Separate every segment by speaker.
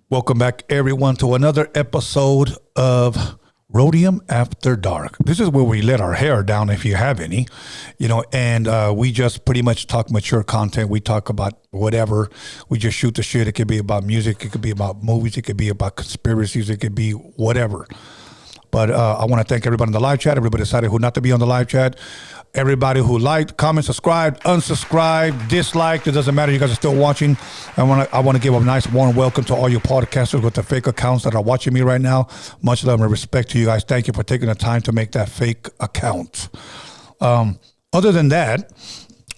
Speaker 1: Welcome back, everyone, to another episode of Roadium After Dark. This is where we let our hair down, if you have any, and we just pretty much talk mature content. We talk about whatever. We just shoot the shit. It could be about music. It could be about movies. It could be about conspiracies. It could be whatever. But I want to thank everybody in the live chat, everybody decided who not to be on the live chat, everybody who liked, comment, subscribed, unsubscribed, disliked. It doesn't matter. You guys are still watching. I want to give a nice warm welcome to all you podcasters with the fake accounts that are watching me right now. Much love and respect to you guys. Thank you for taking the time to make that fake account. Other than that,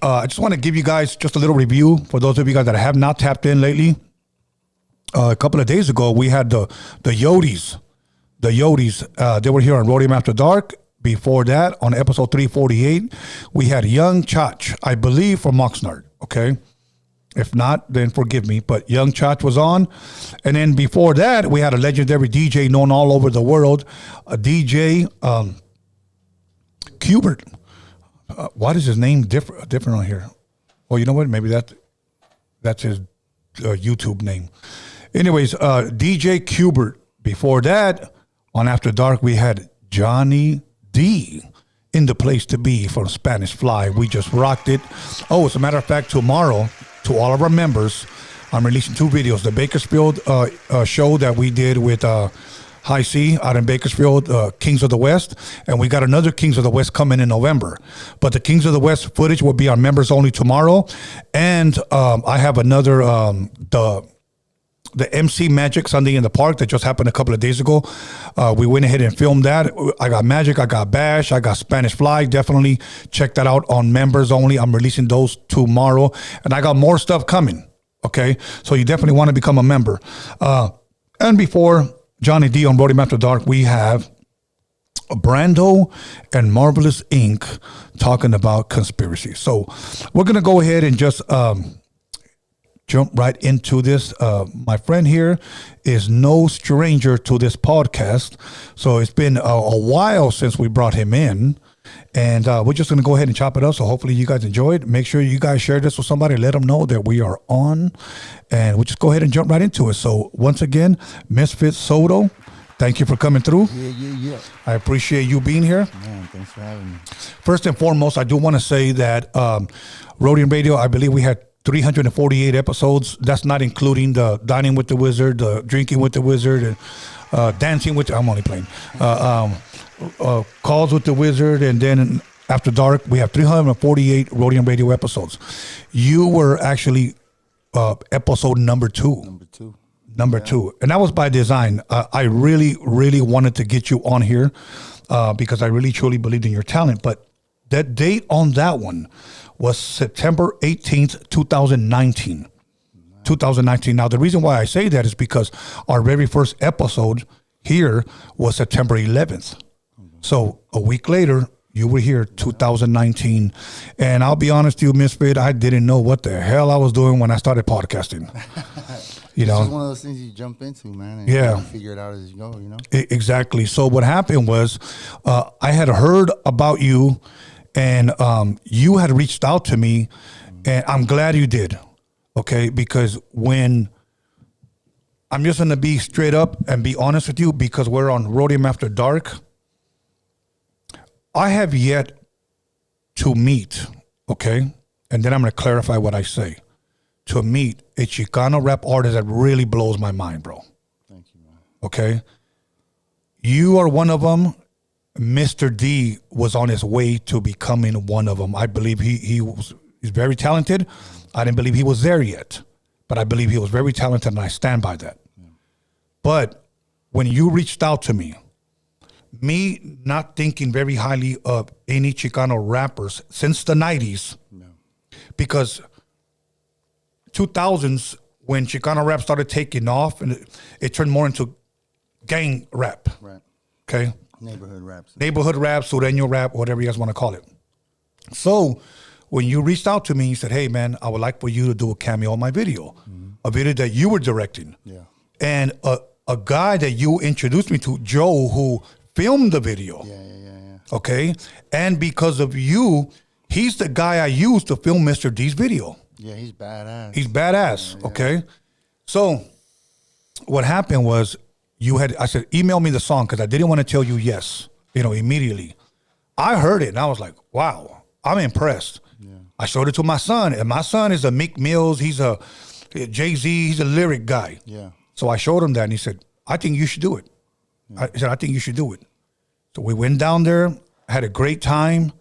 Speaker 1: I just want to give you guys just a little review for those of you guys that have not tapped in lately. A couple of days ago, we had the Yodis. The Yodis, they were here on Roadium After Dark. Before that, on episode 348, we had Young Chach, I believe from Oxnard, okay? If not, then forgive me, but Young Chach was on. And then before that, we had a legendary DJ known all over the world, a DJ, Cubert. What is his name different on here? Well, you know what? Maybe that's his YouTube name. Anyways, DJ Cubert. Before that, on After Dark, we had Johnny D in the place to be from Spanish Fly. We just rocked it. Oh, as a matter of fact, tomorrow, to all of our members, I'm releasing 2 videos. The Bakersfield show that we did with High C out in Bakersfield, Kings of the West, and we got another Kings of the West coming in November. But the Kings of the West footage will be on members only tomorrow. And I have another, the MC Magic Sunday in the Park that just happened a couple of days ago. We went ahead and filmed that. I got Magic, I got Bash, I got Spanish Fly. Definitely check that out on members only. I'm releasing those tomorrow. And I got more stuff coming, okay? So you definitely want to become a member. And before Johnny D on Roadium After Dark, we have Brando and Marvelous Inc. talking about conspiracy. So we're going to go ahead and just jump right into this. My friend here is no stranger to this podcast. So it's been a while since we brought him in. And we're just going to go ahead and chop it up. So hopefully you guys enjoyed. Make sure you guys share this with somebody. Let them know that we are on. And we'll just go ahead and jump right into it. So once again, MISFIT SOTO, thank you for coming through.
Speaker 2: Yeah.
Speaker 1: I appreciate you being here.
Speaker 2: Man, thanks for having me.
Speaker 1: First and foremost, I do want to say that Roadium Radio, I believe we had 348 episodes. That's not including the Dining with the Wizard, the Drinking with the Wizard, and Dancing with I'm only playing. Calls with the Wizard, and then After Dark, we have 348 Roadium Radio episodes. You were actually episode number 2. Number two. And that was by design. I really, really wanted to get you on here because I really, truly believed in your talent. But that date on that one was September 18th, 2019. 2019. Now, the reason why I say that is because our very first episode here was September 11th. So a week later, you were here, 2019. And I'll be honest with you, Misfit, I didn't know what the hell I was doing when I started podcasting.
Speaker 2: It's just one of those things you jump into, man. And
Speaker 1: yeah.
Speaker 2: You figure it out as you go,
Speaker 1: Exactly. So what happened was I had heard about you, and you had reached out to me, and I'm glad you did, okay? Because when I'm just going to be straight up and be honest with you, because we're on Roadium After Dark, I have yet to meet, okay? And then I'm going to clarify what I say. To meet a Chicano rap artist that really blows my mind, bro.
Speaker 2: Thank you, man.
Speaker 1: Okay? You are one of them. Mr. D was on his way to becoming one of them. I believe he's very talented. I didn't believe he was there yet, but I believe he was very talented, and I stand by that. Yeah. But when you reached out to me not thinking very highly of any Chicano rappers since the 90s, because 2000s, when Chicano rap started taking off, and it turned more into gang rap.
Speaker 2: Right.
Speaker 1: Okay?
Speaker 2: Neighborhood rap,
Speaker 1: sureño rap, whatever you guys want to call it. So when you reached out to me, you said, hey, man, I would like for you to do a cameo on my video, a video that you were directing.
Speaker 2: Yeah.
Speaker 1: And a guy that you introduced me to, Joe, who filmed the video.
Speaker 2: Yeah.
Speaker 1: Okay? And because of you, he's the guy I used to film Mr. D's video.
Speaker 2: Yeah, he's badass.
Speaker 1: He's badass, okay? So what happened was I said, email me the song because I didn't want to tell you yes, immediately. I heard it and I was like, wow, I'm impressed. Yeah. I showed it to my son, and my son is a Meek Mills. He's a Jay-Z. He's a lyric guy.
Speaker 2: Yeah.
Speaker 1: So I showed him that, and he said, I think you should do it. Yeah. I said, I think you should do it. So we went down there, had a great time.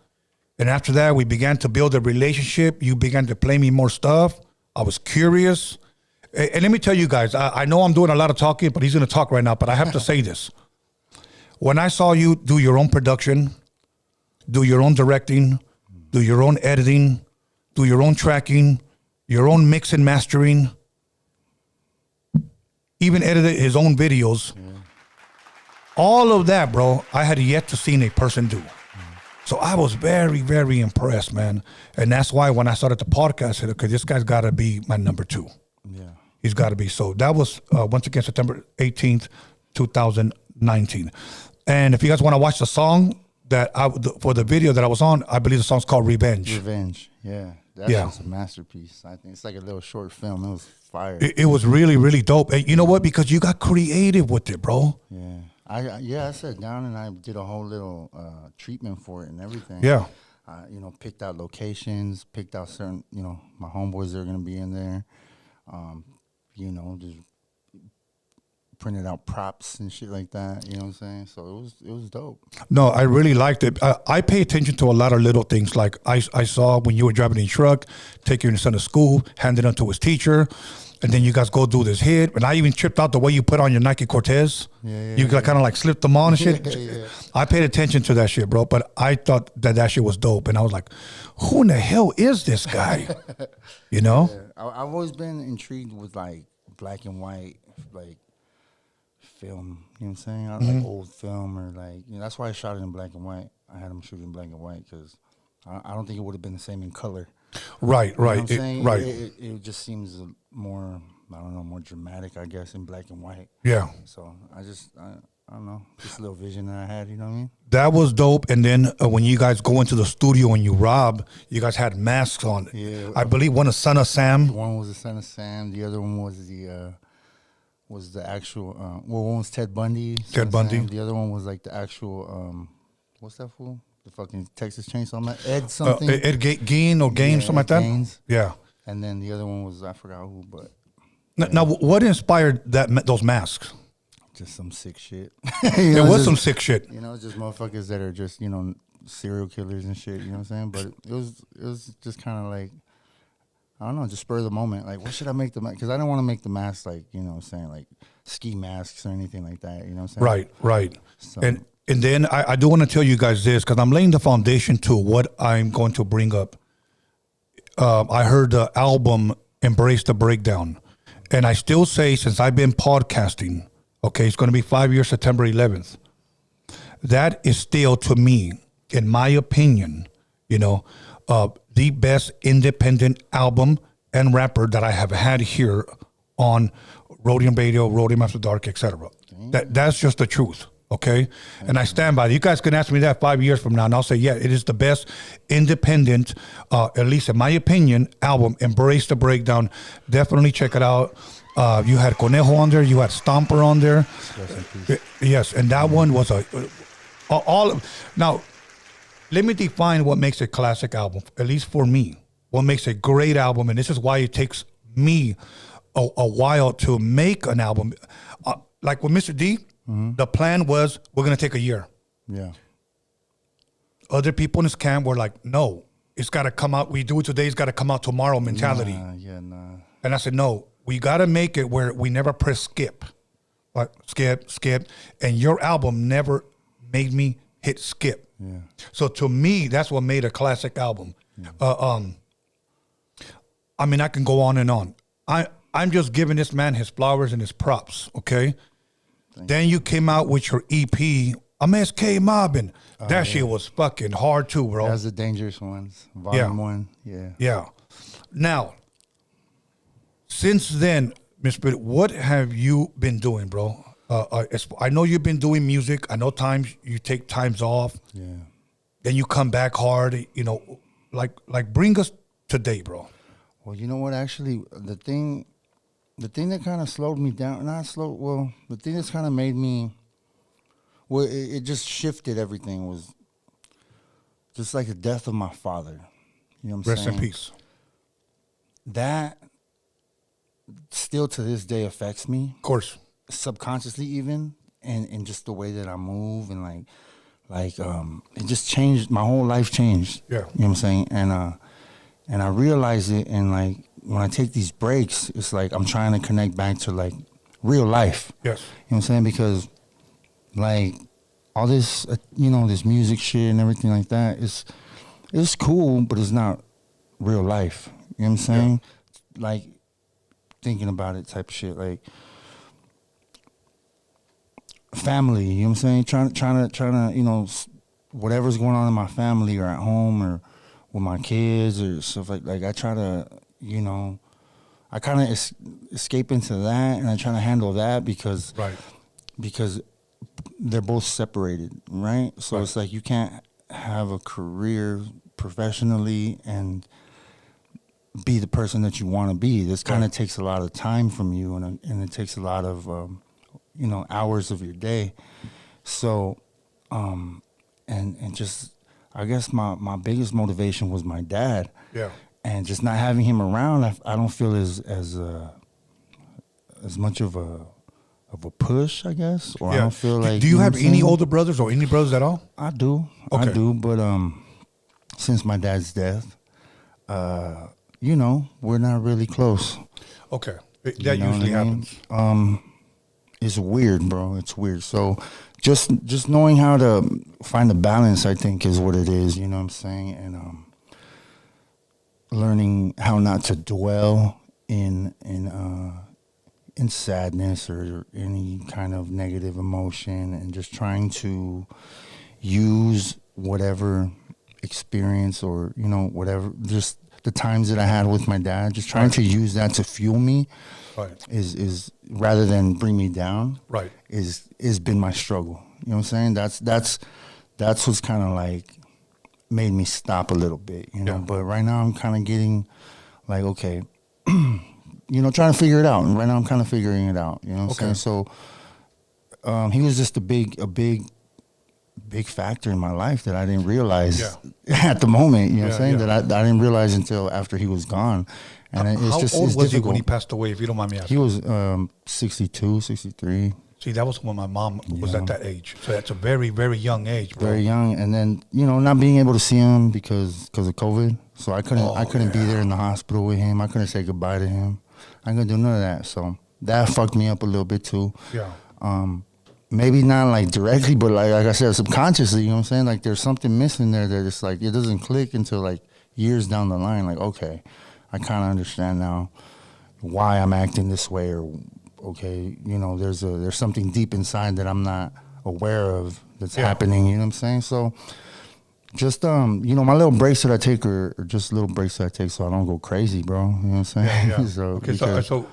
Speaker 1: And after that, we began to build a relationship. You began to play me more stuff. I was curious. And let me tell you guys, I know I'm doing a lot of talking, but he's going to talk right now. But I have to say this. When I saw you do your own production, do your own directing, do your own editing, do your own tracking, your own mix and mastering, even edited his own videos. Yeah. All of that, bro, I had yet to see a person do. So I was very, very impressed, man. And that's why when I started the podcast, I said, okay, this guy's got to be my number 2. Yeah. He's got to be. So that was, once again, September 18th, 2019. And if you guys want to watch the song for the video that I was on, I believe the song's called Revenge.
Speaker 2: Revenge, yeah. That's just a masterpiece. I think it's like a little short film. It was fire.
Speaker 1: It was really, really dope. And you know what? Because you got creative with it, bro.
Speaker 2: Yeah. I sat down and I did a whole little treatment for it and everything.
Speaker 1: Yeah.
Speaker 2: Picked out locations, picked out certain, my homeboys that are going to be in there. Just printed out props and shit like that. You know what I'm saying? So it was dope. No,
Speaker 1: I really liked it. I pay attention to a lot of little things. Like I saw when you were driving the truck, taking your son to school, handing him to his teacher. And then you guys go do this hit. And I even tripped out the way you put on your Nike Cortez. You kind of like slipped them on and shit. I paid attention to that shit, bro. But I thought that shit was dope. And I was like, who in the hell is this guy? You know?
Speaker 2: Yeah. I've always been intrigued with like black and white, like film. You know what I'm saying? Like old film or like, that's why I shot it in black and white. I had him shoot in black and white because I don't think it would have been the same in color.
Speaker 1: Right.
Speaker 2: You know what I'm saying? It just seems more, I don't know, more dramatic, I guess, in black and white.
Speaker 1: Yeah.
Speaker 2: So I don't know, just a little vision that I had, you know what I mean?
Speaker 1: That was dope. And then when you guys go into the studio and you rob, you guys had masks on.
Speaker 2: Yeah.
Speaker 1: I believe one is Son of Sam.
Speaker 2: One was the Son of Sam. The other one was the actual, one was Ted Bundy.
Speaker 1: Ted Bundy.
Speaker 2: The other one was like the actual, what's that fool? The fucking Texas Chainsaw Man, Ed something.
Speaker 1: Ed Gein or Gaines, something like that?
Speaker 2: Gaines.
Speaker 1: Yeah.
Speaker 2: And then the other one was, I forgot who, but.
Speaker 1: Now, what inspired those masks?
Speaker 2: Just some sick shit.
Speaker 1: There was some sick shit.
Speaker 2: Just motherfuckers that are just, serial killers and shit, you know what I'm saying? But it was just kind of like, I don't know, just spur of the moment. Like, what should I make the mask? Because I don't want to make the mask like, you know what I'm saying, like ski masks or anything like that, you know what I'm saying?
Speaker 1: Right. So, and then I do want to tell you guys this, because I'm laying the foundation to what I'm going to bring up. I heard the album Embrace the Breakdown. And I still say, since I've been podcasting, okay, it's going to be 5 years, September 11th. That is still, to me, in my opinion, the best independent album and rapper that I have had here on Roadium Radio, Roadium After Dark, etc. That's just the truth. Okay. And I stand by it. You guys can ask me that 5 years from now, and I'll say, yeah, it is the best independent, at least in my opinion, album. Embrace the Breakdown. Definitely check it out. You had Conejo on there. You had Stomper on there. Yes. And that one was now, let me define what makes a classic album, at least for me. What makes a great album, and this is why it takes me a while to make an album. Like with Mr. D, the plan was we're going to take a year.
Speaker 2: Yeah.
Speaker 1: Other people in this camp were like, no, it's got to come out. We do it today. It's got to come out tomorrow mentality.
Speaker 2: Nah.
Speaker 1: And I said, no, we got to make it where we never press skip. Like skip. And your album never made me hit skip.
Speaker 2: Yeah.
Speaker 1: So to me, that's what made a classic album. Yeah. I mean, I can go on and on. I'm just giving this man his flowers and his props, okay? Then you came out with your EP, I'm SK Mobbin'. That shit was fucking hard too, bro.
Speaker 2: That was the Dangerous Ones, Volume 1.
Speaker 1: Yeah. Now, since then, MISFIT, what have you been doing, bro? I know you've been doing music. I know times you take times off.
Speaker 2: Yeah.
Speaker 1: Then you come back hard, like bring us today, bro.
Speaker 2: Well, you know what? Actually, the thing the thing that kind of slowed me down, not slow, well, the thing that's kind of made me, well, it just shifted everything was just like the death of my father. You know what I'm
Speaker 1: Rest
Speaker 2: saying?
Speaker 1: in peace.
Speaker 2: That still to this day affects me.
Speaker 1: Of course.
Speaker 2: Subconsciously even, and just the way that I move and it just changed, my whole life changed.
Speaker 1: Yeah.
Speaker 2: You know what I'm saying? And I realize it, and like when I take these breaks, it's like I'm trying to connect back to like real life.
Speaker 1: Yes.
Speaker 2: You know what I'm saying? Because like all this, this music shit and everything like that it's cool, but it's not real life. You know what I'm saying? Yeah. Like thinking about it type of shit, like family. You know what I'm saying? Trying to, whatever's going on in my family or at home or with my kids or stuff like I try to, I kind of escape into that, and I try to handle that because they're both separated, right? So it's like you can't have a career professionally and be the person that you want to be. This kind of takes a lot of time from you, and it takes a lot of hours of your day. So and just I guess my biggest motivation was my dad.
Speaker 1: Yeah.
Speaker 2: And just not having him around, I don't feel as much of a push, I guess. Or I don't feel like.
Speaker 1: Do you have any older brothers or any brothers at all?
Speaker 2: I do.
Speaker 1: Okay.
Speaker 2: I do. But since my dad's death, we're not really close.
Speaker 1: Okay. That usually happens.
Speaker 2: It's weird, bro. It's weird. So just knowing how to find a balance, I think, is what it is. You know what I'm saying? And learning how not to dwell in sadness or any kind of negative emotion, and just trying to use whatever experience or whatever, just the times that I had with my dad, just trying to use that to fuel me.
Speaker 1: Right.
Speaker 2: Is rather than bring me down.
Speaker 1: Right.
Speaker 2: Is been my struggle. You know what I'm saying? That's what's kind of like made me stop a little bit.
Speaker 1: Yeah.
Speaker 2: But right now I'm kind of getting like, okay, trying to figure it out. And right now I'm kind of figuring it out. You know what I'm saying? So he was just a big factor in my life that I didn't realize at the moment. You know what I'm saying? That I didn't realize until after he was gone. And
Speaker 1: how old was he when he passed away, if you don't mind me asking?
Speaker 2: He was 62, 63.
Speaker 1: See, that was when my mom was at that age. So that's a very, very young age, bro.
Speaker 2: Very young. And then, not being able to see him because of COVID. So I couldn't be there in the hospital with him. I couldn't say goodbye to him. I couldn't do none of that. So that fucked me up a little bit too.
Speaker 1: Yeah.
Speaker 2: Maybe not like directly, but like I said, subconsciously, you know what I'm saying? Like there's something missing there that it's like, it doesn't click until like years down the line. Like, okay, I kind of understand now why I'm acting this way, or okay, there's something deep inside that I'm not aware of that's happening. You know what I'm saying? So just my little breaks that I take are just little breaks that I take so I don't go crazy, bro. You know what I'm saying?
Speaker 1: Yeah. So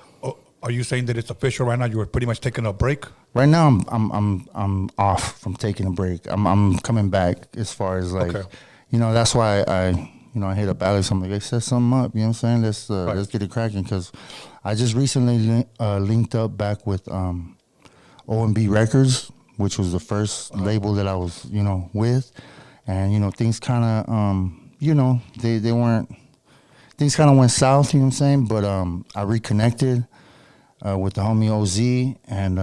Speaker 1: are you saying that it's official right now? You were pretty much taking a break.
Speaker 2: Right now, I'm off from taking a break. I'm coming back as far as like, that's why I hit up Alex. I'm like, hey, set something up. You know what I'm saying? Let's get it cracking, because I just recently linked up back with O&B Records, which was the first label that I was with, and things kind of they weren't, things kind of went south. You know what I'm saying? But I reconnected with the homie OZ, and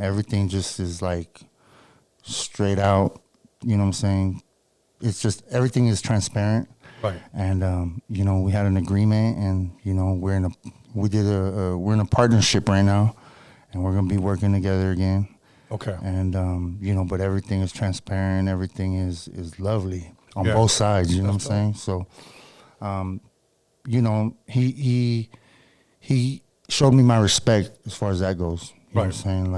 Speaker 2: everything just is like straight out. You know what I'm saying? It's just everything is transparent.
Speaker 1: Right.
Speaker 2: And we had an agreement, and we're in a partnership right now, and we're gonna be working together again.
Speaker 1: Okay.
Speaker 2: And but everything is transparent. Everything is lovely on both sides. You know what I'm saying? So, he showed me my respect as far as that goes. You know what I'm saying?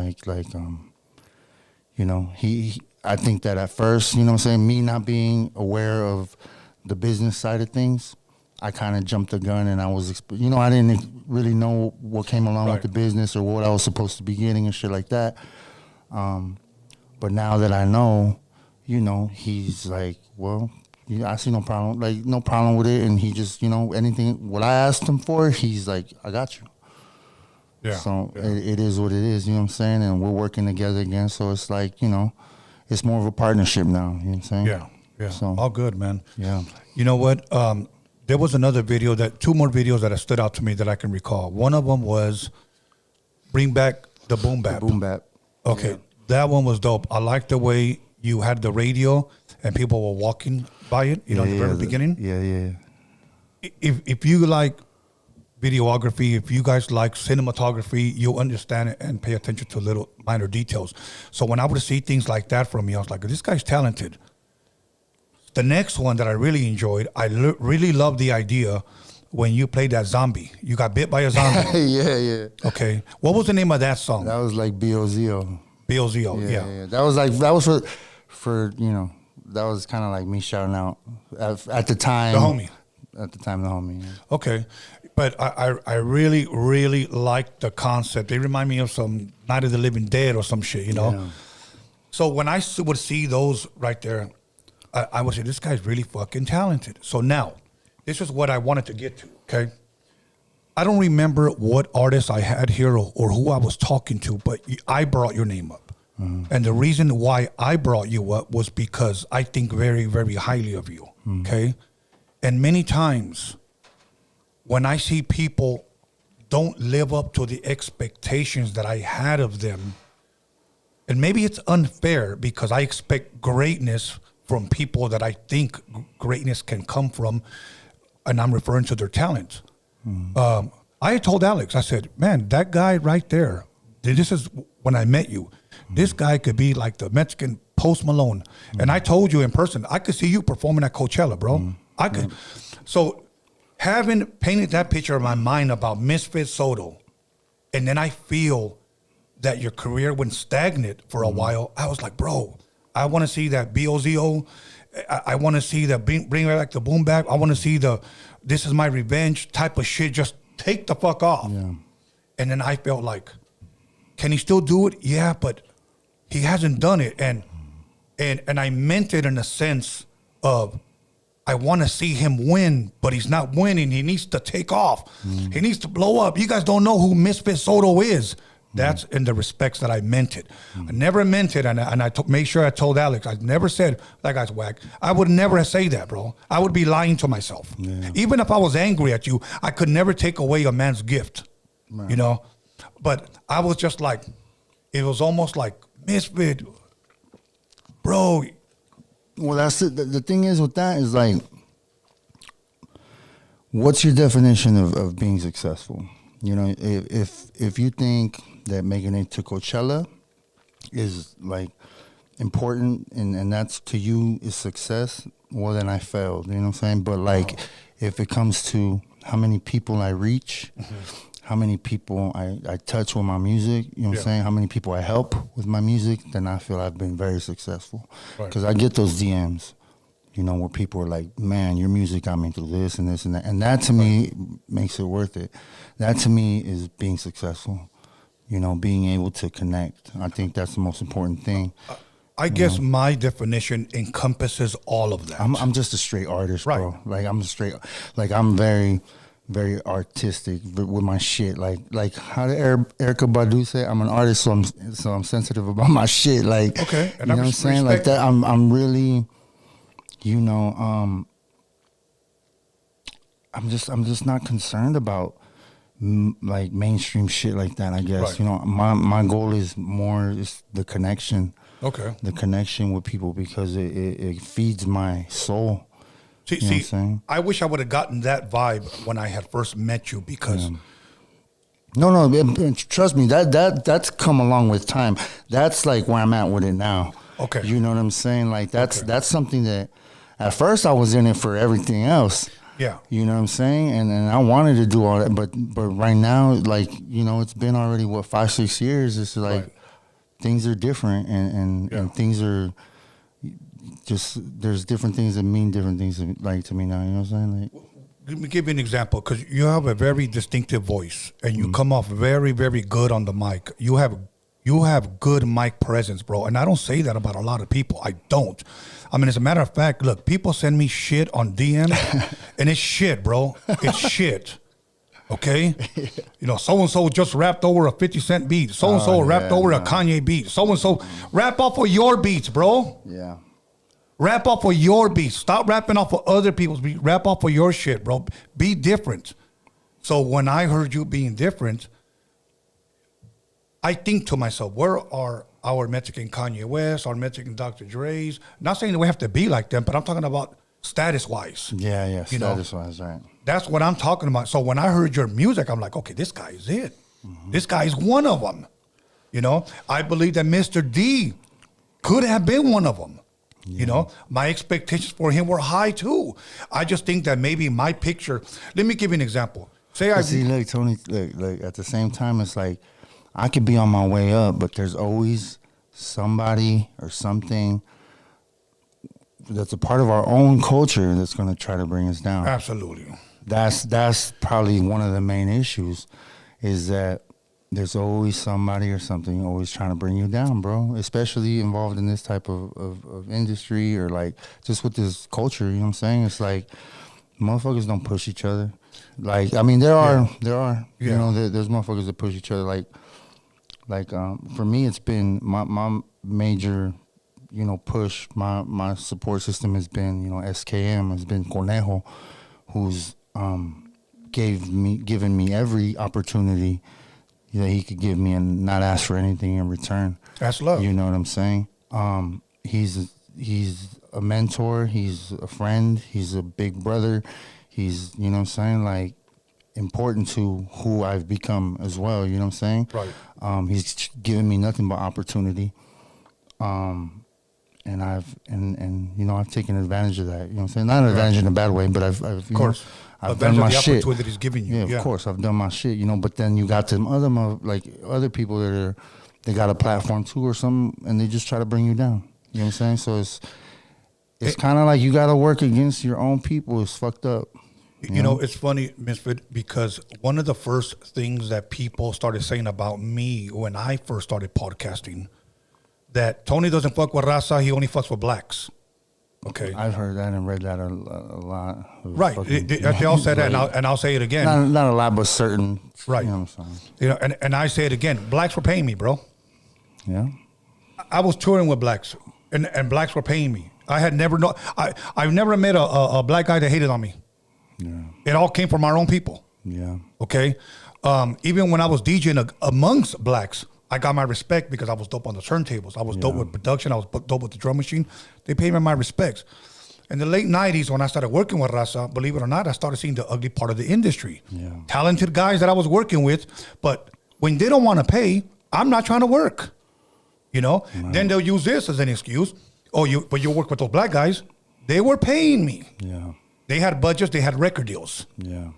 Speaker 2: I think that at first, me not being aware of the business side of things, I kind of jumped the gun, and I was, I didn't really know what came along with the business or what I was supposed to be getting and shit like that. But now that I know, he's like, well, I see no problem with it. And he just, anything, what I asked him for, he's like, I got you.
Speaker 1: Yeah.
Speaker 2: So it is what it is, you know what I'm saying? And we're working together again. So it's like, you know, it's more of a partnership now, you know what I'm saying?
Speaker 1: Yeah. Yeah.
Speaker 2: So,
Speaker 1: all good, man.
Speaker 2: yeah.
Speaker 1: You know what? There was another video two more videos that stood out to me that I can recall. One of them was bring back the boom bap.
Speaker 2: Boom bap.
Speaker 1: Okay.
Speaker 2: Yeah.
Speaker 1: That one was dope. I like the way you had the radio and people were walking by it, you know, at the very beginning.
Speaker 2: Yeah.
Speaker 1: If you like videography, if you guys like cinematography, you'll understand it and pay attention to little minor details. So when I would see things like that from you, I was like, this guy's talented. The next one that I really enjoyed, I really loved the idea when you played that zombie. You got bit by a zombie.
Speaker 2: Yeah.
Speaker 1: Okay. What was the name of that song?
Speaker 2: That was like BOZO.
Speaker 1: BOZO, yeah.
Speaker 2: That was for you know, that was kind of like me shouting out at the time.
Speaker 1: The homie.
Speaker 2: At the time, the homie. Yeah.
Speaker 1: Okay. But I really, really liked the concept. They remind me of some Night of the Living Dead or some shit, you know?
Speaker 2: Yeah.
Speaker 1: So when I would see those right there, I would say, this guy's really fucking talented. So now, this is what I wanted to get to, okay? I don't remember what artist I had here or who I was talking to, but I brought your name up. Mm-hmm. And the reason why I brought you up was because I think very, very highly of you, okay? And many times, when I see people don't live up to the expectations that I had of them, and maybe it's unfair because I expect greatness from people that I think greatness can come from, and I'm referring to their talent. I told Alex, I said, man, that guy right there, this is when I met you, this guy could be like the Mexican Post Malone. And I told you in person, I could see you performing at Coachella, bro. I could. So having painted that picture in my mind about MISFIT SOTO, and then I feel that your career went stagnant for a while, I was like, bro, I want to see that BOZO. I want to see that bring back the boom bap. I want to see the this is my revenge type of shit. Just take the fuck off. Yeah. And then I felt like, can he still do it? Yeah, but he hasn't done it. And I meant it in a sense of, I want to see him win, but he's not winning. He needs to take off. He needs to blow up. You guys don't know who MISFIT SOTO is. That's in the respects that I meant it. I never meant it, and I made sure I told Alex. I never said, that guy's whack. I would never say that, bro. I would be lying to myself. Yeah. Even if I was angry at you, I could never take away a man's gift, you know? But I was just like, it was almost like, MISFIT, bro.
Speaker 2: Well, that's it. The thing is with that is like, what's your definition of being successful? You know, if you think that making it to Coachella is like important and that's to you is success, well then I failed. You know what I'm saying? But like, if it comes to how many people I reach, how many people I touch with my music, you know what I'm saying? How many people I help with my music, then I feel I've been very successful. Because I get those DMs, you know, where people are like, man, your music got me through this and this and that. And that to me makes it worth it. That to me is being successful, you know, being able to connect. I think that's the most important thing.
Speaker 1: I guess my definition encompasses all of that.
Speaker 2: I'm just a straight artist, bro. Like I'm very, very artistic with my shit. Like how did Erykah Badu say? I'm an artist, so I'm sensitive about my shit. Like,
Speaker 1: okay,
Speaker 2: and you know what I'm saying? Like that. I'm really, you know, I'm just not concerned about like mainstream shit like that. I guess you know my goal is more is the connection.
Speaker 1: Okay,
Speaker 2: the connection with people because it feeds my soul.
Speaker 1: See, I wish I would have gotten that vibe when I had first met you because. No,
Speaker 2: trust me, that's come along with time. That's like where I'm at with it now.
Speaker 1: Okay.
Speaker 2: You know what I'm saying? Like that's something that at first I was in it for everything else.
Speaker 1: Yeah.
Speaker 2: You know what I'm saying? And I wanted to do all that, but right now, like, you know, it's been already 5-6 years. It's like things are different and things are just there's different things that mean different things like to me now. You know what I'm saying? Like,
Speaker 1: let me give you an example because you have a very distinctive voice and you come off very, very good on the mic. You have good mic presence, bro. And I don't say that about a lot of people. I don't. I mean, as a matter of fact, look, people send me shit on DM and it's shit, bro. It's shit. Okay, you know, so and so just rapped over a 50 Cent beat. So and so rapped over a Kanye beat. So and so rap off of your beats, bro.
Speaker 2: Yeah.
Speaker 1: Rap off of your beats. Stop rapping off of other people's beats. Rap off of your shit, bro. Be different. So when I heard you being different, I think to myself, where are our Mexican Kanye West, our Mexican Dr. Dre's? Not saying that we have to be like them, but I'm talking about status-wise.
Speaker 2: Yeah, status-wise, right.
Speaker 1: That's what I'm talking about. So when I heard your music, I'm like, okay, this guy is it. This guy is one of them. You know, I believe that Mr. D could have been one of them. Yeah. You know, my expectations for him were high too. I just think that maybe my picture. Let me give you an example.
Speaker 2: See, look, Tony. Look. At the same time, it's like I could be on my way up, but there's always somebody or something that's a part of our own culture that's going to try to bring us down.
Speaker 1: Absolutely.
Speaker 2: That's probably one of the main issues, is that there's always somebody or something always trying to bring you down, bro. Especially involved in this type of industry, or like just with this culture. You know what I'm saying? It's like motherfuckers don't push each other. Like, I mean, there are, you know, there's motherfuckers that push each other. Like for me, it's been my major, you know, push. My support system has been, you know, SKM, has been Conejo, who's given me every opportunity that he could give me and not ask for anything in return.
Speaker 1: That's love.
Speaker 2: You know what I'm saying? He's a mentor. He's a friend. He's a big brother. He's, you know what I'm saying, like, important to who I've become as well. You know what I'm saying?
Speaker 1: Right.
Speaker 2: He's given me nothing but opportunity. And I've you know, I've taken advantage of that. You know what I'm saying? Not advantage in a bad way, but I've of
Speaker 1: course.
Speaker 2: I've done my shit.
Speaker 1: Opportunity that he's giving you.
Speaker 2: Yeah, of course, I've done my shit. You know, but then you got them other people that they got a platform too or something, and they just try to bring you down. You know what I'm saying? So it's kind of like you got to work against your own people. It's fucked up.
Speaker 1: You know, it's funny, Misfit, because one of the first things that people started saying about me when I first started podcasting, that Tony doesn't fuck with raza, he only fucks with blacks. Okay,
Speaker 2: I've heard that and read that a lot.
Speaker 1: Right, they all said that, and I'll say it again.
Speaker 2: Not a lot, but certain.
Speaker 1: Right.
Speaker 2: You know what I'm saying?
Speaker 1: You know, and I say it again. Blacks were paying me, bro.
Speaker 2: Yeah.
Speaker 1: I was touring with blacks, and blacks were paying me. I had never I've never met a black guy that hated on me. Yeah. It all came from our own people.
Speaker 2: Yeah.
Speaker 1: Okay. Even when I was DJing amongst blacks, I got my respect because I was dope on the turntables. I was dope with production. I was dope with the drum machine. They paid me my respects. In the late 90s, when I started working with raza, believe it or not, I started seeing the ugly part of the industry. Yeah. Talented guys that I was working with, but when they don't want to pay, I'm not trying to work. You know? Right. Then they'll use this as an excuse. Oh, but you work with those black guys. They were paying me. Yeah. They had budgets. They had record deals. Yeah.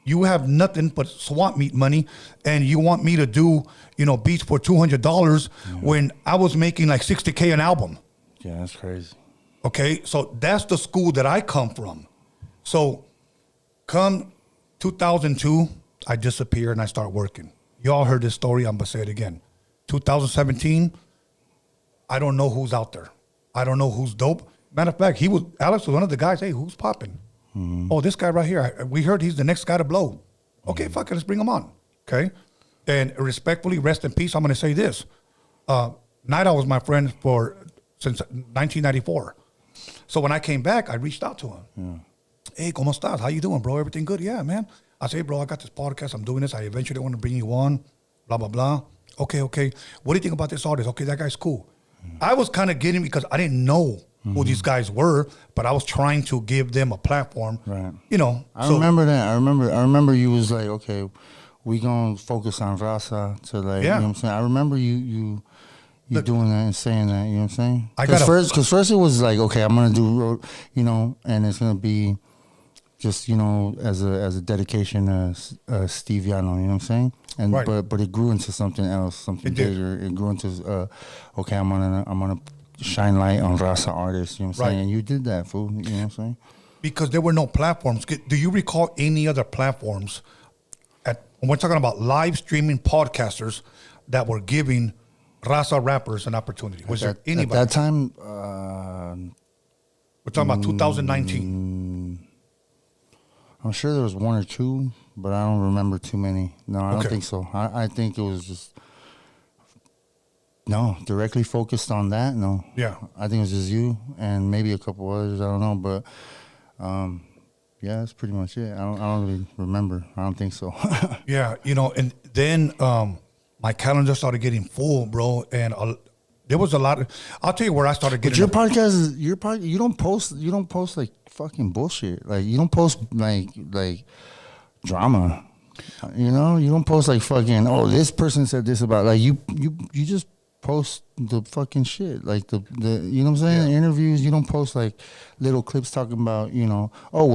Speaker 1: You have nothing but swamp meat money, and you want me to do, you know, beats for $200 when I was making like $60K an album.
Speaker 2: Yeah, that's crazy.
Speaker 1: Okay, so that's the school that I come from. So come 2002, I disappear and I start working. Y'all heard this story. I'm going to say it again. 2017, I don't know who's out there. I don't know who's dope. Matter of fact, Alex was one of the guys, hey, who's popping? Mm-hmm. Oh, this guy right here. We heard he's the next guy to blow. Okay, fuck it, let's bring him on. Okay? And respectfully, rest in peace, I'm going to say this. Nida was my friend since 1994. So when I came back, I reached out to him. Yeah. Hey, ¿cómo estás? How you doing, bro? Everything good? Yeah, man. I say, bro, I got this podcast. I'm doing this. I eventually want to bring you on. Blah, blah, blah. Okay. What do you think about this artist? Okay, that guy's cool. I was kind of getting, because I didn't know who these guys were, but I was trying to give them a platform. Right. You know.
Speaker 2: I remember that. I remember you was like, okay, we gonna focus on raza to like, you know what I'm saying? I remember you doing that and saying that, you know what I'm saying? Because first it was like, okay, I'm gonna do, you know, and it's gonna be just, you know, as a dedication to Steve Yano, you know what I'm saying? And but it grew into something else, something bigger. It grew into okay, I'm gonna shine light on raza artists, you know what I'm saying? And you did that, fool, you know what I'm saying?
Speaker 1: Because there were no platforms. Do you recall any other platforms when we're talking about live streaming podcasters that were giving raza rappers an opportunity? Was there anybody?
Speaker 2: At that time?
Speaker 1: We're talking about 2019.
Speaker 2: I'm sure there was one or two, but I don't remember too many. No, I don't think so. I think it was just directly focused on that. No.
Speaker 1: Yeah.
Speaker 2: I think it was just you and maybe a couple others. I don't know, but yeah, that's pretty much it. I don't really remember. I don't think so.
Speaker 1: Yeah, and then my calendar started getting full, bro, and there was a lot of. I'll tell you where I started getting.
Speaker 2: But your podcast is you don't post like fucking bullshit. Like you don't post like drama. You don't post like fucking this person said this about like you just post the fucking shit like the you know what I'm saying, the interviews. You don't post like little clips talking about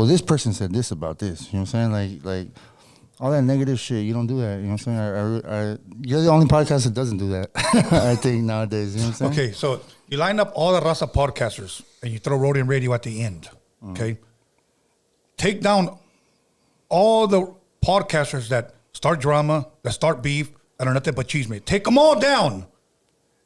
Speaker 2: this person said this about this, you know what I'm saying, like all that negative shit. You don't do that, you know what I'm saying. You're the only podcast that doesn't do that. I think nowadays, you know what I'm saying.
Speaker 1: Okay, so you line up all the Raza podcasters and you throw Roadium Radio at the end. Okay, take down all the podcasters that start drama, that start beef, and are nothing but cheese mate. Take them all down.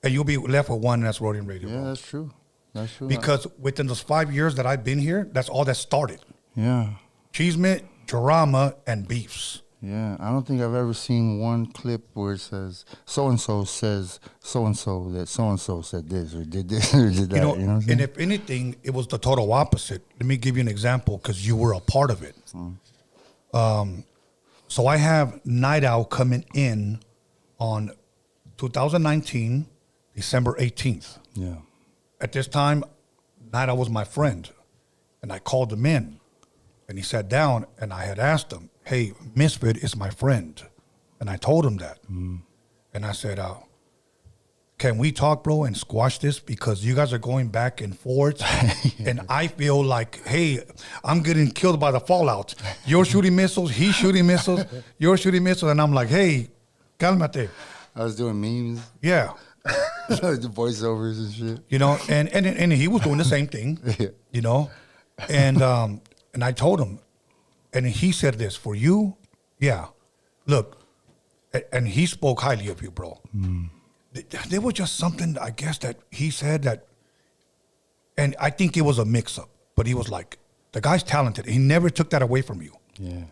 Speaker 1: And you'll be left with one, and that's Roadium Radio.
Speaker 2: Yeah, that's true. That's true.
Speaker 1: Because within those 5 years that I've been here, that's all that started.
Speaker 2: Yeah.
Speaker 1: Cheesemate, drama, and beefs.
Speaker 2: Yeah, I don't think I've ever seen one clip where it says so-and-so says so-and-so that so-and-so said this or did this or did that. You know what I'm saying?
Speaker 1: And if anything, it was the total opposite. Let me give you an example because you were a part of it. So I have Night Owl coming in on 2019, December 18th.
Speaker 2: Yeah.
Speaker 1: At this time, Night Owl was my friend. And I called him in. And he sat down and I had asked him, hey, Misfit is my friend. And I told him that. And I said, can we talk, bro, and squash this? Because you guys are going back and forth. And I feel like, hey, I'm getting killed by the fallout. You're shooting missiles, he's shooting missiles, you're shooting missiles. And I'm like, hey, cálmate.
Speaker 2: I was doing memes.
Speaker 1: Yeah.
Speaker 2: The voiceovers and shit.
Speaker 1: And he was doing the same thing, And I told him, and he said this, for you, yeah, look, and he spoke highly of you, bro. There was just something, I guess, that he said that, and I think it was a mix-up, but he was like, the guy's talented. He never took that away from you.
Speaker 2: Yeah.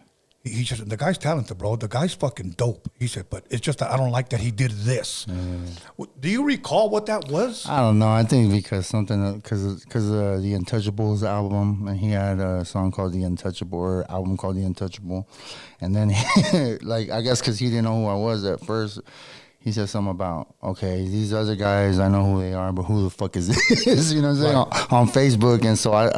Speaker 1: He just, the guy's talented, bro. The guy's fucking dope. He said, but it's just that I don't like that he did this. Do you recall what that was?
Speaker 2: I don't know. I think because the Untouchables album, and he had a song called The Untouchable, or album called The Untouchable, and then like I guess because he didn't know who I was at first. He said something about, okay, these other guys, I know who they are, but who the fuck is this? You know what I'm saying? Right. On Facebook. And so I,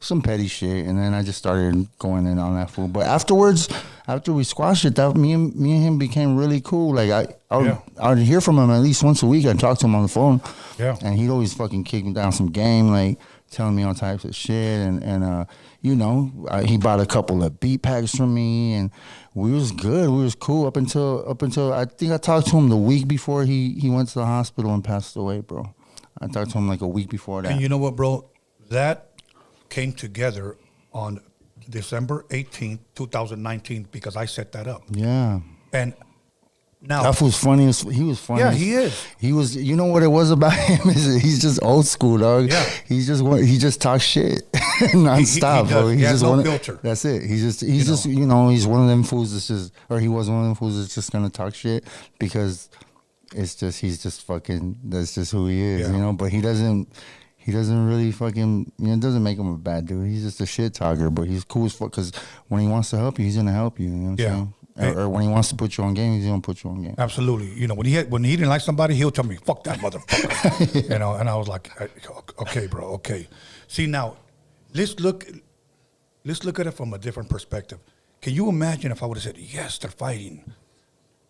Speaker 2: some petty shit. And then I just started going in on that fool. But afterwards, after we squashed it, that me and him became really cool. Like I would hear from him at least once a week. I'd talk to him on the phone. Yeah. And he'd always fucking kick me down some game, like telling me all types of shit. And he bought a couple of beat packs from me, and we was good. We was cool up until I think I talked to him the week before he went to the hospital and passed away, bro. I talked to him like a week before that.
Speaker 1: And you know what, bro? That came together on December 18th, 2019, because I set that up.
Speaker 2: Yeah.
Speaker 1: And now
Speaker 2: that was funny. He was funny.
Speaker 1: Yeah, he is.
Speaker 2: He was. You know what it was about him is he's just old school, dog.
Speaker 1: Yeah.
Speaker 2: He just talks shit nonstop, bro.
Speaker 1: He has no filter.
Speaker 2: That's it. He's one of them fools that's just, or he was one of them fools that's just gonna talk shit because he's just fucking. That's just who he is, But he doesn't really fucking. It doesn't make him a bad dude. He's just a shit talker, but he's cool as fuck. Because when he wants to help you, he's gonna help you. You know what I'm saying? Or when he wants to put you on game, he's gonna put you on game.
Speaker 1: Absolutely. When he didn't like somebody, he'll tell me, "Fuck that motherfucker." And I was like, "Okay, bro, okay." See, now let's look at it from a different perspective. Can you imagine if I would have said, "Yes, they're fighting."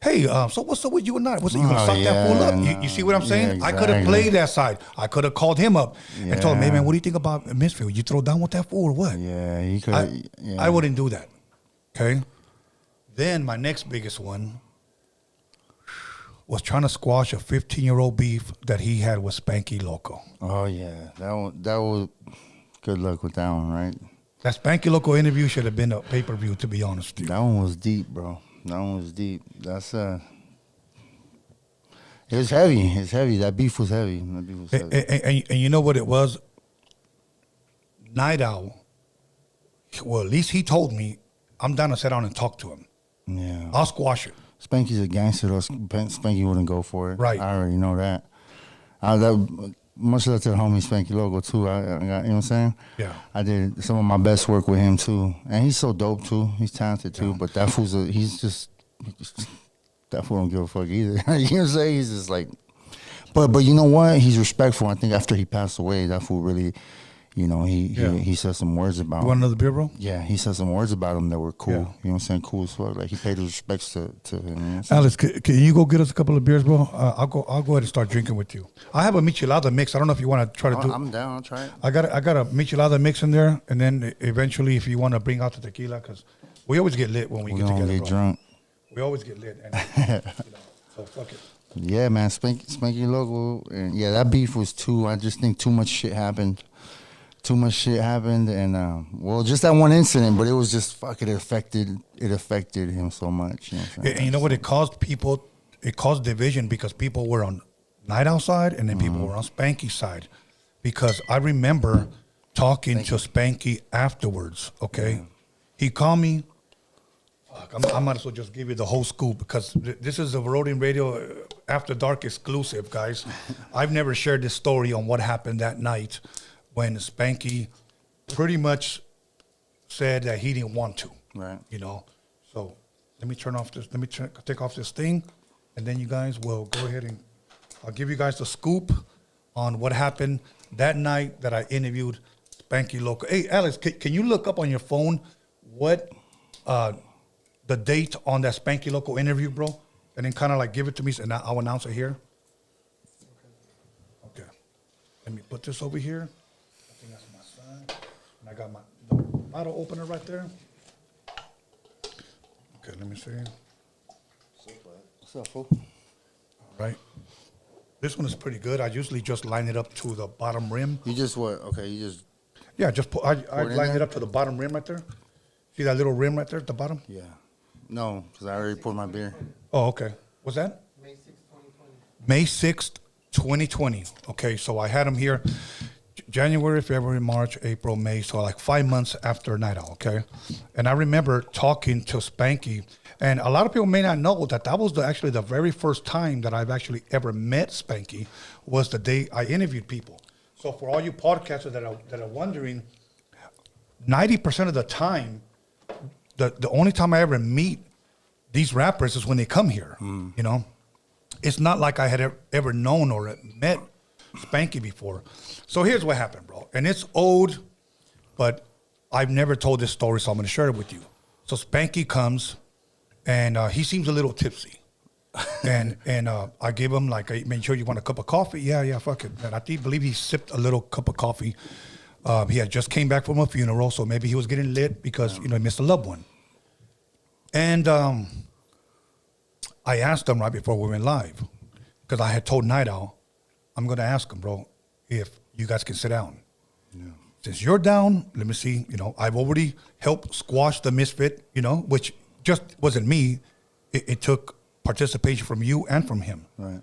Speaker 1: Hey, so what's up with you and I? What's it? You gonna suck that fool up? You see what I'm saying? Yeah, exactly. I could have played that side. I could have called him up and told him, "Hey man, what do you think about MISFIT? You throw down with that fool or what?"
Speaker 2: Yeah, he could.
Speaker 1: I wouldn't do that. Okay. Then my next biggest one was trying to squash a 15-year-old beef that he had with Spanky Loco.
Speaker 2: Oh yeah, that was good luck with that one, right?
Speaker 1: That Spanky Loco interview should have been a pay-per-view, to be honest with you.
Speaker 2: That one was deep, bro. That one was deep. That's it was heavy. It's heavy. That beef was heavy.
Speaker 1: And you know what it was? Night Owl, Well, at least he told me, I'm down to sit down and talk to him.
Speaker 2: Yeah.
Speaker 1: I'll squash it.
Speaker 2: Spanky's a gangster, though. Spanky wouldn't go for it.
Speaker 1: Right.
Speaker 2: I already know that. Much love to the homie Spanky Logo, too. I got, you know what I'm saying?
Speaker 1: Yeah.
Speaker 2: I did some of my best work with him, too. And he's so dope, too. He's talented, too. But that fool's that fool don't give a fuck either. You know what I'm saying? He's just like, but you know what? He's respectful. I think after he passed away, that fool really, you know, he said some words about him.
Speaker 1: You want another beer, bro?
Speaker 2: Yeah, he said some words about him that were cool.
Speaker 1: Yeah.
Speaker 2: You know what I'm saying? Cool as fuck. Like he paid his respects to him. You know what I'm saying?
Speaker 1: Alex, can you go get us a couple of beers, bro? I'll go ahead and start drinking with you. I have a michelada mix. I don't know if you want to try to do.
Speaker 2: I'm down. I'll try it.
Speaker 1: I got a michelada mix in there, and then eventually, if you want to bring out the tequila, because we always get lit when we get together,
Speaker 2: get
Speaker 1: bro.
Speaker 2: drunk.
Speaker 1: We always get lit, and so fuck it.
Speaker 2: Yeah, man, Spanky Logo, and yeah, that beef was I just think too much shit happened. Too much shit happened, and well, just that one incident, but it was just it affected him so much. You know what I'm saying?
Speaker 1: And you know what? It caused division because people were on Night Outside, and then people were on Spanky's side. Because I remember talking to Spanky afterwards. Okay, he called me. I might as well just give you the whole scoop because this is a Roadium Radio After Dark exclusive, guys. I've never shared this story on what happened that night when Spanky pretty much said that he didn't want to.
Speaker 2: Right.
Speaker 1: You know. So let me turn off this. Let me take off this thing, and then you guys will go ahead and I'll give you guys the scoop on what happened that night that I interviewed Spanky Loco. Hey, Alex, can you look up on your phone what the date on that Spanky Loco interview, bro? And then kind of like give it to me, and I'll announce it here. Okay. Let me put this over here. I think that's my side. And I got the bottle opener right there. Okay, let me see.
Speaker 2: What's up, fool?
Speaker 1: All right. This one is pretty good. I usually just line it up to the bottom rim.
Speaker 2: You just what? Okay, you just.
Speaker 1: Yeah, just I line it up to the bottom rim right there. See that little rim right there at the bottom?
Speaker 2: Yeah. No, because I already poured my beer.
Speaker 1: Oh, okay. What's that?
Speaker 3: May 6th, 2020.
Speaker 1: May 6th, 2020. Okay, so I had him here January, February, March, April, May, so like 5 months after Night Owl, okay? And I remember talking to Spanky, and a lot of people may not know that was actually the very first time that I've actually ever met Spanky was the day I interviewed people. So for all you podcasters that are wondering, 90% of the time, the only time I ever meet these rappers is when they come here, you know? It's not like I had ever known or met Spanky before. So here's what happened, bro. And it's old, but I've never told this story, so I'm going to share it with you. So Spanky comes, and he seems a little tipsy. and I give him, like, I made sure you want a cup of coffee? Yeah, fuck it. And I believe he sipped a little cup of coffee. He had just came back from a funeral, so maybe he was getting lit because, you know, he missed a loved one. And I asked him right before we went live, because I had told Night Owl, I'm going to ask him, bro, if you guys can sit down. Yeah. Since you're down, let me see, you know, I've already helped squash the MISFIT, you know, which just wasn't me. It took participation from you and from him.
Speaker 2: Right.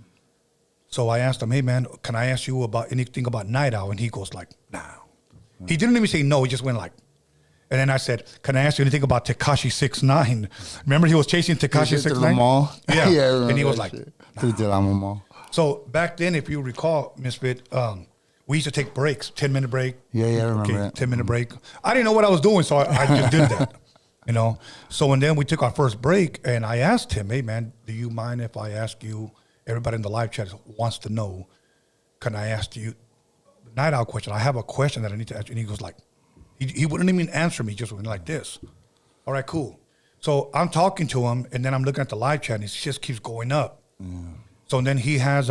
Speaker 1: So I asked him, hey, man, can I ask you about anything about Night Owl? And he goes like, nah. Right. He didn't even say no. He just went like, and then I said, can I ask you anything about Tekashi 6ix9ine? Remember he was chasing Tekashi 6ix9ine?
Speaker 2: Yeah.
Speaker 1: Yeah. And he was like,
Speaker 2: nah.
Speaker 1: So back then, if you recall, Misfit, we used to take breaks, 10-minute break.
Speaker 2: Yeah, I remember that.
Speaker 1: 10-minute break. I didn't know what I was doing, so I just did that, you know. So and then we took our first break, and I asked him, hey, man, do you mind if I ask you, everybody in the live chat wants to know, can I ask you the Night Owl question? I have a question that I need to ask you. And he goes like, he wouldn't even answer me, just went like this. All right, cool. So I'm talking to him, and then I'm looking at the live chat, and it just keeps going up. Yeah. So then he has,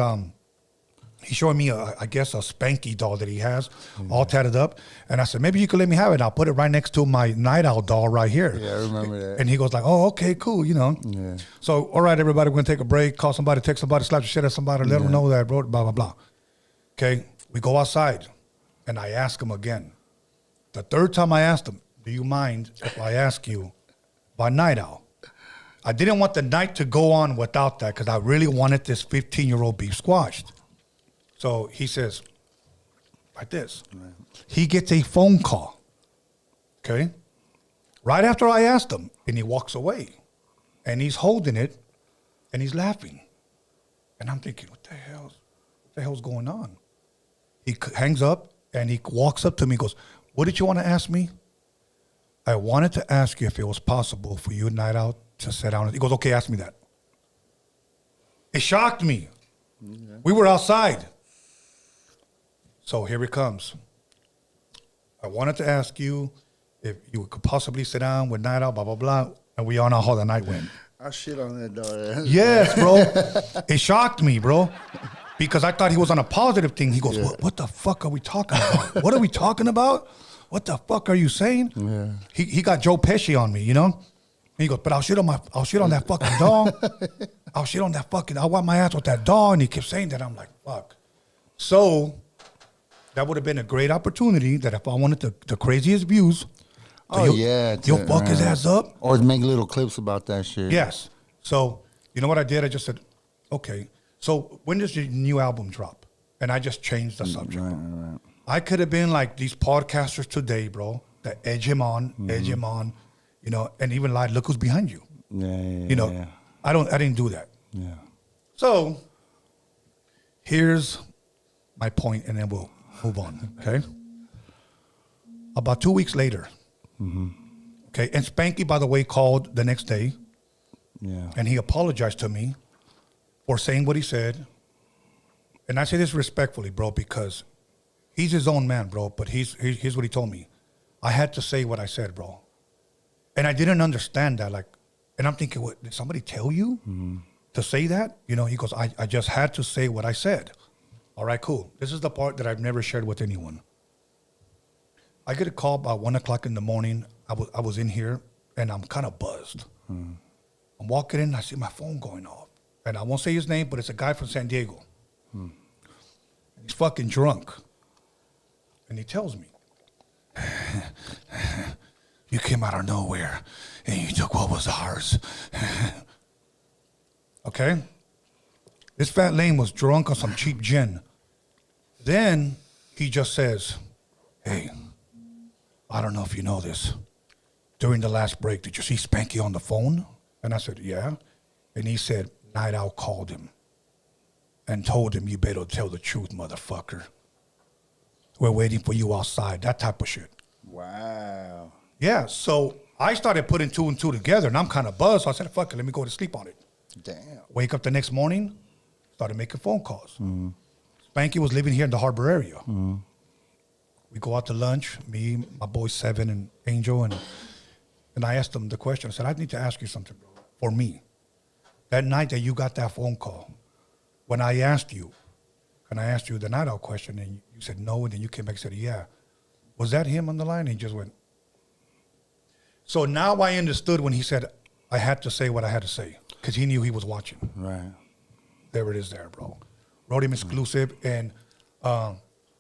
Speaker 1: he's showing me, I guess, a Spanky doll that he has, all tatted up. And I said, maybe you could let me have it. I'll put it right next to my Night Owl doll right here.
Speaker 2: Yeah, I remember that.
Speaker 1: And he goes like, oh, okay, cool, you know. Yeah. So, all right, everybody, we're going to take a break, call somebody, text somebody, slap the shit at somebody, let them know that, bro, blah, blah, blah. Okay, we go outside, and I ask him again. The third time I asked him, do you mind if I ask you about Night Owl? I didn't want the night to go on without that because I really wanted this 15-year-old beef squashed. So he says, like this. Right. He gets a phone call, okay? Right after I asked him, and he walks away, and he's holding it, and he's laughing, and I'm thinking, what the hell's going on? He hangs up, and he walks up to me, and goes, "What did you want to ask me?" "I wanted to ask you if it was possible for you Night Out to sit down." He goes, "Okay, ask me that." It shocked me. Okay. We were outside. So here it comes. "I wanted to ask you if you could possibly sit down with Night Out, blah, blah, blah." And we all know how the night went.
Speaker 2: I shit on that dog.
Speaker 1: Yes, bro. It shocked me, bro. Because I thought he was on a positive thing. He goes, what the fuck are we talking about? What are we talking about? What the fuck are you saying? Yeah. He got Joe Pesci on me, you know? And he goes, "But I'll shit on that fucking dog. I'll wipe my ass with that dog." And he kept saying that. I'm like, fuck. So that would have been a great opportunity that if I wanted the craziest views, you'll fuck his ass up.
Speaker 2: Or make little clips about that shit.
Speaker 1: Yes. So, you know what I did? I just said, okay, so when does your new album drop? And I just changed the subject. Right. I could have been like these podcasters today, bro, that edge him on, you know, and even lied, "Look who's behind you." You know, I didn't do that. Yeah. So here's my point, and then we'll move on, okay? About 2 weeks later, okay, and Spanky, by the way, called the next day, and he apologized to me for saying what he said. And I say this respectfully, bro, because he's his own man, bro, but here's what he told me. I had to say what I said, bro. And I didn't understand that, like, and I'm thinking, what, did somebody tell you to say that? You know, he goes, I just had to say what I said. All right, cool. This is the part that I've never shared with anyone. I get a call about 1 o'clock in the morning. I was in here, and I'm kind of buzzed. I'm walking in, I see my phone going off. And I won't say his name, but it's a guy from San Diego. He's fucking drunk. And he tells me, "You came out of nowhere, and you took what was ours." Okay? This fat lame was drunk on some cheap gin. Then he just says, "Hey, I don't know if you know this. During the last break, did you see Spanky on the phone?" And I said, "Yeah." And he said, "Night Owl called him and told him, 'You better tell the truth, motherfucker. We're waiting for you outside.'" That type of shit.
Speaker 2: Wow.
Speaker 1: Yeah, so I started putting 2 and 2 together, and I'm kind of buzzed. So I said, "Fuck it, let me go to sleep on it."
Speaker 2: Damn.
Speaker 1: Wake up the next morning, started making phone calls. Spanky was living here in the Harbor area. We go out to lunch, me, my boys Seven and Angel, and I asked him the question. I said, "I need to ask you something, bro, for me. That night that you got that phone call, when I asked you the Night Out question, and you said no, and then you came back and said, 'Yeah.' Was that him on the line?" And he just went. So now I understood when he said I had to say what I had to say, because he knew he was watching.
Speaker 2: Right.
Speaker 1: There it is there, bro. Roadium exclusive, and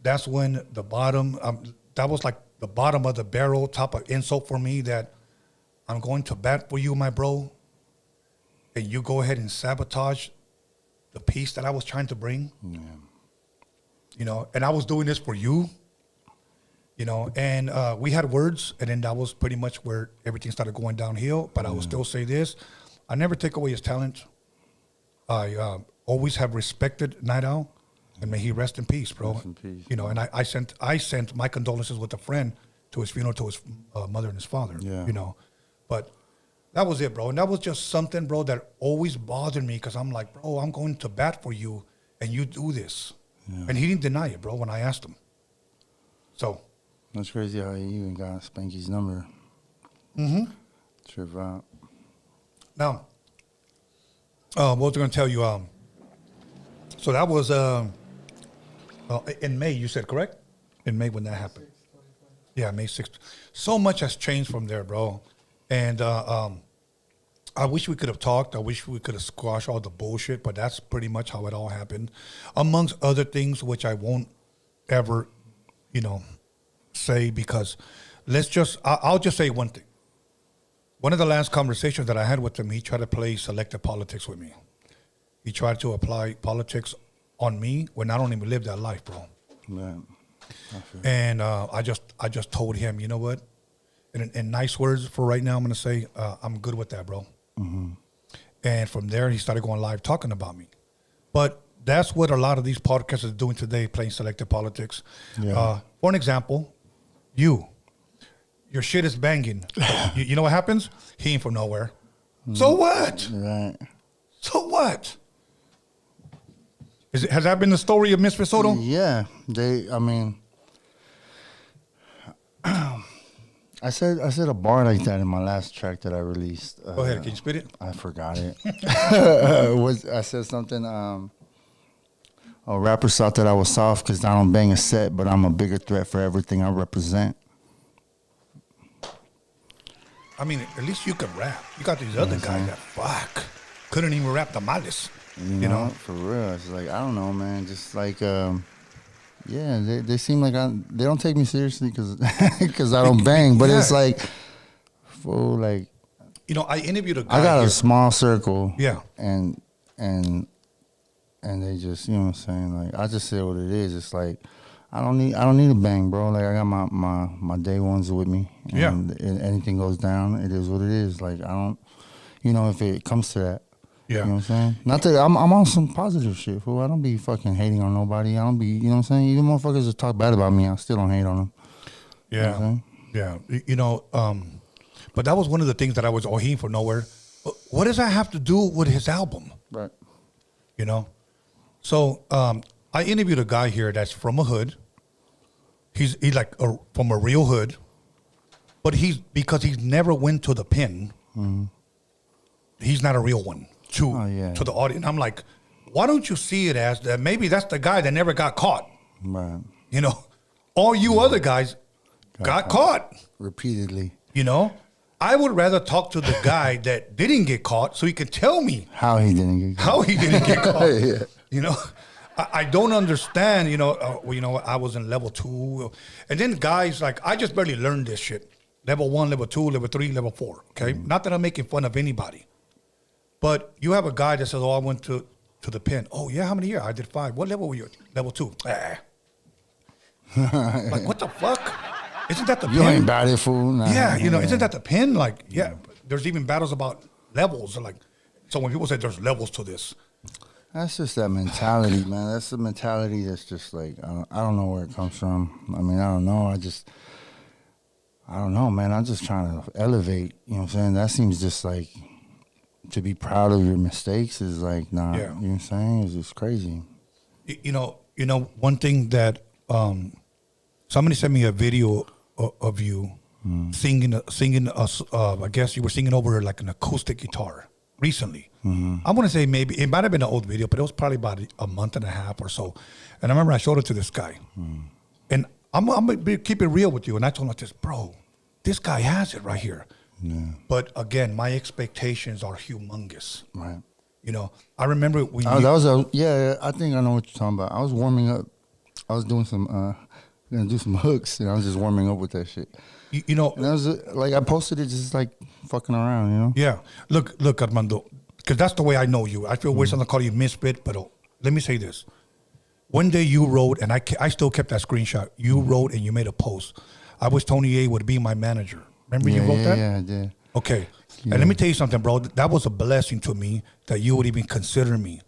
Speaker 1: that's when the bottom, that was like the bottom of the barrel type of insult for me, that I'm going to bat for you, my bro, and you go ahead and sabotage the peace that I was trying to bring. Yeah. You know, and I was doing this for you, you know, and we had words, and then that was pretty much where everything started going downhill. But I will still say this: I never take away his talent. I always have respected Night Owl, and may he rest in peace, bro.
Speaker 2: Rest in peace.
Speaker 1: You know, and I sent my condolences with a friend to his funeral, to his mother and his father. Yeah. You know, but that was it, bro. And that was just something, bro, that always bothered me, because I'm like, bro, I'm going to bat for you, and you do this. Yeah. And he didn't deny it, bro, when I asked him. So.
Speaker 2: That's crazy how you even got Spanky's number. Trip out.
Speaker 1: Now, what was I going to tell you? So that was in May, you said, correct? In May when that happened. Yeah, May 6th. So much has changed from there, bro. And I wish we could have talked. I wish we could have squashed all the bullshit, but that's pretty much how it all happened. Amongst other things, which I won't ever, you know, say, because I'll just say one thing. One of the last conversations that I had with him, he tried to play selective politics with me. He tried to apply politics on me when I don't even live that life, bro. Man. And I just told him, you know what? in nice words for right now, I'm going to say, I'm good with that, bro. And from there, he started going live talking about me. But that's what a lot of these podcasts are doing today, playing selective politics.
Speaker 2: Yeah.
Speaker 1: For an example, your shit is banging. You know what happens? He ain't from nowhere. So what?
Speaker 2: Right.
Speaker 1: So what? Has that been the story of MISFIT SOTO?
Speaker 2: Yeah. I said a bar like that in my last track that I released.
Speaker 1: Go ahead, can you spit it?
Speaker 2: I forgot it. I said something. Rappers thought that I was soft because I don't bang a set, but I'm a bigger threat for everything I represent.
Speaker 1: I mean, at least you can rap. You got these other guys that couldn't even rap the malice. You know,
Speaker 2: for real. It's like, I don't know, man. Just like, they seem like they don't take me seriously because I don't bang. But it's like, fool, like,
Speaker 1: you know, I interviewed a guy.
Speaker 2: I got
Speaker 1: here.
Speaker 2: a small circle.
Speaker 1: Yeah.
Speaker 2: And they just, you know what I'm saying? Like, I just say what it is. It's like, I don't need a bang, bro. Like, I got my day ones with me. And anything goes down, it is what it is. Like, I don't, if it comes to that.
Speaker 1: Yeah.
Speaker 2: You know what I'm saying? Not that I'm on some positive shit, fool. I don't be fucking hating on nobody. I don't be, you know what I'm saying? Even motherfuckers that talk bad about me, I still don't hate on them.
Speaker 1: Yeah. You know, but that was one of the things that I was hearing from nowhere. What does that have to do with his album?
Speaker 2: Right.
Speaker 1: You know? So I interviewed a guy here that's from a hood. He's like from a real hood. But because he's never went to the pen, he's not a real one to the audience. I'm like, why don't you see it as that maybe that's the guy that never got caught?
Speaker 2: Right.
Speaker 1: You know, all you other guys got caught.
Speaker 2: Repeatedly.
Speaker 1: You know? I would rather talk to the guy that didn't get caught so he could tell me
Speaker 2: how he didn't get caught.
Speaker 1: Yeah. You know? I don't understand, I was in level 2. And then guys, like, I just barely learned this shit. Level 1, level 2, level 3, level 4, okay? Not that I'm making fun of anybody. But you have a guy that says, I went to the pen. Oh, yeah, how many years? I did 5. What level were you at? Level 2. Like, what the fuck? Isn't that the pen?
Speaker 2: You ain't about it, fool. Nah,
Speaker 1: yeah, isn't that the pen? Like, there's even battles about levels. Like, so when people say there's levels to this.
Speaker 2: That's just that mentality, man. That's the mentality that's just like, I don't know where it comes from. I mean, I don't know. I don't know, man. I'm just trying to elevate. You know what I'm saying? That seems just like to be proud of your mistakes is like, you know what I'm saying? It's just crazy.
Speaker 1: You know, one thing that somebody sent me a video of you singing. I guess you were singing over like an acoustic guitar recently. I want to say maybe it might have been an old video, but it was probably about a month and a half or so. And I remember I showed it to this guy, and I'm gonna keep it real with you. And I told him like this, bro, this guy has it right here. Yeah. But again, my expectations are humongous.
Speaker 2: Right.
Speaker 1: You know, I remember when
Speaker 2: I think I know what you're talking about. I was warming up. I was doing some gonna do some hooks, and I was just warming up with that shit.
Speaker 1: You know,
Speaker 2: and I was like, I posted it just like fucking around, you know.
Speaker 1: Yeah. Look, Armando, because that's the way I know you. I feel weird to call you Misfit, but let me say this. One day you wrote, and I still kept that screenshot. You wrote and you made a post. I wish Tony A would be my manager. Remember you wrote that?
Speaker 2: Yeah, I did.
Speaker 1: Okay. Yeah. And let me tell you something, bro. That was a blessing to me that you would even consider me.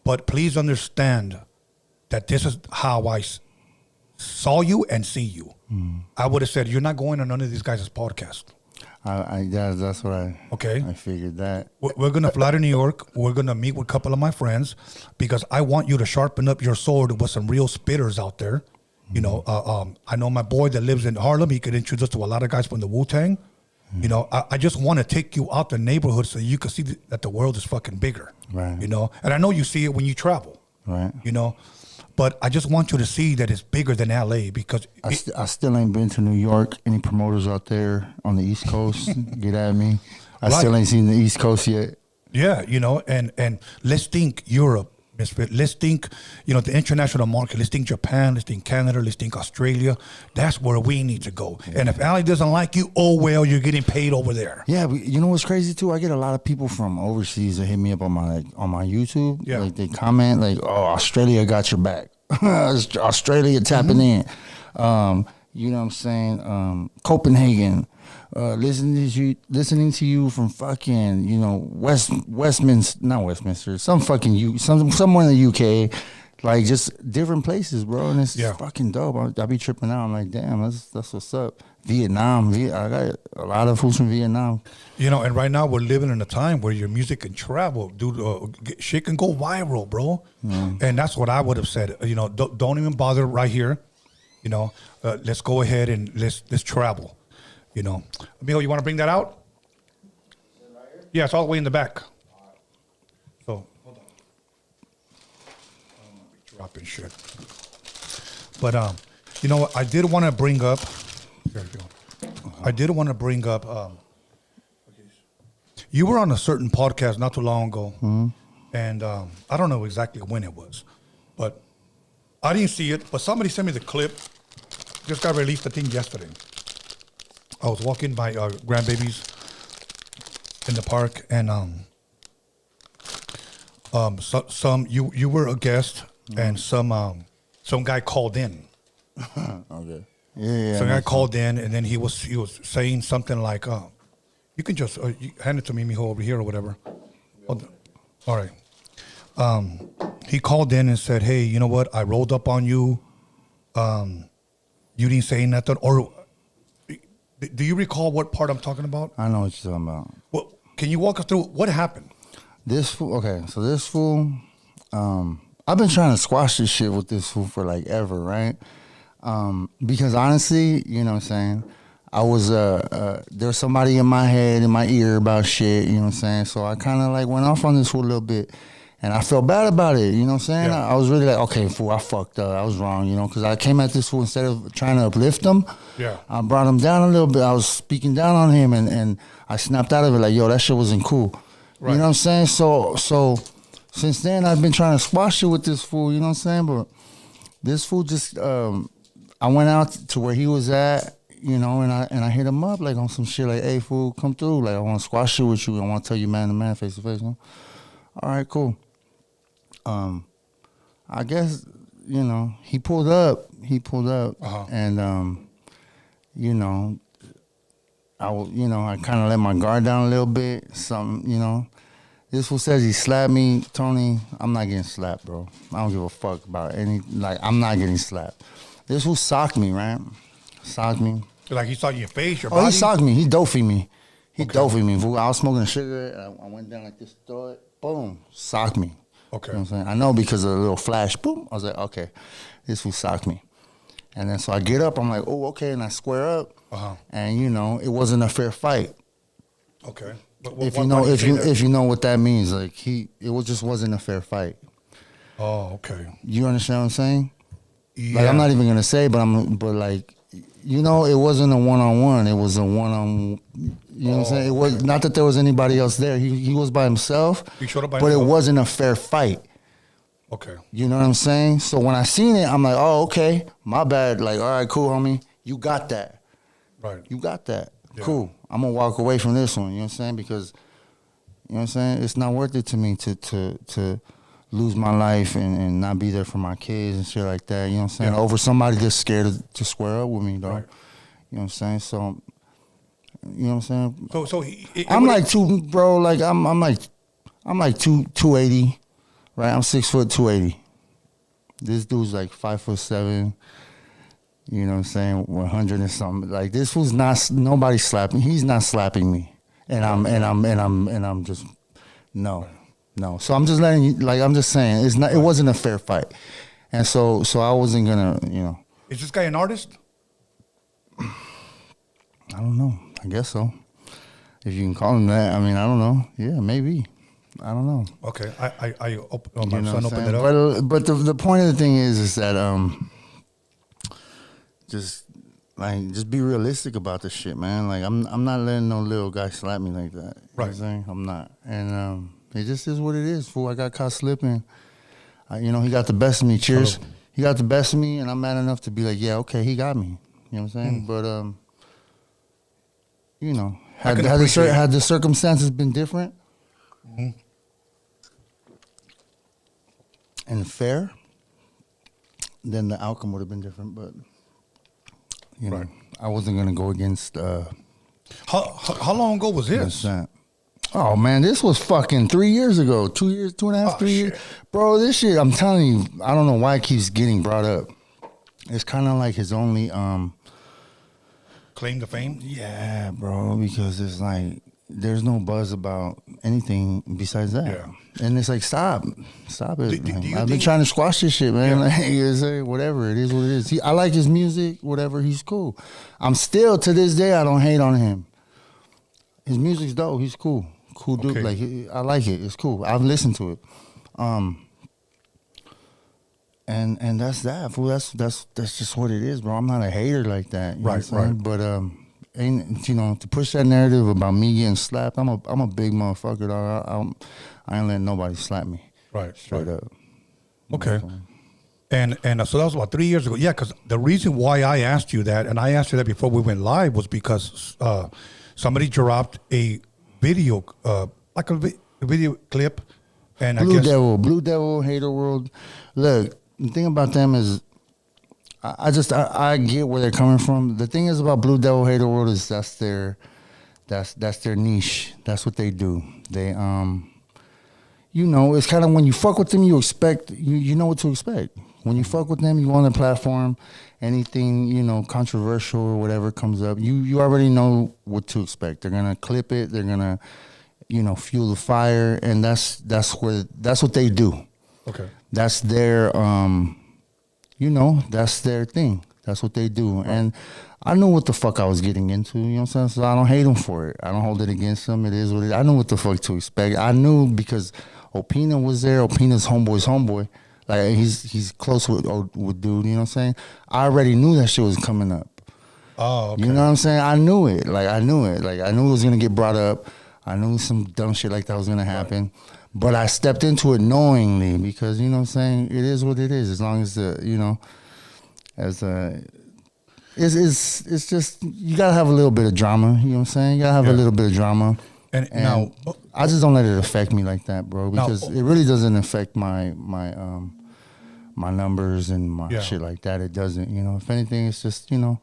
Speaker 1: But please understand that this is how I saw you and see you. I would have said, you're not going on none of these guys' podcast.
Speaker 2: That's what I figured that.
Speaker 1: We're going to fly to New York. We're going to meet with a couple of my friends because I want you to sharpen up your sword with some real spitters out there. You know, I know my boy that lives in Harlem. He could introduce us to a lot of guys from the Wu-Tang. You know, I just want to take you out the neighborhood so you can see that the world is fucking bigger.
Speaker 2: Right.
Speaker 1: You know, and I know you see it when you travel.
Speaker 2: Right.
Speaker 1: You know, but I just want you to see that it's bigger than LA because
Speaker 2: I still ain't been to New York. Any promoters out there on the East Coast, get at me. I still ain't seen the East Coast yet.
Speaker 1: Yeah, you know, and let's think Europe, Misfit. Let's think, you know, the international market. Let's think Japan. Let's think Canada. Let's think Australia. That's where we need to go. Yeah. And if Ali doesn't like you, oh well, you're getting paid over there.
Speaker 2: Yeah, but you know what's crazy too? I get a lot of people from overseas that hit me up on my YouTube. Yeah, like they comment like, "Oh, Australia got your back. Australia tapping in." You know what I'm saying? Copenhagen. listening to you from fucking, you know, Westminster, not Westminster, some fucking somewhere in the UK, like just different places, bro. And it's fucking dope. I be tripping out. I'm like, damn, that's what's up. Vietnam, I got a lot of fools from Vietnam.
Speaker 1: You know, and right now we're living in a time where your music can travel, dude. Shit can go viral, bro. And that's what I would have said. You know, don't even bother right here. You know, let's go ahead and let's travel. You know, Amigo, you want to bring that out? Yeah, it's all the way in the back. So hold on. I don't want to be dropping shit. But you know what? I did want to bring up. There we go. I did want to bring up. You were on a certain podcast not too long ago, and I don't know exactly when it was, but I didn't see it. But somebody sent me the clip. Just got released, I think, yesterday. I was walking my grandbabies in the park, and you were a guest, and some guy called in.
Speaker 2: Okay. Yeah.
Speaker 1: Some guy called in, and then he was saying something like, "You can just you hand it to me, mijo, over here or whatever." All right. He called in and said, "Hey, you know what? I rolled up on you. You didn't say nothing, or." Do you recall what part I'm talking about?
Speaker 2: I know what you're talking about.
Speaker 1: Well, can you walk us through what happened?
Speaker 2: This fool, okay, so this fool, I've been trying to squash this shit with this fool for like ever, right? Because honestly, you know what I'm saying, I was, there's somebody in my head, in my ear about shit, you know what I'm saying? So I kind of like went off on this fool a little bit. And I felt bad about it, you know what I'm saying?
Speaker 1: Yeah.
Speaker 2: I was really like, okay, fool, I fucked up. I was wrong, you know, because I came at this fool instead of trying to uplift him.
Speaker 1: Yeah.
Speaker 2: I brought him down a little bit. I was speaking down on him, and I snapped out of it like, yo, that shit wasn't cool. Right. You know what I'm saying? So since then, I've been trying to squash it with this fool, you know what I'm saying? But this fool just, I went out to where he was at, you know, and I hit him up like on some shit like, hey, fool, come through. Like, I want to squash it with you. I want to tell you man to man, face to face. You know? All right, cool. I guess, you know, he pulled up, and, you know, I kind of let my guard down a little bit. Something, you know, this fool says he slapped me. Tony, I'm not getting slapped, bro. I don't give a fuck about I'm not getting slapped. This fool socked me, right? Socked me.
Speaker 1: Like he saw your face, your body?
Speaker 2: Oh, he socked me. He dopey me. Dopey me. Fool. I was smoking a cigarette. I went down like this, throw it, boom, socked me.
Speaker 1: Okay.
Speaker 2: You know what I'm saying? I know because of the little flash, boom. I was like, okay, this fool socked me. And then so I get up, I'm like, oh, okay, and I square up. And you know, it wasn't a fair fight.
Speaker 1: Okay. But
Speaker 2: if you know what that means, like it just wasn't a fair fight.
Speaker 1: Oh, okay.
Speaker 2: You understand what I'm saying?
Speaker 1: Yeah.
Speaker 2: Like I'm not even gonna say, but like, you know, it wasn't a one-on-one. It was a one-on. You know what I'm saying? It was not that there was anybody else there. He was by himself.
Speaker 1: He showed up by
Speaker 2: himself.
Speaker 1: But
Speaker 2: it wasn't a fair fight.
Speaker 1: Okay.
Speaker 2: You know what I'm saying? So when I seen it, I'm like, oh, okay, my bad. Like, all right, cool, homie. You got that.
Speaker 1: Right.
Speaker 2: You got that.
Speaker 1: Yeah.
Speaker 2: Cool. I'm gonna walk away from this one. You know what I'm saying? Because, you know what I'm saying? It's not worth it to me to lose my life and not be there for my kids and shit like that. You know what I'm saying?
Speaker 1: Yeah.
Speaker 2: Over somebody that's scared to square up with me, though.
Speaker 1: Right.
Speaker 2: You know what I'm saying? So, you know what I'm saying?
Speaker 1: So
Speaker 2: I'm like bro. Like I'm like 280, right? I'm 6 foot 280. This dude's like 5'7". You know what I'm saying? 100 and something. Like this fool's not nobody slapping. He's not slapping me, and I'm just no. So I'm just letting you. Like I'm just saying, it's not. It wasn't a fair fight, and so I wasn't gonna. You know.
Speaker 1: Is this guy an artist?
Speaker 2: I don't know. I guess so. If you can call him that. I mean, I don't know. Yeah, maybe. I don't know.
Speaker 1: Okay. My
Speaker 2: you know
Speaker 1: son opened it up.
Speaker 2: But the point of the thing is that just be realistic about this shit, man. Like I'm not letting no little guy slap me like that. You know what I'm saying? I'm not. And it just is what it is, fool. I got caught slipping. You know, he got the best of me. Cheers.
Speaker 1: Hello.
Speaker 2: He got the best of me, and I'm mad enough to be like, yeah, okay, he got me. You know what I'm saying? But you know, had the circumstances been different and fair, then the outcome would have been different. But you know, I wasn't gonna go against
Speaker 1: How long ago was this?
Speaker 2: Oh man, this was fucking 3 years ago. 2 years, 2.5, 3 years. Bro, this shit, I'm telling you, I don't know why it keeps getting brought up. It's kind of like his only
Speaker 1: claim to fame.
Speaker 2: Yeah, bro, because it's like there's no buzz about anything besides that. Yeah. And it's like, stop it. I've been trying to squash this shit, man. Yeah. Like, whatever, it is what it is. I like his music, whatever, he's cool. I'm still, to this day, I don't hate on him. His music's dope, he's cool. Cool dude, okay. Like, I like it, it's cool. I've listened to it. And that's that, fool. That's just what it is, bro. I'm not a hater like that. You know what I'm saying? But ain't, you know, to push that narrative about me getting slapped, I'm a big motherfucker, dog. I ain't letting nobody slap me.
Speaker 1: Right.
Speaker 2: Straight up.
Speaker 1: Okay. And so that was about 3 years ago. Yeah, because the reason why I asked you that, and I asked you that before we went live, was because somebody dropped a video, like a video clip. And
Speaker 2: Blue Devil, Hater World. Look, the thing about them is, I get where they're coming from. The thing is about Blue Devil, Hater World is that's their niche. That's what they do. They you know, it's kind of when you fuck with them, you expect you know what to expect. When you fuck with them, you on their platform, anything, you know, controversial or whatever comes up, you already know what to expect. They're gonna clip it. They're gonna, you know, fuel the fire, and that's what they do.
Speaker 1: Okay.
Speaker 2: That's their you know, that's their thing. That's what they do. Right. And I knew what the fuck I was getting into, you know what I'm saying? So I don't hate them for it. I don't hold it against them. It is what it is. I knew what the fuck to expect. I knew because Opina was there. Opina's homeboy. Like, he's close with dude, you know what I'm saying? I already knew that shit was coming up.
Speaker 1: Oh, okay.
Speaker 2: You know what I'm saying? I knew it. I knew it was going to get brought up. I knew some dumb shit like that was going to happen. Right. But I stepped into it knowingly because, you know what I'm saying, it is what it is. As long as, you know, it's just, you got to have a little bit of drama. You know what I'm saying? You got to have a little bit of drama. And now, I just don't let it affect me like that, bro, because it really doesn't affect my numbers and my shit like that. It doesn't, you know. If anything, it's just, you know,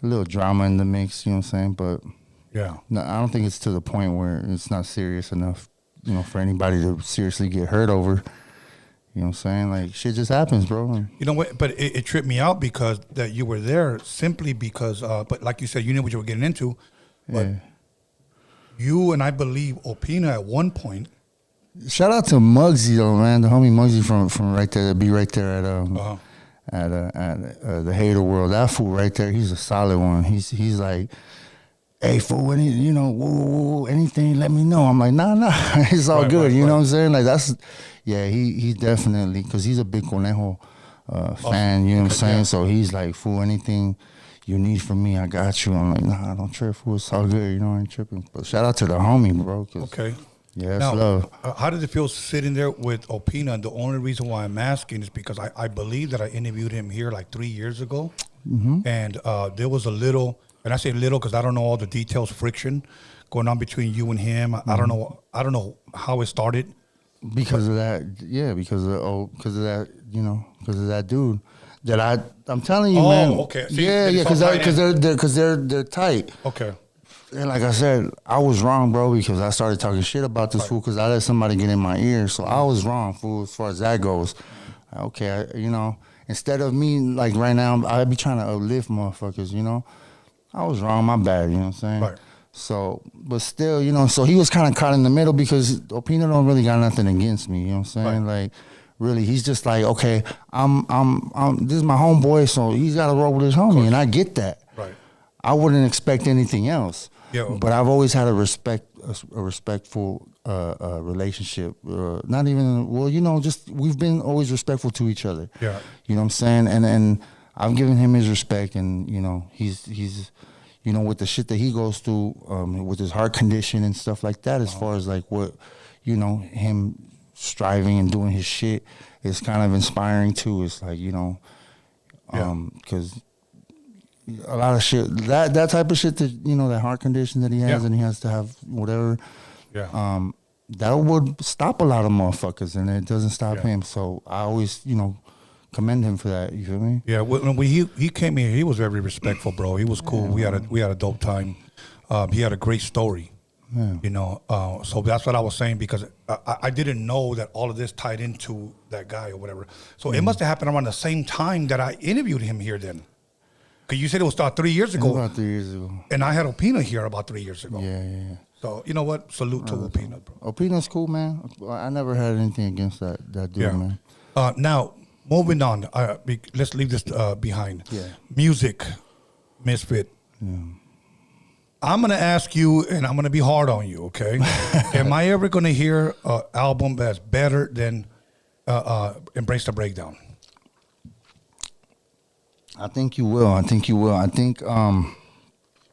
Speaker 2: a little drama in the mix, you know what I'm saying? But no, I don't think it's to the point where it's not serious enough, you know, for anybody to seriously get hurt over. You know what I'm saying? Like, shit just happens, bro.
Speaker 1: You know what? But it tripped me out because that you were there simply because, but like you said, you knew what you were getting into. But you and I believe Opina at one point.
Speaker 2: Shout out to Muggsy though, man. The homie Muggsy from right there. Be right there at the Hater World. That fool right there. He's a solid one. He's like, hey fool, you know, whoa, anything, let me know. I'm like, nah, it's all good. You know what I'm saying? Like he definitely, because he's a big Conejo fan. You know what I'm saying? So he's like, fool, anything you need from me, I got you. I'm like, nah, don't trip, fool. It's all good. You know, I ain't tripping. But shout out to the homie, bro.
Speaker 1: Okay.
Speaker 2: Yeah,
Speaker 1: now,
Speaker 2: love.
Speaker 1: How did it feel sitting there with Opina? And the only reason why I'm asking is because I believe that I interviewed him here like 3 years ago. Mm-hmm. And there was a little, and I say little because I don't know all the details, friction going on between you and him. Mm-hmm. I don't know how it started.
Speaker 2: Because of that, because of that dude. That I'm telling you, man. Oh,
Speaker 1: okay. See,
Speaker 2: because they're tight.
Speaker 1: Okay.
Speaker 2: And like I said, I was wrong, bro, because I started talking shit about this fool because I let somebody get in my ear. So I was wrong, fool, as far as that goes. Okay, you know, instead of me, like right now, I be trying to uplift motherfuckers, you know. I was wrong, my bad, you know what I'm saying?
Speaker 1: Right.
Speaker 2: So, but still, you know, so he was kind of caught in the middle because Opina don't really got nothing against me, you know what I'm saying? Right. Like, really, he's just like, okay, I'm this is my homeboy, so he's got to roll with his homie, and I get that.
Speaker 1: Right.
Speaker 2: I wouldn't expect anything else.
Speaker 1: Yeah.
Speaker 2: But I've always had a respectful relationship. Not even, well, you know, just we've been always respectful to each other.
Speaker 1: Yeah.
Speaker 2: You know what I'm saying? And I've given him his respect, and you know, he's you know, with the shit that he goes through, with his heart condition and stuff like that, as far as like what, you know, him striving and doing his shit is kind of inspiring too. It's like, you know, because a lot of shit, that type of shit that, you know, that heart condition that he has and he has to have whatever, that would stop a lot of motherfuckers, and it doesn't stop him. So I always, you know, commend him for that. You feel me?
Speaker 1: Yeah. When he came here, he was very respectful, bro. He was cool. We had a dope time. He had a great story.
Speaker 2: Yeah.
Speaker 1: You know, so that's what I was saying, because I didn't know that all of this tied into that guy or whatever. So it must have happened around the same time that I interviewed him here then. Because you said it was about 3 years ago.
Speaker 2: About 3 years ago.
Speaker 1: And I had Opina here about 3 years ago.
Speaker 2: Yeah.
Speaker 1: So, you know what? Salute to Opina, bro.
Speaker 2: Opina's cool, man. I never had anything against that dude, man.
Speaker 1: Now, moving on. Let's leave this behind.
Speaker 2: Yeah.
Speaker 1: Music, Misfit.
Speaker 2: Yeah.
Speaker 1: I'm going to ask you, and I'm going to be hard on you, okay? Am I ever going to hear an album that's better than Embrace the Breakdown?
Speaker 2: I think you will. I think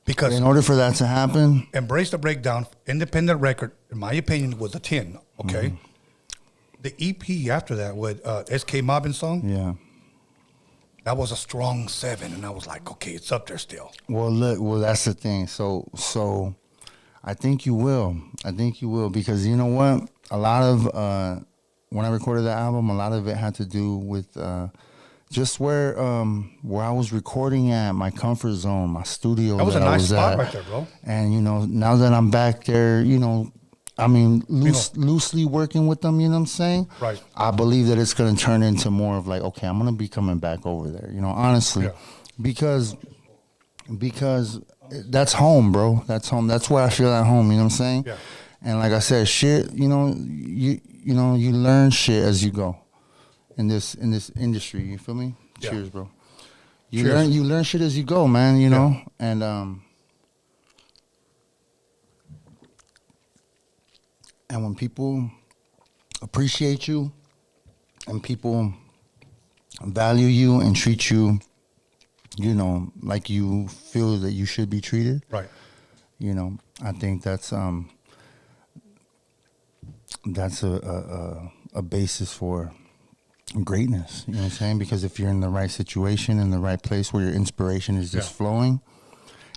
Speaker 1: Because
Speaker 2: in order for that to happen,
Speaker 1: Embrace the Breakdown, independent record, in my opinion, was a 10, okay?
Speaker 2: Mm-hmm.
Speaker 1: The EP after that with SK Mobbin song,
Speaker 2: yeah.
Speaker 1: that was a strong 7, and I was like, okay, it's up there still.
Speaker 2: Well, that's the thing. So I think you will. Because you know what? A lot of when I recorded that album, a lot of it had to do with just where I was recording at, my comfort zone, my studio.
Speaker 1: That was a nice spot
Speaker 2: at.
Speaker 1: right there, bro.
Speaker 2: And you know, now that I'm back there, you know, I mean, loosely working with them, you know what I'm saying?
Speaker 1: Right.
Speaker 2: I believe that it's going to turn into more of like, okay, I'm going to be coming back over there, you know, honestly.
Speaker 1: Yeah.
Speaker 2: Because that's home, bro. That's home. That's where I feel at home, you know what I'm saying?
Speaker 1: Yeah.
Speaker 2: And like I said, shit, you learn shit as you go in this industry, you feel me?
Speaker 1: Yeah.
Speaker 2: Cheers, bro.
Speaker 1: Cheers.
Speaker 2: You learn shit as you go, man, you know? And when people appreciate you and people value you and treat you, you know, like you feel that you should be treated,
Speaker 1: Right.
Speaker 2: you know, I think that's a basis for greatness, you know what I'm saying? Because if you're in the right situation, in the right place where your inspiration is just flowing,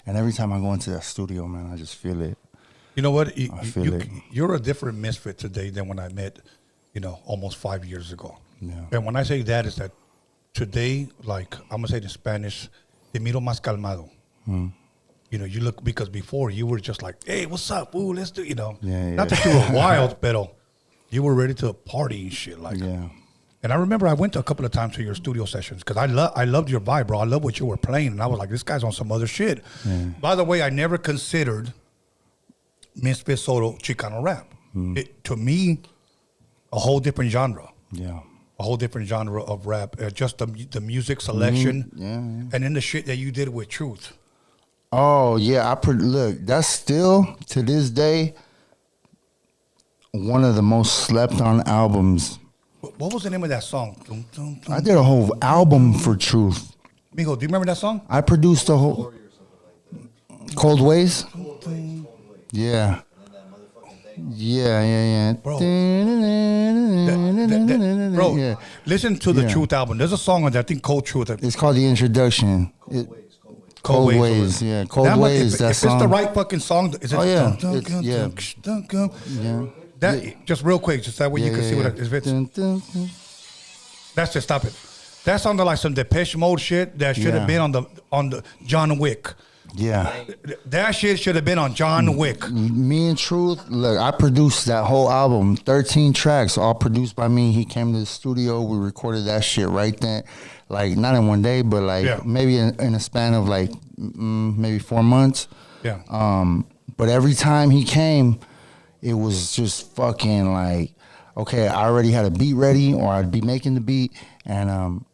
Speaker 2: and every time I go into that studio, man, I just feel it.
Speaker 1: You know what?
Speaker 2: I feel it.
Speaker 1: You're a different Misfit today than when I met, you know, almost 5 years ago.
Speaker 2: Yeah.
Speaker 1: And when I say that, is that today, like, I'm going to say it in Spanish, te miro más calmado. You know, you look, because before you were just like, hey, what's up? Ooh, let's do, you know.
Speaker 2: Yeah.
Speaker 1: Not that you were wild, but you were ready to party and shit. Like,
Speaker 2: Yeah.
Speaker 1: And I remember I went a couple of times to your studio sessions because I loved your vibe, bro. I love what you were playing. And I was like, this guy's on some other shit.
Speaker 2: Yeah.
Speaker 1: By the way, I never considered Misfit SOTO Chicano rap. To me, a whole different genre.
Speaker 2: Yeah.
Speaker 1: A whole different genre of rap. Just the music selection.
Speaker 2: Yeah.
Speaker 1: And then the shit that you did with Truth.
Speaker 2: Oh, yeah. Look, that's still, to this day, one of the most slept on albums.
Speaker 1: What was the name of that song?
Speaker 2: I did a whole album for Truth.
Speaker 1: Mijo, do you remember that song?
Speaker 2: I produced a whole Cold Ways. Yeah. Yeah.
Speaker 1: Bro. Bro,
Speaker 2: Yeah.
Speaker 1: listen to the
Speaker 2: Yeah.
Speaker 1: Truth album. There's a song on there, I think Cold Truth.
Speaker 2: It's called The Introduction. Cold Ways, yeah. Cold Ways,
Speaker 1: if
Speaker 2: that
Speaker 1: it's
Speaker 2: song.
Speaker 1: the right fucking song, is it?
Speaker 2: Oh, yeah.
Speaker 1: Yeah. That, just real quick, just that way you can see what it is. That's it. Stop it. That sounded like some Depeche Mode shit that should have been on the John Wick.
Speaker 2: Yeah.
Speaker 1: That shit should have been on John Wick.
Speaker 2: Me and Truth, look, I produced that whole album, 13 tracks, all produced by me. He came to the studio, we recorded that shit right then. Like, not in one day, but like maybe in a span of like maybe 4 months.
Speaker 1: Yeah.
Speaker 2: But every time he came, it was just fucking like, okay, I already had a beat ready, or I'd be making the beat, and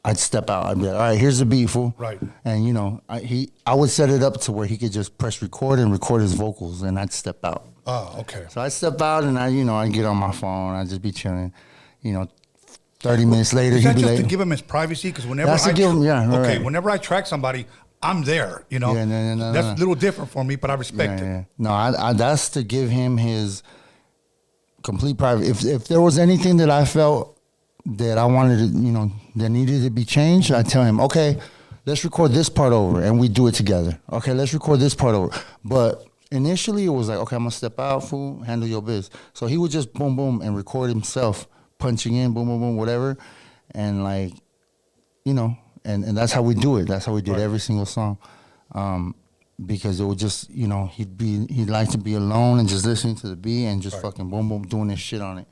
Speaker 2: I'd step out. I'd be like, all right, here's the beat, fool.
Speaker 1: Right.
Speaker 2: And, you know, I would set it up to where he could just press record and record his vocals, and I'd step out.
Speaker 1: Oh, okay.
Speaker 2: So I'd step out, and I'd get on my phone. I'd just be chilling. You know, 30 minutes later,
Speaker 1: Is
Speaker 2: he'd
Speaker 1: that
Speaker 2: be
Speaker 1: just
Speaker 2: like,
Speaker 1: to give him his privacy? Because whenever
Speaker 2: That's to give him, right.
Speaker 1: whenever I track somebody, I'm there. You know,
Speaker 2: Yeah, no,
Speaker 1: that's a little different for me, but I respect it.
Speaker 2: yeah. No, I that's to give him his complete private. If there was anything that I felt that I wanted to, you know, that needed to be changed, I tell him, okay, let's record this part over, and we do it together. Okay, let's record this part over. But initially, it was like, okay, I'm gonna step out, fool, handle your biz. So he would just boom, boom, and record himself, punching in, boom, boom, boom, whatever, and like, you know, and that's how we do it. That's how we did every single song. because it would just, he'd like to be alone and just listening to the beat and just fucking boom, boom, doing this shit on it.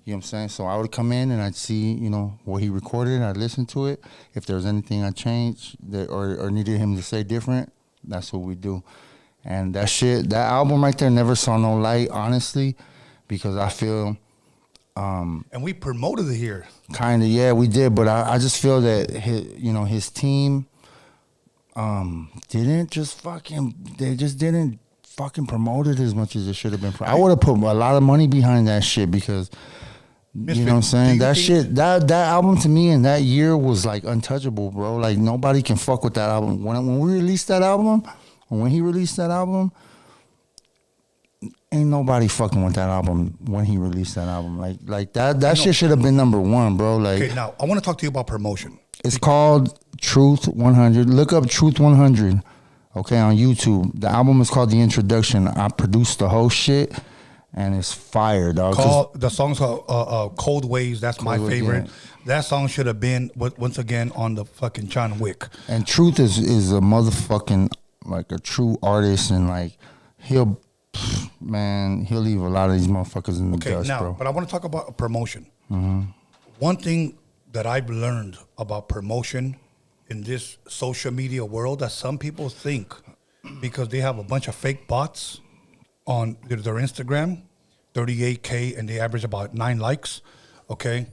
Speaker 2: You know what I'm saying? So I would come in and I'd see, what he recorded. I'd listen to it. If there was anything I changed or needed him to say different, that's what we do. And that album right there never saw no light, honestly, because I feel...
Speaker 1: and we promoted it here.
Speaker 2: Kind of, yeah, we did. But I just feel that, his team they just didn't fucking promote it as much as it should have been. I would have put a lot of money behind that shit because... You know what I'm saying? That shit, that album to me in that year was like untouchable, bro. Like nobody can fuck with that album. When we released that album, when he released that album, ain't nobody fucking with that album when he released that album. Like that shit should have been number one, bro. Like,
Speaker 1: okay, now I want to talk to you about promotion.
Speaker 2: It's called Truth 100. Look up Truth 100, okay, on YouTube. The album is called The Introduction. I produced the whole shit. And it's fire, dog.
Speaker 1: The song's called Cold Waves. That's my favorite. Yeah. That song should have been, once again, on the fucking John Wick.
Speaker 2: And Truth is a motherfucking, like, a true artist. And, like, he'll leave a lot of these motherfuckers in the dust,
Speaker 1: now,
Speaker 2: bro.
Speaker 1: But I want to talk about promotion.
Speaker 2: Mm-hmm.
Speaker 1: One thing that I've learned about promotion in this social media world that some people think because they have a bunch of fake bots on their Instagram, 38K, and they average about 9 likes, okay?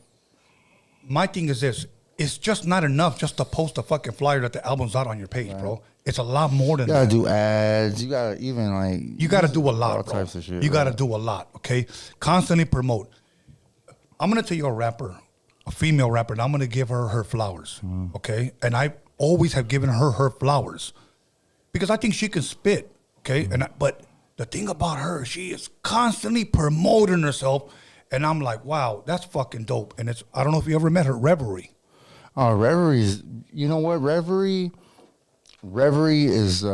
Speaker 1: My thing is this. It's just not enough just to post a fucking flyer that the album's out on your page, bro. It's a lot more than that.
Speaker 2: You gotta do ads. You gotta even, like...
Speaker 1: You gotta do a lot,
Speaker 2: all
Speaker 1: bro.
Speaker 2: types of shit,
Speaker 1: you gotta do a lot, okay? Constantly promote. I'm gonna tell you a rapper, a female rapper, and I'm gonna give her flowers, okay? And I always have given her flowers because I think she can spit, okay? But... the thing about her, she is constantly promoting herself, and I'm like, wow, that's fucking dope. And I don't know if you ever met her, Reverie.
Speaker 2: Oh, Reverie is, you know what? Reverie is,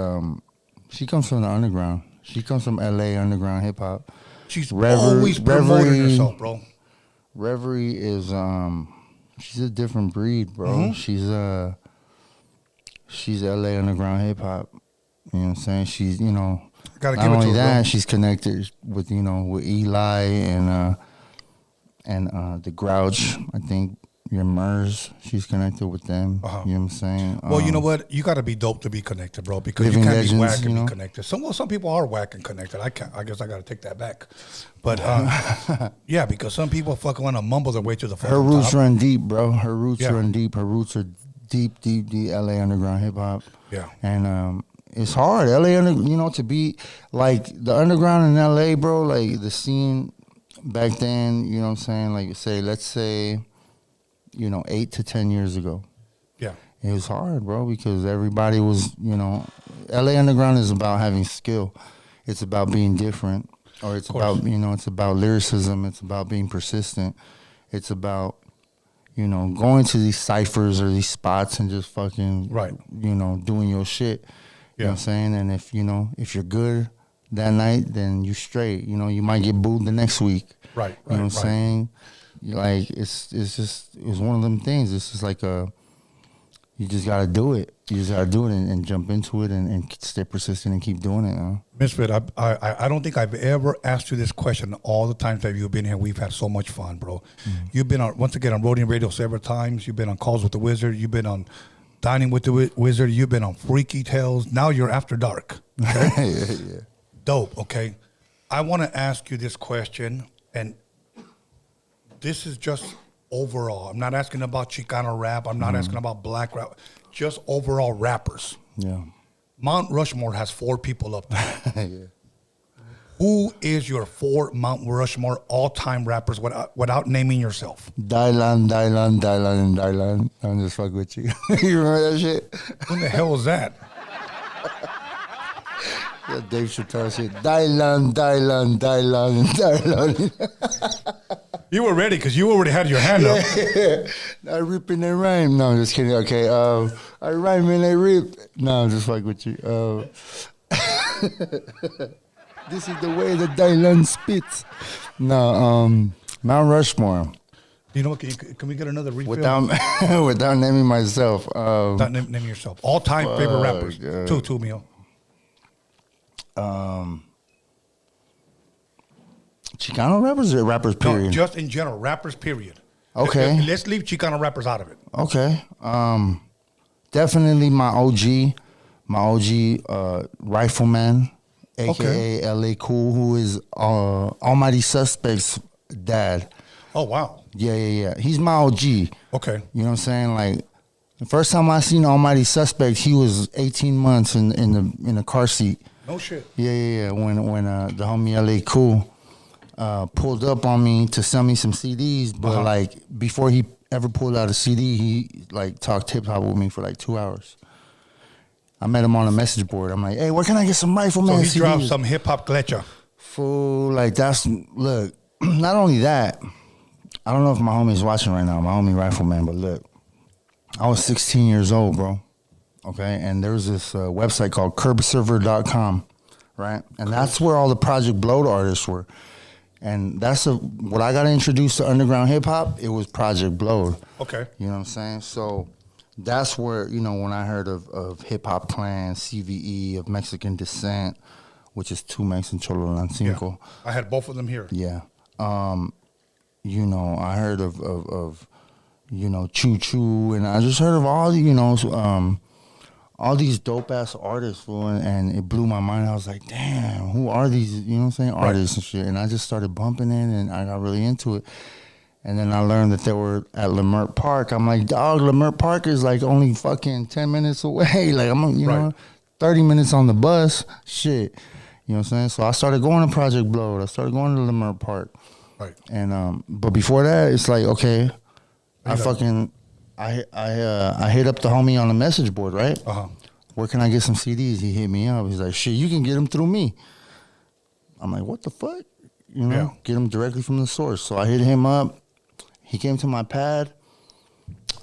Speaker 2: she comes from the underground. She comes from LA underground hip hop.
Speaker 1: She's always promoting herself, bro.
Speaker 2: Reverie is, she's a different breed, bro. Mm-hmm. She's LA underground hip hop. You know what I'm saying? She's,
Speaker 1: Gotta
Speaker 2: not
Speaker 1: give it
Speaker 2: only
Speaker 1: to her,
Speaker 2: that,
Speaker 1: bro.
Speaker 2: she's connected with with Eli and the Grouch. I think your Murs. She's connected with them. You know what I'm saying?
Speaker 1: Well, you know what? You got to be dope to be connected, bro. Because you
Speaker 2: Living
Speaker 1: can't
Speaker 2: Legends,
Speaker 1: be whack and be connected. Some people are whack and connected. I guess I got to take that back. But yeah, because some people fucking want to mumble their way to the fucking
Speaker 2: Her roots
Speaker 1: top.
Speaker 2: run deep, bro. Her roots run deep. Her roots are deep, LA underground hip hop.
Speaker 1: Yeah.
Speaker 2: And it's hard, LA, to be like the underground in LA, bro. Like the scene back then, you know what I'm saying? Like let's say, 8 to 10 years ago. Yeah, it was hard, bro, because everybody was, LA underground is about having skill. It's about being different, or it's about, it's about lyricism. It's about being persistent. It's about, going to these ciphers or these spots and just fucking, doing your shit. You know what I'm saying? And if you're good that night, then you straight. You might get booed the next week. Right. You know what I'm saying? Like it's one of them things. It's just like you just gotta do it. You just gotta do it and jump into it and stay persistent and keep doing it.
Speaker 1: Misfit, I don't think I've ever asked you this question all the times that you've been here. We've had so much fun, bro. Mm-hmm. You've been once again on Roadium Radio several times. You've been on Calls with the Wizard. You've been on Dining with the Wizard. You've been on Freaky Tales. Now you're After Dark. Okay?
Speaker 2: Yeah.
Speaker 1: Dope. Okay. I want to ask you this question, and this is just overall. I'm not asking about Chicano rap. I'm not asking about black rap. Just overall rappers.
Speaker 2: Yeah.
Speaker 1: Mount Rushmore has 4 people up there.
Speaker 2: Yeah.
Speaker 1: Who is your 4 Mount Rushmore all-time rappers without naming yourself?
Speaker 2: Dylan. I'm just fucking with you. You remember that shit?
Speaker 1: When the hell was that?
Speaker 2: Yeah, Dave Chappelle shit. Dylan.
Speaker 1: You were ready because you already had your hand up.
Speaker 2: I rip and I rhyme. No, I'm just kidding. Okay. I rhyme and I rip. No, I'm just fucking with you. This is the way that Dylan spits. No, Mount Rushmore.
Speaker 1: You know what? Can we get another refill?
Speaker 2: Without naming myself.
Speaker 1: Without naming yourself. All-time favorite rappers. Two, Mio.
Speaker 2: Chicano rappers or rappers period?
Speaker 1: No, just in general, rappers period.
Speaker 2: Okay.
Speaker 1: Let's leave Chicano rappers out of it.
Speaker 2: Okay. Definitely my OG Rifleman, aka LA Cool, who is Almighty Suspect's dad.
Speaker 1: Oh wow.
Speaker 2: Yeah. He's my OG.
Speaker 1: Okay.
Speaker 2: You know what I'm saying? Like the first time I seen Almighty Suspect, he was 18 months in the car seat.
Speaker 1: No shit.
Speaker 2: Yeah. When the homie LA Cool pulled up on me to sell me some CDs, but like before he ever pulled out a CD, he like talked hip hop with me for like 2 hours. I met him on a message board. I'm like, hey, where can I get some Rifleman CDs?
Speaker 1: So he dropped some hip hop glitcher.
Speaker 2: Fool, like look, not only that, I don't know if my homie's watching right now, my homie Rifleman, but look, I was 16 years old, bro. Okay, and there was this website called curbserver.com, right? And that's where all the Project Blowed artists were. And that's what I got introduced to underground hip hop, it was Project Blowed.
Speaker 1: Okay.
Speaker 2: You know what I'm saying? So that's where, you know, when I heard of Hip Hop Clan, CVE, of Mexican descent, which is Two Mexican Cholo Lancinco.
Speaker 1: Yeah. I had both of them here.
Speaker 2: Yeah. You know, I heard of you know, Choo Choo, and I just heard of all, you know, all these dope ass artists, fool, and it blew my mind. I was like, damn, who are these, you know what I'm saying, artists and shit. And I just started bumping in, and I got really into it. And then I learned that they were at Lemert Park. I'm like, dog, Lemert Park is like only fucking 10 minutes away. Like, I'm, you know, 30 minutes on the bus. Shit. You know what I'm saying? So I started going to Project Blowed. I started going to Lemert Park.
Speaker 1: Right.
Speaker 2: And, but before that, it's like, okay, I hit up the homie on the message board, right? Where can I get some CDs? He hit me up. He's like, shit, you can get them through me. I'm like, what the fuck? You know, get them directly from the source. So I hit him up. He came to my pad.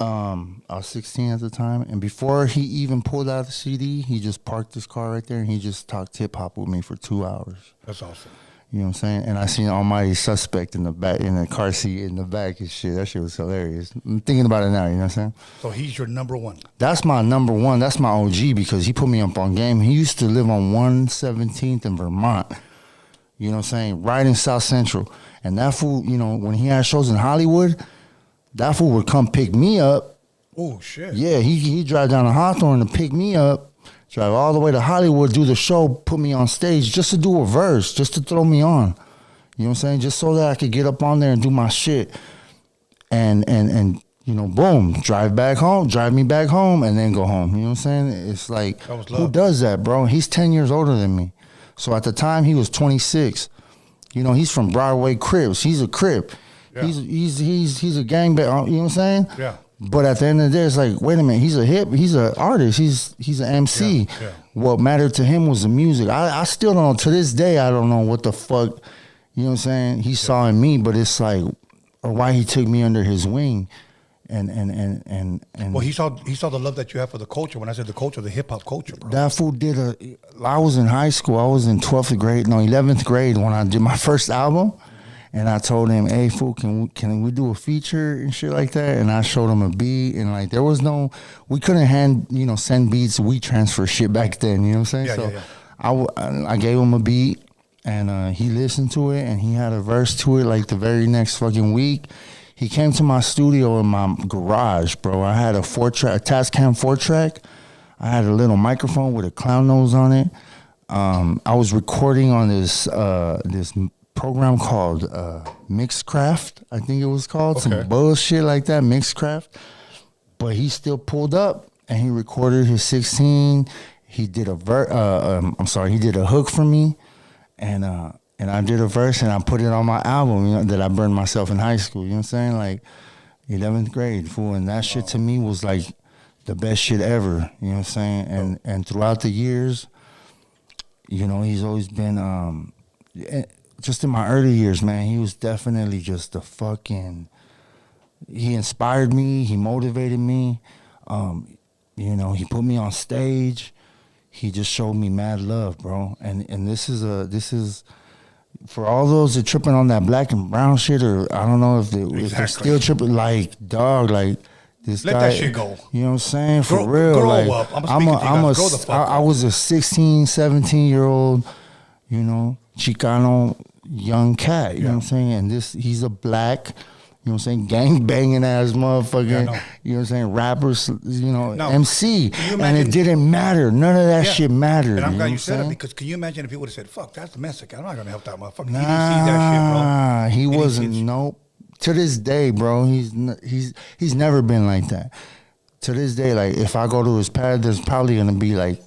Speaker 2: I was 16 at the time. And before he even pulled out the CD, he just parked his car right there and he just talked hip hop with me for 2 hours.
Speaker 1: That's awesome.
Speaker 2: You know what I'm saying? And I seen Almighty Suspect in the back, in the car seat in the back and shit. That shit was hilarious. I'm thinking about it now, you know what I'm saying?
Speaker 1: So he's your number one.
Speaker 2: That's my number one. That's my OG because he put me up on game. He used to live on 117th in Vermont. You know what I'm saying? Right in South Central. And that fool, you know, when he had shows in Hollywood, that fool would come pick me up.
Speaker 1: Oh, shit.
Speaker 2: Yeah, he'd drive down to Hawthorne to pick me up. Drive all the way to Hollywood, do the show, put me on stage just to do a verse, just to throw me on. You know what I'm saying? Just so that I could get up on there and do my shit. And you know, boom, drive me back home, and then go home. You know what I'm saying? It's like, who does that, bro? He's 10 years older than me. So at the time, he was 26. You know, he's from Broadway Crips. He's a Crip. Yeah. He's a gangbang. You know what I'm saying?
Speaker 1: Yeah.
Speaker 2: But at the end of the day, it's like, wait a minute, he's an artist, he's an MC. Yeah. What mattered to him was the music. I still don't know, to this day, I don't know what the fuck, you know what I'm saying, he saw in me, but it's like, or why he took me under his wing. And
Speaker 1: well, he saw the love that you have for the culture. When I said the culture, the hip hop culture, bro.
Speaker 2: That fool I was in high school, I was in 11th grade when I did my first album. And I told him, hey, fool, can we do a feature and shit like that? And I showed him a beat. And, like, we couldn't send beats. We transfer shit back then, you know what I'm saying? I gave him a beat, and he listened to it, and he had a verse to it, like, the very next fucking week. He came to my studio in my garage, bro. I had a Tascam 4-track. I had a little microphone with a clown nose on it. I was recording on this program called Mixcraft, I think it was called. Okay. Some bullshit like that, Mixcraft. But he still pulled up and he recorded his 16. He did he did a hook for me, and I did a verse and I put it on my album, you know, that I burned myself in high school. You know what I'm saying? Like 11th grade, fool. And that shit to me was like the best shit ever. You know what I'm saying? And throughout the years, you know, he's always been just in my early years, man, he was definitely just he inspired me, he motivated me, you know, he put me on stage, he just showed me mad love, bro. And this is for all those that tripping on that black and brown shit, or I don't know if they're still tripping, like, dog, like, this
Speaker 1: Let
Speaker 2: guy,
Speaker 1: that shit go.
Speaker 2: You know what I'm saying? For real.
Speaker 1: Grow
Speaker 2: like,
Speaker 1: up. I was a 16, 17-year-old
Speaker 2: you know, Chicano young cat. You know what I'm saying? And he's a black, you know what I'm saying, gang banging ass motherfucker. You know what I'm saying? Rappers, you know, MC. And it didn't matter. None of that shit mattered.
Speaker 1: And I'm glad you said it, because can you imagine if he would have said, "Fuck, that's Mexican. I'm not gonna help that motherfucker." He didn't see that shit, bro.
Speaker 2: He wasn't. Nope. To this day, bro, he's never been like that. To this day, like if I go to his pad, there's probably gonna be like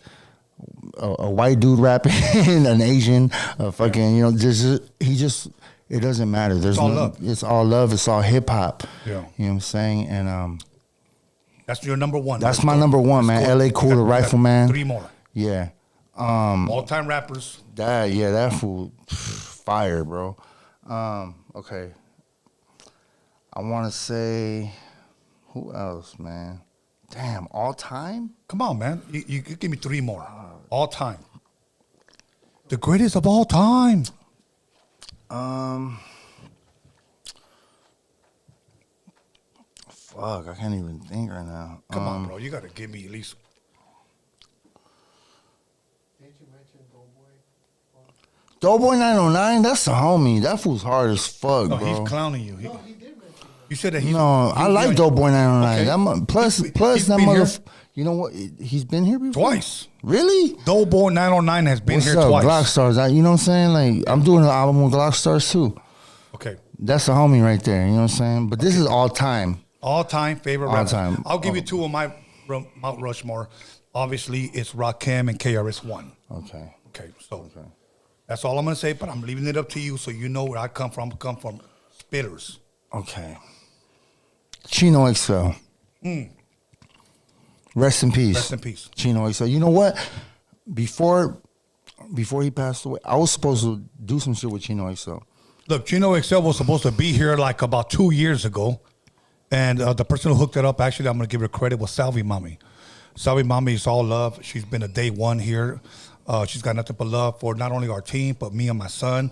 Speaker 2: a white dude rapping, an Asian, a fucking, you know, it doesn't matter. There's love. It's all love. It's all hip hop. Yeah. You know what I'm saying? And
Speaker 1: that's your number one.
Speaker 2: That's my number one, man. LA Cool, the Rifleman.
Speaker 1: 3 more.
Speaker 2: Yeah.
Speaker 1: All-time rappers.
Speaker 2: That fool, fire, bro. Okay. I want to say, who else, man? Damn, all time?
Speaker 1: Come on, man. You give me 3 more. All time. The greatest of all time.
Speaker 2: Fuck, I can't even think right now.
Speaker 1: Come on, bro. You got to give me at least.
Speaker 3: Didn't you mention Doughboy?
Speaker 2: Doughboy 909? That's the homie. That fool's hard as fuck, bro.
Speaker 1: He's clowning you.
Speaker 3: No, he did mention that.
Speaker 1: You said that he's...
Speaker 2: No, I like Doughboy 909.
Speaker 1: Okay.
Speaker 2: Plus that motherfucker... You know what? He's been here before?
Speaker 1: Twice.
Speaker 2: Really?
Speaker 1: Doughboy 909 has been here twice.
Speaker 2: Glock Stars? You know what I'm saying? Like, I'm doing an album with Glock Stars too.
Speaker 1: Okay.
Speaker 2: That's the homie right there. You know what I'm saying? But this is all time.
Speaker 1: All time favorite
Speaker 2: all
Speaker 1: rapper.
Speaker 2: Time.
Speaker 1: I'll give you 2 of my Mount Rushmore. Obviously, it's Rakim and KRS-One.
Speaker 2: Okay.
Speaker 1: Okay. So that's all I'm gonna say. But I'm leaving it up to you, so you know where I come from. I come from spitters.
Speaker 2: Okay. Chino XL. Rest in peace.
Speaker 1: Rest in peace.
Speaker 2: Chino XL. You know what? Before he passed away, I was supposed to do some shit with Chino XL.
Speaker 1: Look, Chino XL was supposed to be here like about 2 years ago. And the person who hooked it up, actually, I'm going to give her credit, was Salvi Mommy. Salvi Mommy is all love. She's been a day one here. She's got nothing but love for not only our team, but me and my son.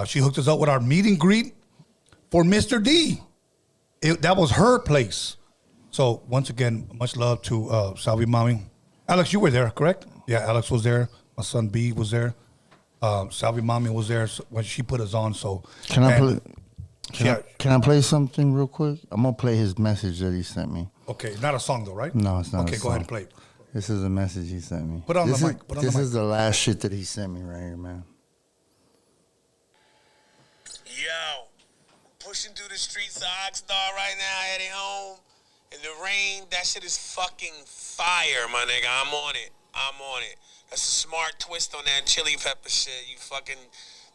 Speaker 1: She hooked us up with our meet and greet for Mr. D. That was her place. So, once again, much love to Salvi Mommy. Alex, you were there, correct? Yeah, Alex was there. My son B was there. Salvi Mommy was there when she put us on. So,
Speaker 2: Can I play something real quick? I'm going to play his message that he sent me.
Speaker 1: Okay, not a song though, right?
Speaker 2: No, it's not
Speaker 1: Okay,
Speaker 2: a
Speaker 1: go
Speaker 2: song.
Speaker 1: ahead and play it.
Speaker 2: This is a message he sent me.
Speaker 1: Put on the mic. Put on the mic.
Speaker 2: This is the last shit that he sent me right here, man.
Speaker 4: Yo, pushing through the streets of Oxnard right now, heading home. In the rain, that shit is fucking fire, my nigga. I'm on it. That's a smart twist on that chili pepper shit.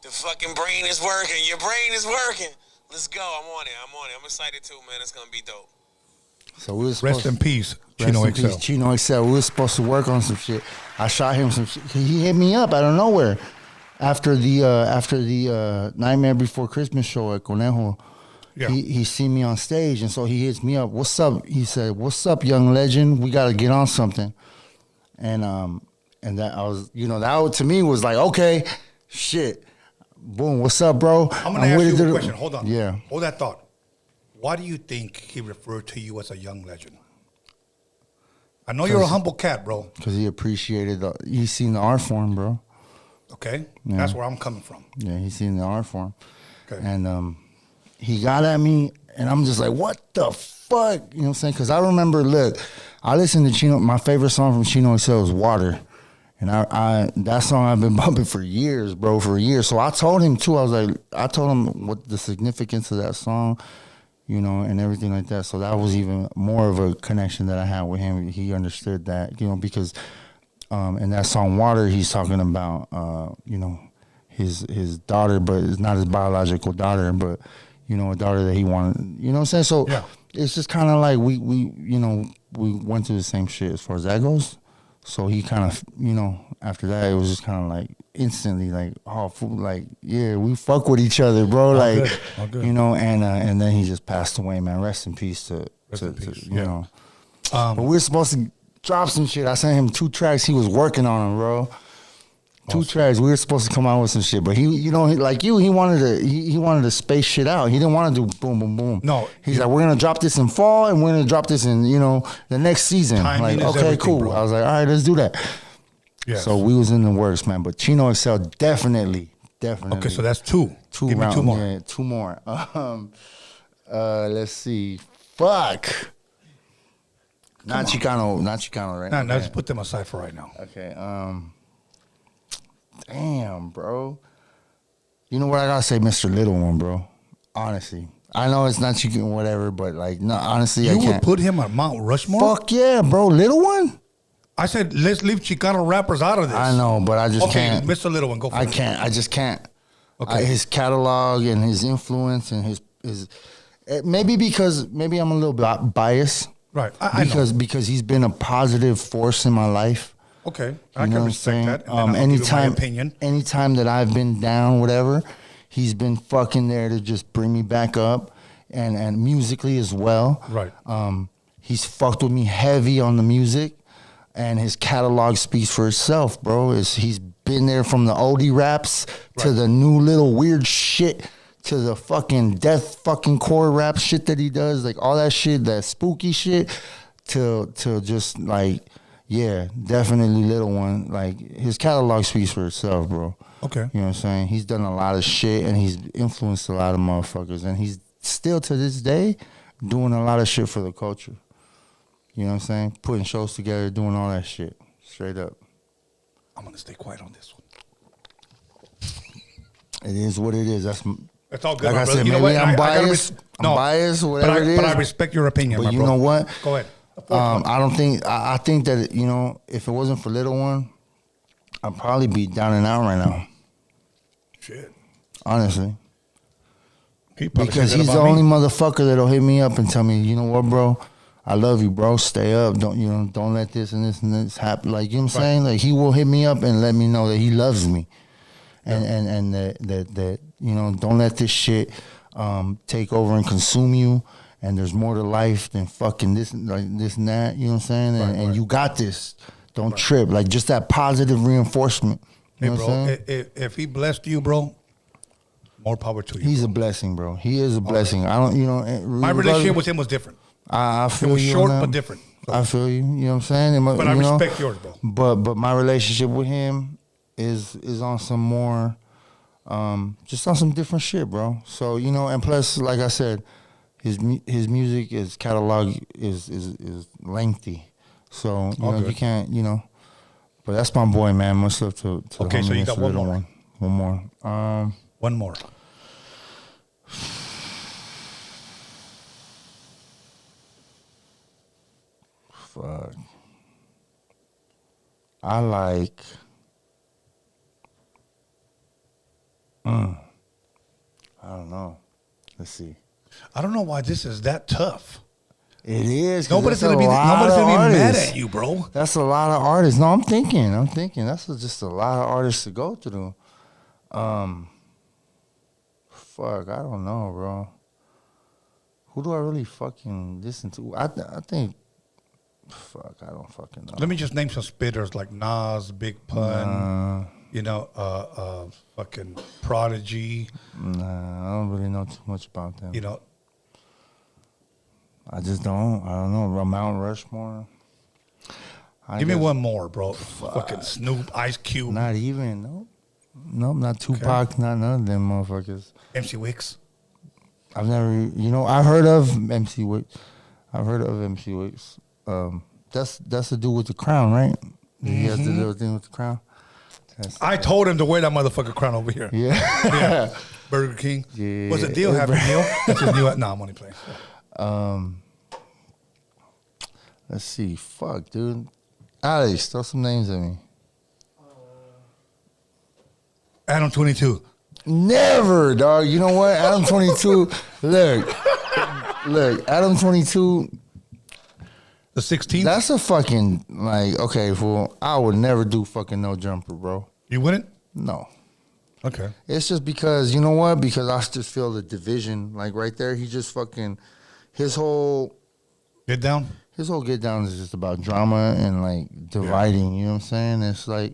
Speaker 4: The fucking brain is working. Your brain is working. Let's go. I'm on it. I'm excited too, man. It's gonna be dope.
Speaker 2: So we were
Speaker 1: Rest in peace, Chino XL.
Speaker 2: Chino XL. We were supposed to work on some shit. I shot him some shit. He hit me up out of nowhere after the Nightmare Before Christmas show at Conejo.
Speaker 1: Yeah.
Speaker 2: He seen me on stage, and so he hits me up. What's up? He said, "What's up, young legend? We got to get on something." And that I was, that to me was like, okay, shit, boom. What's up, bro?
Speaker 1: I'm gonna ask you a question. Hold on.
Speaker 2: Yeah.
Speaker 1: Hold that thought. Why do you think he referred to you as a young legend? I know you're a humble cat, bro.
Speaker 2: Because he appreciated he seen the art form, bro.
Speaker 1: Okay,
Speaker 2: yeah.
Speaker 1: That's where I'm coming from.
Speaker 2: Yeah, he seen the art form.
Speaker 1: Okay,
Speaker 2: and he got at me, and I'm just like, what the fuck? You know what I'm saying? Because I remember, look, I listened to Chino. My favorite song from Chino XL was Water. And I that song I've been bumping for years, bro, for years. So I told him, too, I told him what the significance of that song, and everything like that. So that was even more of a connection that I had with him. He understood that, because in that song, Water, he's talking about, his daughter, but it's not his biological daughter, but a daughter that he wanted. You know what I'm saying? So
Speaker 1: yeah. It's
Speaker 2: just kind of like we went through the same shit as far as that goes. So he kind of, after that, it was just kind of like instantly like, oh, fool, like, yeah, we fuck with each other, bro. All like, good. All good. And then he just passed away, man. Rest in peace to you know. But we were supposed to drop some shit. I sent him 2 tracks. He was working on them, bro. 2 tracks. We were supposed to come out with some shit, but he wanted to space shit out. He didn't want to do boom, boom, boom.
Speaker 1: No,
Speaker 2: he's like, we're gonna drop this in fall, and we're gonna drop this in the next season.
Speaker 1: Timing
Speaker 2: like, okay, cool. Bro. I was like, all right, let's do that.
Speaker 1: Yes.
Speaker 2: So we was in the works, man. But Chino Excel definitely.
Speaker 1: Okay, so that's two. Give me
Speaker 2: rounds.
Speaker 1: two more.
Speaker 2: Yeah, two more. Let's see. Fuck. Not Chicano, right?
Speaker 1: Nah, let's put them aside for right now.
Speaker 2: Okay. Damn, bro. You know what I gotta say, Mr. Little One, bro. Honestly, I know it's not Chicken, whatever, but like, no, honestly, I
Speaker 1: You
Speaker 2: can't.
Speaker 1: would put him on Mount Rushmore?
Speaker 2: Fuck yeah, bro. Little One.
Speaker 1: I said, let's leave Chicano rappers out of this.
Speaker 2: I know, but I just
Speaker 1: Okay,
Speaker 2: can't.
Speaker 1: Mr. Little One, go for
Speaker 2: I
Speaker 1: it.
Speaker 2: can't. I just can't.
Speaker 1: Okay.
Speaker 2: His catalog and his influence and his maybe I'm a little bit biased.
Speaker 1: Right, I know.
Speaker 2: Because he's been a positive force in my life.
Speaker 1: Okay, I
Speaker 2: You know
Speaker 1: can
Speaker 2: what I'm
Speaker 1: respect
Speaker 2: saying?
Speaker 1: that. And then I'll give you my opinion.
Speaker 2: Anytime that I've been down, whatever, he's been fucking there to just bring me back up, and musically as well.
Speaker 1: Right.
Speaker 2: He's fucked with me heavy on the music, and his catalog speaks for itself, bro. He's been there from the oldie raps to
Speaker 1: Right.
Speaker 2: the new little weird shit to the fucking death fucking core rap shit that he does, like all that shit, that spooky shit, to just like, yeah, definitely Little One. Like his catalog speaks for itself, bro.
Speaker 1: Okay.
Speaker 2: You know what I'm saying? He's done a lot of shit and he's influenced a lot of motherfuckers, and he's still to this day doing a lot of shit for the culture. You know what I'm saying? Putting shows together, doing all that shit. Straight up.
Speaker 1: I'm going to stay quiet on this one.
Speaker 2: It is what it is.
Speaker 1: It's all good,
Speaker 2: Like
Speaker 1: my
Speaker 2: I
Speaker 1: brother.
Speaker 2: said,
Speaker 1: You know
Speaker 2: maybe
Speaker 1: what?
Speaker 2: I'm
Speaker 1: I gotta
Speaker 2: biased. I'm biased, whatever it is.
Speaker 1: But I respect your opinion,
Speaker 2: But
Speaker 1: my
Speaker 2: you
Speaker 1: bro.
Speaker 2: know what?
Speaker 1: Go ahead.
Speaker 2: I don't think. I think that, you know, if it wasn't for Little One, I'd probably be down and out right now.
Speaker 1: Shit.
Speaker 2: Honestly,
Speaker 1: He probably
Speaker 2: because
Speaker 1: said that
Speaker 2: he's the
Speaker 1: about
Speaker 2: only
Speaker 1: me.
Speaker 2: motherfucker that'll hit me up and tell me, you know what, bro, I love you, bro. Stay up. Don't let this and this happen. Like, you know what I'm saying? Like, he will hit me up and let me know that he loves me, and that you know, don't let this shit take over and consume you. And there's more to life than fucking this and that. You know what I'm saying? And you got this. Don't trip. Like, just that positive reinforcement. You
Speaker 1: Hey,
Speaker 2: know
Speaker 1: bro,
Speaker 2: what I'm saying?
Speaker 1: if he blessed you, bro, more power to you.
Speaker 2: He's a blessing, bro. He is a blessing. I don't, you know.
Speaker 1: My relationship with him was different.
Speaker 2: I
Speaker 1: It
Speaker 2: feel
Speaker 1: was
Speaker 2: you
Speaker 1: short
Speaker 2: on that.
Speaker 1: but different. So-
Speaker 2: I feel you. You know what I'm saying?
Speaker 1: but I
Speaker 2: you know,
Speaker 1: respect yours, bro.
Speaker 2: But my relationship with him is on some more, just on some different shit, bro. So, you know, and plus, like I said, his music, his catalog is lengthy. So, you know,
Speaker 1: good.
Speaker 2: you can't, you know. But that's my boy, man. Much love to
Speaker 1: Okay,
Speaker 2: the
Speaker 1: so
Speaker 2: homie,
Speaker 1: you got
Speaker 2: Mr.
Speaker 1: one
Speaker 2: Little
Speaker 1: more.
Speaker 2: One more.
Speaker 1: One more.
Speaker 2: Fuck. I like. I don't know. Let's see.
Speaker 1: I don't know why this is that tough.
Speaker 2: It is. 'Cause
Speaker 1: Nobody's
Speaker 2: that's
Speaker 1: gonna
Speaker 2: a
Speaker 1: be
Speaker 2: lot of
Speaker 1: mad
Speaker 2: artists.
Speaker 1: at you, bro.
Speaker 2: That's a lot of artists. No, I'm thinking. That's just a lot of artists to go through. Fuck, I don't know, bro. Who do I really fucking listen to? I think. Fuck, I don't fucking know.
Speaker 1: Let me just name some spitters like Nas, Big Pun, you know, fucking Prodigy,
Speaker 2: Nah, I don't really know too much about them.
Speaker 1: you know.
Speaker 2: I just don't. I don't know. Mount Rushmore.
Speaker 1: Give me one more, bro. Fucking Snoop, Ice Cube,
Speaker 2: Not even. Nope, not Tupac. Not none of them motherfuckers.
Speaker 1: MC Wicks.
Speaker 2: I've never. You know, I've heard of MC Wicks. I've heard of MC Wicks. That's to do with the crown, right? He has to do everything with the crown.
Speaker 1: I told him to wear that motherfucking crown over here.
Speaker 2: Yeah.
Speaker 1: Yeah. Burger King.
Speaker 2: Yeah.
Speaker 1: What's the deal? Happy Deal? That's his new. No, I'm only playing.
Speaker 2: Let's see. Fuck, dude. Alex, throw some names at me.
Speaker 1: Adam 22.
Speaker 2: Never, dog. You know what? Adam 22. Look. Adam 22.
Speaker 1: The 16th?
Speaker 2: That's a fucking, like, okay, fool. I would never do fucking No Jumper, bro.
Speaker 1: You wouldn't?
Speaker 2: No.
Speaker 1: Okay.
Speaker 2: It's just because, you know what? Because I just feel the division. Like, right there, he just fucking, his whole
Speaker 1: Get down?
Speaker 2: get down is just about drama and, like, dividing. You know what I'm saying? It's like,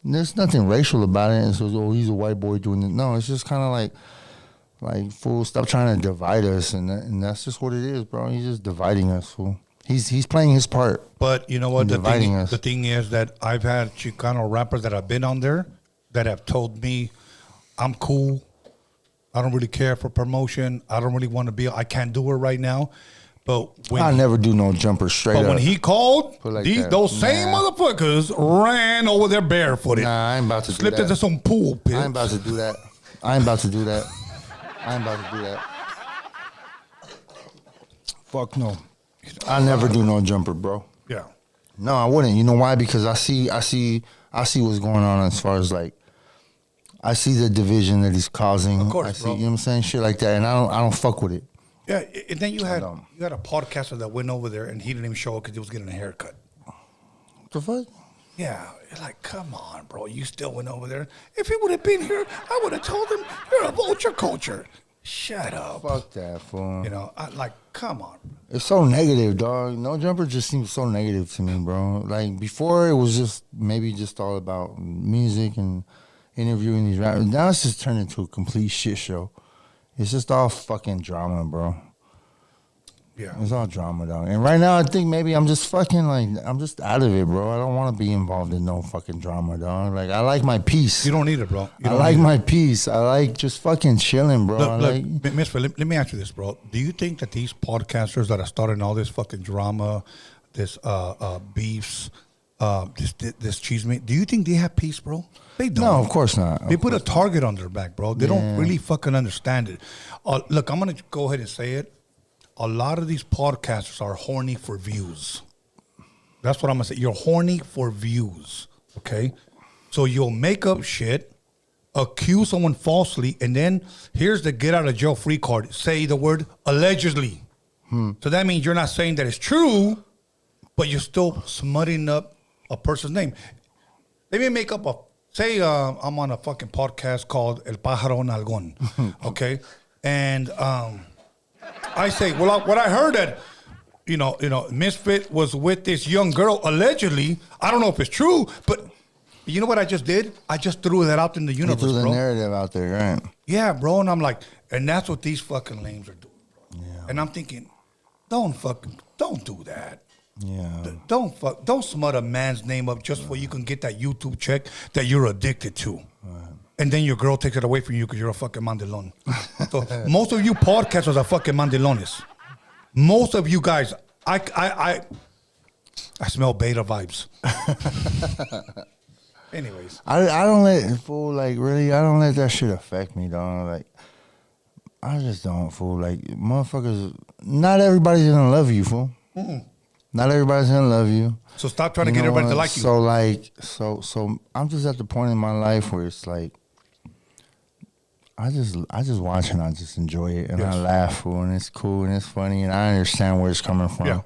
Speaker 2: there's nothing racial about it. And so, oh, he's a white boy doing it. No, it's just kind of like, fool, stop trying to divide us. And that's just what it is, bro. He's just dividing us, fool. He's playing his part.
Speaker 1: But you know what?
Speaker 2: And dividing us.
Speaker 1: The thing is that I've had Chicano rappers that have been on there that have told me, I'm cool. I don't really care for promotion. I don't really want to be. I can't do it right now. But when
Speaker 2: I never do no jumper straight
Speaker 1: but
Speaker 2: up.
Speaker 1: when he called,
Speaker 2: Put like
Speaker 1: these
Speaker 2: that.
Speaker 1: those same
Speaker 2: Nah.
Speaker 1: motherfuckers ran over there barefooted.
Speaker 2: Nah, I ain't about to
Speaker 1: Slipped
Speaker 2: do
Speaker 1: into
Speaker 2: that.
Speaker 1: some pool pit.
Speaker 2: I ain't about to do that. I ain't about to do that. I ain't about to do that. Fuck no. I never do no jumper, bro.
Speaker 1: Yeah.
Speaker 2: No, I wouldn't. You know why? Because I see what's going on as far as like I see the division that he's causing.
Speaker 1: Of course,
Speaker 2: I see,
Speaker 1: bro.
Speaker 2: you know what I'm saying? Shit like that. And I don't fuck with it.
Speaker 1: Yeah, and then you had
Speaker 2: No.
Speaker 1: a podcaster that went over there and he didn't even show up because he was getting a haircut.
Speaker 2: What the fuck?
Speaker 1: Yeah, you're like, come on, bro. You still went over there. If he would have been here, I would have told him you're a vulture culture. Shut up.
Speaker 2: Fuck that, fool.
Speaker 1: You know, come on.
Speaker 2: It's so negative, dog. No jumper just seems so negative to me, bro. Like before, it was just maybe just all about music and interviewing these rappers. Now it's just turned into a complete shit show. It's just all fucking drama, bro.
Speaker 1: Yeah.
Speaker 2: It's all drama, dog. And right now, I think maybe I'm just fucking like I'm just out of it, bro. I don't want to be involved in no fucking drama, dog. Like I like my peace.
Speaker 1: You don't need it, bro. You
Speaker 2: I
Speaker 1: don't
Speaker 2: like
Speaker 1: need it.
Speaker 2: my peace. I like just fucking chilling, bro. I like,
Speaker 1: Look, Misfit, let me ask you this, bro. Do you think that these podcasters that are starting all this fucking drama, this beefs, this cheese meat, do you think they have peace, bro? They don't.
Speaker 2: no, of course not.
Speaker 1: They
Speaker 2: Of
Speaker 1: put a
Speaker 2: course not.
Speaker 1: target on their back, bro. They don't really fucking understand it. Look, I'm going to go ahead and say it. A lot of these podcasters are horny for views. That's what I'm going to say. You're horny for views, okay? So you'll make up shit, accuse someone falsely, and then here's the get out of jail free card. Say the word allegedly. So that means you're not saying that it's true, but you're still smutting up a person's name. Let me make up say I'm on a fucking podcast called El Pájaro Nalgón, okay? And I say, well, what I heard that, you know, Misfit was with this young girl allegedly. I don't know if it's true, but you know what I just did? I just threw that out in the
Speaker 2: You
Speaker 1: universe,
Speaker 2: threw the
Speaker 1: bro.
Speaker 2: narrative out there, right?
Speaker 1: Yeah, bro. And I'm like, and that's what these fucking lames are doing, bro.
Speaker 2: Yeah.
Speaker 1: And I'm thinking, don't do that.
Speaker 2: Yeah.
Speaker 1: Don't smut a man's name up just so you can get that YouTube check that you're addicted to. And then your girl takes it away from you because you're a fucking mandilon. So most of you podcasters are fucking mandilones. Most of you guys, I smell beta vibes. Anyways.
Speaker 2: I don't let fool like really. I don't let that shit affect me, dog. Like I just don't fool. Like motherfuckers. Not everybody's gonna love you, fool. Not everybody's gonna love you.
Speaker 1: So stop trying to
Speaker 2: You
Speaker 1: get
Speaker 2: know
Speaker 1: everybody to
Speaker 2: what?
Speaker 1: like you.
Speaker 2: So like, so I'm just at the point in my life where it's like, I just watch and I just enjoy it and I
Speaker 1: Yes.
Speaker 2: laugh, fool, and it's cool and it's funny and I understand where it's coming from.
Speaker 1: Yeah.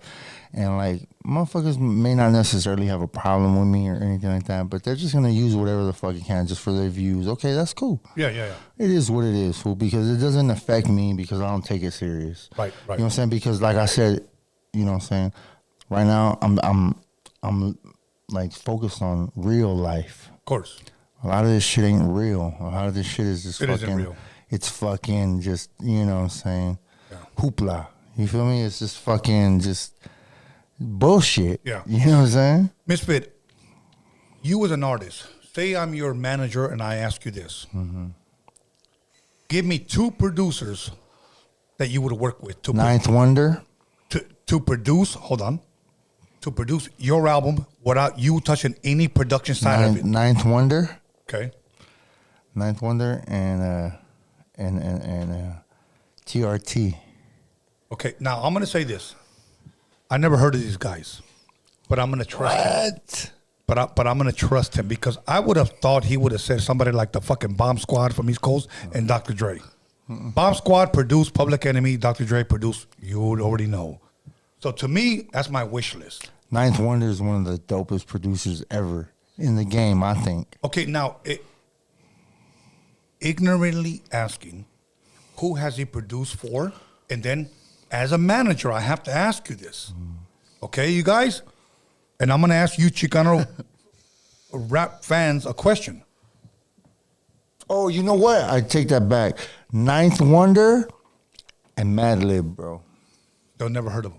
Speaker 2: And like, motherfuckers may not necessarily have a problem with me or anything like that, but they're just gonna use whatever the fuck it can just for their views. Okay, that's cool.
Speaker 1: Yeah.
Speaker 2: It is what it is, fool, because it doesn't affect me because I don't take it serious.
Speaker 1: Right.
Speaker 2: You know what I'm saying? Because like I said, you know what I'm saying, right now I'm like focused on real life.
Speaker 1: Of course.
Speaker 2: A lot of this shit ain't real. A lot of this shit is just
Speaker 1: It isn't
Speaker 2: fucking
Speaker 1: real.
Speaker 2: It's fucking just, you know what I'm saying,
Speaker 1: Yeah.
Speaker 2: hoopla. You feel me? It's just fucking just bullshit.
Speaker 1: Yeah.
Speaker 2: You know what I'm saying?
Speaker 1: Misfit, you as an artist, say I'm your manager and I ask you this. Give me 2 producers that you would work with
Speaker 2: Ninth Wonder.
Speaker 1: to produce, hold on, to produce your album without you touching any production side of it.
Speaker 2: Ninth Wonder.
Speaker 1: Okay.
Speaker 2: Ninth Wonder and TRT.
Speaker 1: Okay. Now I'm gonna say this. I never heard of these guys, but I'm gonna trust him. But I'm gonna trust him because I would have thought he would have said somebody like the fucking Bomb Squad from East Coast and Dr. Dre. Bomb Squad produced Public Enemy. Dr. Dre produced. You would already know. So to me, that's my wish list.
Speaker 2: Ninth Wonder is one of the dopest producers ever in the game, I think.
Speaker 1: Okay, now, ignorantly asking, who has he produced for? And then, as a manager, I have to ask you this. Okay, you guys? And I'm going to ask you Chicano rap fans a question.
Speaker 2: Oh, you know what? I take that back. Ninth Wonder and Madlib, bro.
Speaker 1: They'll never heard of him.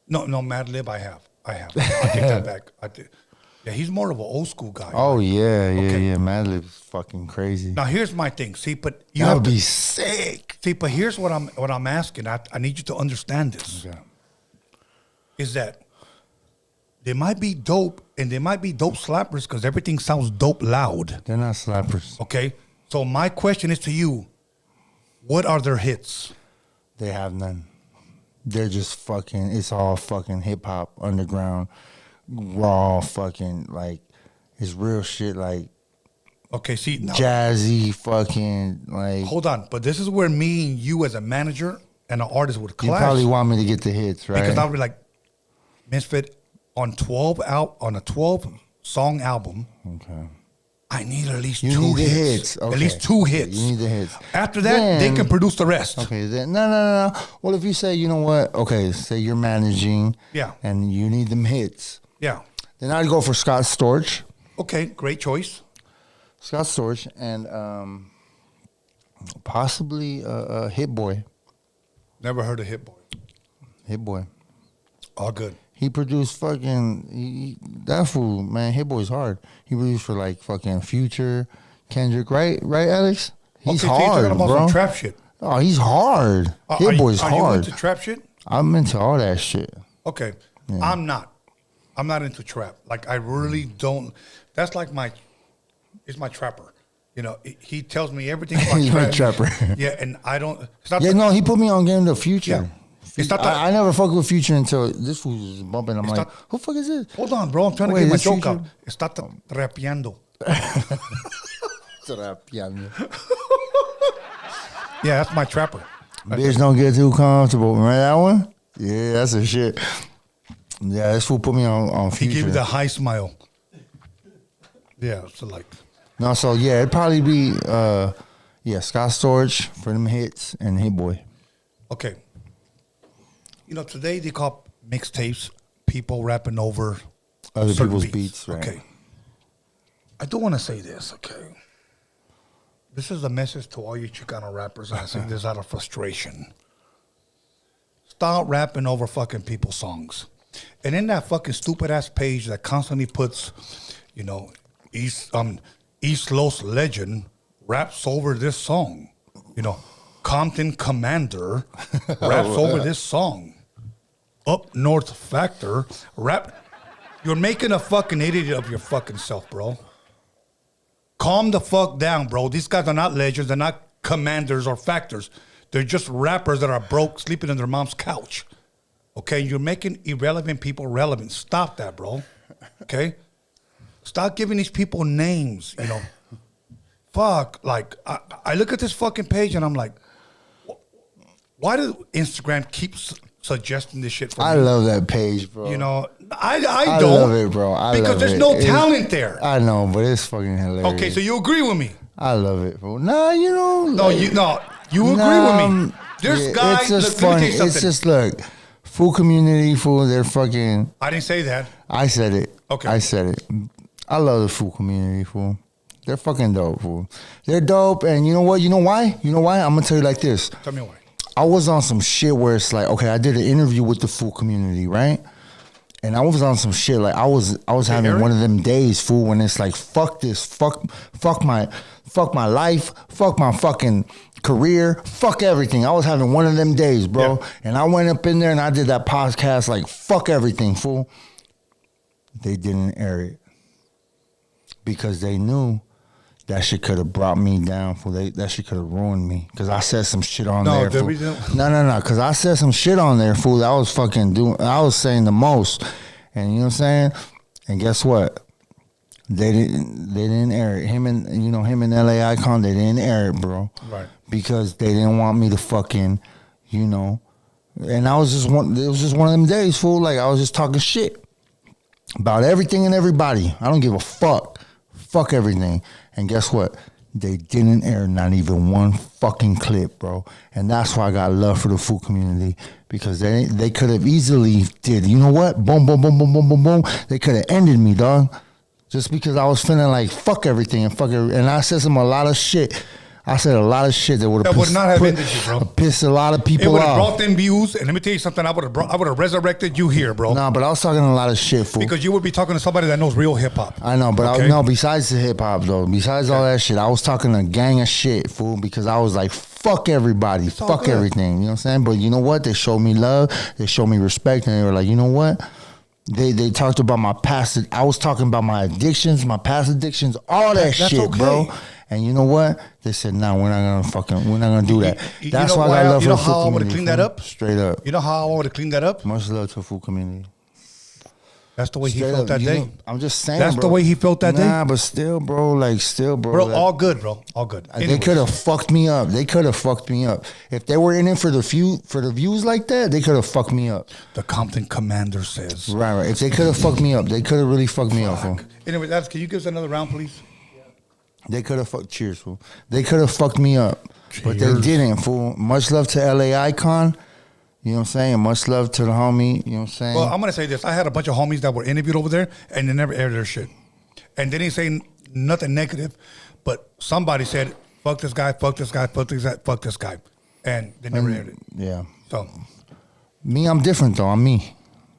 Speaker 1: No, Madlib, I have. I take that back. Yeah, he's more of an old school guy.
Speaker 2: Oh
Speaker 1: right?
Speaker 2: yeah. Madlib's fucking crazy.
Speaker 1: Now here's my thing. See, but you
Speaker 2: That
Speaker 1: have
Speaker 2: would
Speaker 1: to
Speaker 2: be sick.
Speaker 1: see. But here's what I'm asking. I need you to understand this.
Speaker 2: Okay.
Speaker 1: Is that they might be dope and they might be dope slappers because everything sounds dope loud.
Speaker 2: They're not slappers.
Speaker 1: Okay. So my question is to you: what are their hits?
Speaker 2: They have none. They're just fucking. It's all fucking hip hop, underground, raw, fucking like it's real shit. Like
Speaker 1: Okay. See, now,
Speaker 2: jazzy, fucking like.
Speaker 1: hold on. But this is where me and you, as a manager and an artist, would
Speaker 2: You
Speaker 1: clash.
Speaker 2: probably want me to get the hits, right?
Speaker 1: Because I'll be like, Misfit on a 12-song album.
Speaker 2: Okay.
Speaker 1: I need at least
Speaker 2: You
Speaker 1: two
Speaker 2: need the
Speaker 1: hits.
Speaker 2: hits.
Speaker 1: At
Speaker 2: Okay.
Speaker 1: least two hits.
Speaker 2: You need the hits.
Speaker 1: After that, they
Speaker 2: Then-
Speaker 1: can produce the rest.
Speaker 2: Okay, then no. Well, if you say, you know what? Okay, say you're managing.
Speaker 1: Yeah.
Speaker 2: And you need them hits.
Speaker 1: Yeah.
Speaker 2: Then I'd go for Scott Storch.
Speaker 1: Okay, great choice.
Speaker 2: Scott Storch and possibly Hit Boy.
Speaker 1: Never heard of Hit Boy.
Speaker 2: Hit Boy.
Speaker 1: All good.
Speaker 2: He produced fucking that fool, man. Hit Boy's hard. He produced for like fucking Future, Kendrick, right, Alex? He's
Speaker 1: okay, so you're
Speaker 2: hard,
Speaker 1: talking about
Speaker 2: bro.
Speaker 1: some trap shit.
Speaker 2: Oh, he's hard. Hit Boy's
Speaker 1: are you
Speaker 2: hard.
Speaker 1: into trap shit?
Speaker 2: I'm into all that shit.
Speaker 1: Okay.
Speaker 2: Yeah.
Speaker 1: I'm not. I'm not into trap. Like, I really don't. That's like it's my trapper. You know, he tells me everything about
Speaker 2: He's my trapper.
Speaker 1: Yeah, and I don't. It's not
Speaker 2: Yeah,
Speaker 1: the-
Speaker 2: no, he put me on Game the Future.
Speaker 1: Yeah. It's not that-
Speaker 2: I never fucked with Future until this fool was bumping. I'm
Speaker 1: It's
Speaker 2: like,
Speaker 1: not-
Speaker 2: who the fuck is this?
Speaker 1: Hold on, bro. I'm trying to
Speaker 2: Wait,
Speaker 1: get my
Speaker 2: this
Speaker 1: joke out.
Speaker 2: Future?
Speaker 1: Está rapeando. Yeah, that's my trapper.
Speaker 2: Bitch, don't get too comfortable. Remember that one? Yeah, that's a shit. Yeah, this fool put me on
Speaker 1: He
Speaker 2: Future.
Speaker 1: gave me the high smile. Yeah, so like,
Speaker 2: No, so yeah, it'd probably be Scott Storch for them hits and Hit Boy.
Speaker 1: okay. You know, today they call mixtapes people rapping over
Speaker 2: Other
Speaker 1: certain
Speaker 2: people's beats, right?
Speaker 1: Okay. I do want to say this, okay? This is a message to all you Chicano rappers, and I say this out of frustration. Stop rapping over fucking people's songs. And in that fucking stupid ass page that constantly puts, you know, East Los Legend raps over this song. You know, Compton Commander raps over this song. Up North Factor rap. You're making a fucking idiot of your fucking self, bro. Calm the fuck down, bro. These guys are not legends. They're not commanders or factors. They're just rappers that are broke, sleeping on their mom's couch. Okay? You're making irrelevant people relevant. Stop that, bro. Okay? Stop giving these people names, you know. Fuck. Like, I look at this fucking page and I'm like, why does Instagram keep suggesting this shit for
Speaker 2: I
Speaker 1: me?
Speaker 2: love that page, bro.
Speaker 1: You know, I
Speaker 2: I
Speaker 1: don't.
Speaker 2: love it, bro.
Speaker 1: because
Speaker 2: love
Speaker 1: there's
Speaker 2: it.
Speaker 1: no
Speaker 2: It's-
Speaker 1: talent there.
Speaker 2: I know, but it's fucking hilarious.
Speaker 1: Okay, so you agree with me?
Speaker 2: I love it, bro. Nah, you know.
Speaker 1: No,
Speaker 2: like,
Speaker 1: you agree with me. There's
Speaker 2: yeah,
Speaker 1: guys.
Speaker 2: It's just
Speaker 1: Look, let me tell
Speaker 2: funny.
Speaker 1: you something.
Speaker 2: It's just look, full community, fool. They're fucking.
Speaker 1: I didn't say that.
Speaker 2: I said it.
Speaker 1: Okay.
Speaker 2: I said it. I love the fool community, fool. They're fucking dope, fool. They're dope, and you know what? You know why? You know why? I'm gonna tell you like this.
Speaker 1: Tell me why.
Speaker 2: I was on some shit where it's like, okay, I did an interview with the fool community, right? And I was on some shit like I was having
Speaker 1: Eric?
Speaker 2: one of them days, fool, when it's like, fuck this, fuck my life, fuck my fucking career, fuck everything. I was having one of them days, bro.
Speaker 1: Yeah.
Speaker 2: And I went up in there and I did that podcast like, fuck everything, fool. They didn't air it because they knew that shit could have brought me down, fool. That shit could have ruined me because I said some shit on
Speaker 1: No,
Speaker 2: there.
Speaker 1: the
Speaker 2: Fool.
Speaker 1: reason-
Speaker 2: No, because I said some shit on there, fool. That I was fucking doing. I was saying the most, and you know what I'm saying. And guess what? They didn't air it. Him and LA Icon, they didn't air it, bro.
Speaker 1: Right.
Speaker 2: Because they didn't want me to fucking, you know. And I was just one. It was just one of them days, fool. Like I was just talking shit about everything and everybody. I don't give a fuck. Fuck everything. And guess what? They didn't air not even one fucking clip, bro. And that's why I got love for the food community because they could have easily did. You know what? Boom, boom, boom, boom, boom, boom, boom. They could have ended me, dog. Just because I was feeling like fuck everything and fuck everything. And I said some a lot of shit I said a lot of shit that would have
Speaker 1: That would not have ended you, bro.
Speaker 2: pissed a lot of
Speaker 1: It
Speaker 2: people
Speaker 1: would have
Speaker 2: off.
Speaker 1: brought them views, and let me tell you something. I would have resurrected you here, bro.
Speaker 2: Nah, but I was talking a lot of shit, fool.
Speaker 1: Because you would be talking to somebody that knows real hip hop.
Speaker 2: I know, but
Speaker 1: Okay.
Speaker 2: no. Besides the hip hop, though, besides all that shit, I was talking a gang of shit, fool. Because I was like, fuck everybody,
Speaker 1: all
Speaker 2: fuck
Speaker 1: good.
Speaker 2: everything. You know what I'm saying? But you know what? They showed me love. They showed me respect, and they were like, you know what? They talked about my past. I was talking about my addictions, my past addictions, all that
Speaker 1: That's
Speaker 2: shit,
Speaker 1: okay.
Speaker 2: bro. And you know what? They said, "Nah, we're not gonna do that."
Speaker 1: You
Speaker 2: That's
Speaker 1: know
Speaker 2: why
Speaker 1: why
Speaker 2: I got love
Speaker 1: you
Speaker 2: for
Speaker 1: know
Speaker 2: the
Speaker 1: how I
Speaker 2: food
Speaker 1: would've
Speaker 2: community,
Speaker 1: cleaned that
Speaker 2: fool.
Speaker 1: up?
Speaker 2: Straight up.
Speaker 1: You know how I would have cleaned that up?
Speaker 2: Much love to the food community.
Speaker 1: That's the way he
Speaker 2: Straight
Speaker 1: felt
Speaker 2: up,
Speaker 1: that
Speaker 2: you
Speaker 1: day.
Speaker 2: know, I'm just saying.
Speaker 1: That's
Speaker 2: bro.
Speaker 1: the way he felt that day?
Speaker 2: Nah, but still, bro.
Speaker 1: Bro,
Speaker 2: like,
Speaker 1: all good, bro. All good.
Speaker 2: They
Speaker 1: Anyways.
Speaker 2: could have fucked me up. They could have fucked me up. If they were in it for the views like that, they could have fucked me up.
Speaker 1: The Compton Commander says.
Speaker 2: Right. If they could have fucked me up, they could have really fucked me up, fool.
Speaker 1: Anyway, can you give us another round, please?
Speaker 2: They could have fucked. Cheers, fool. They could have fucked me up, but they
Speaker 1: Cheers.
Speaker 2: didn't, fool. Much love to LA Icon. You know what I'm saying? Much love to the homie. You know what I'm saying?
Speaker 1: Well, I'm going to say this. I had a bunch of homies that were interviewed over there, and they never aired their shit. And they didn't say nothing negative, but somebody said, fuck this guy, fuck this guy, fuck this guy, fuck this guy. And they never aired it.
Speaker 2: Yeah.
Speaker 1: So,
Speaker 2: Me, I'm different, though. I'm me.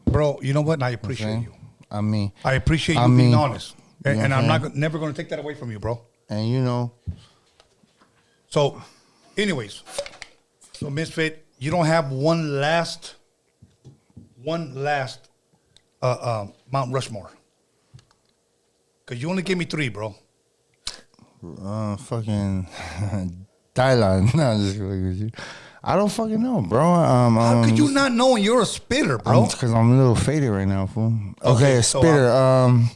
Speaker 1: bro, you know what? And I appreciate
Speaker 2: Okay?
Speaker 1: you.
Speaker 2: I'm me.
Speaker 1: I appreciate you
Speaker 2: I'm
Speaker 1: being
Speaker 2: me.
Speaker 1: honest. And,
Speaker 2: You know
Speaker 1: and
Speaker 2: what
Speaker 1: I'm
Speaker 2: I'm
Speaker 1: never going to take that away from you, bro.
Speaker 2: And you know,
Speaker 1: So, anyways, so Misfit, you don't have one last Mount Rushmore. Because you only gave me 3, bro.
Speaker 2: fucking Thailand. No, I'm just fucking with you. I don't fucking know, bro.
Speaker 1: How could you not know you're a spitter, bro?
Speaker 2: Because I'm a little faded right now, fool. Okay, a
Speaker 1: so,
Speaker 2: spitter.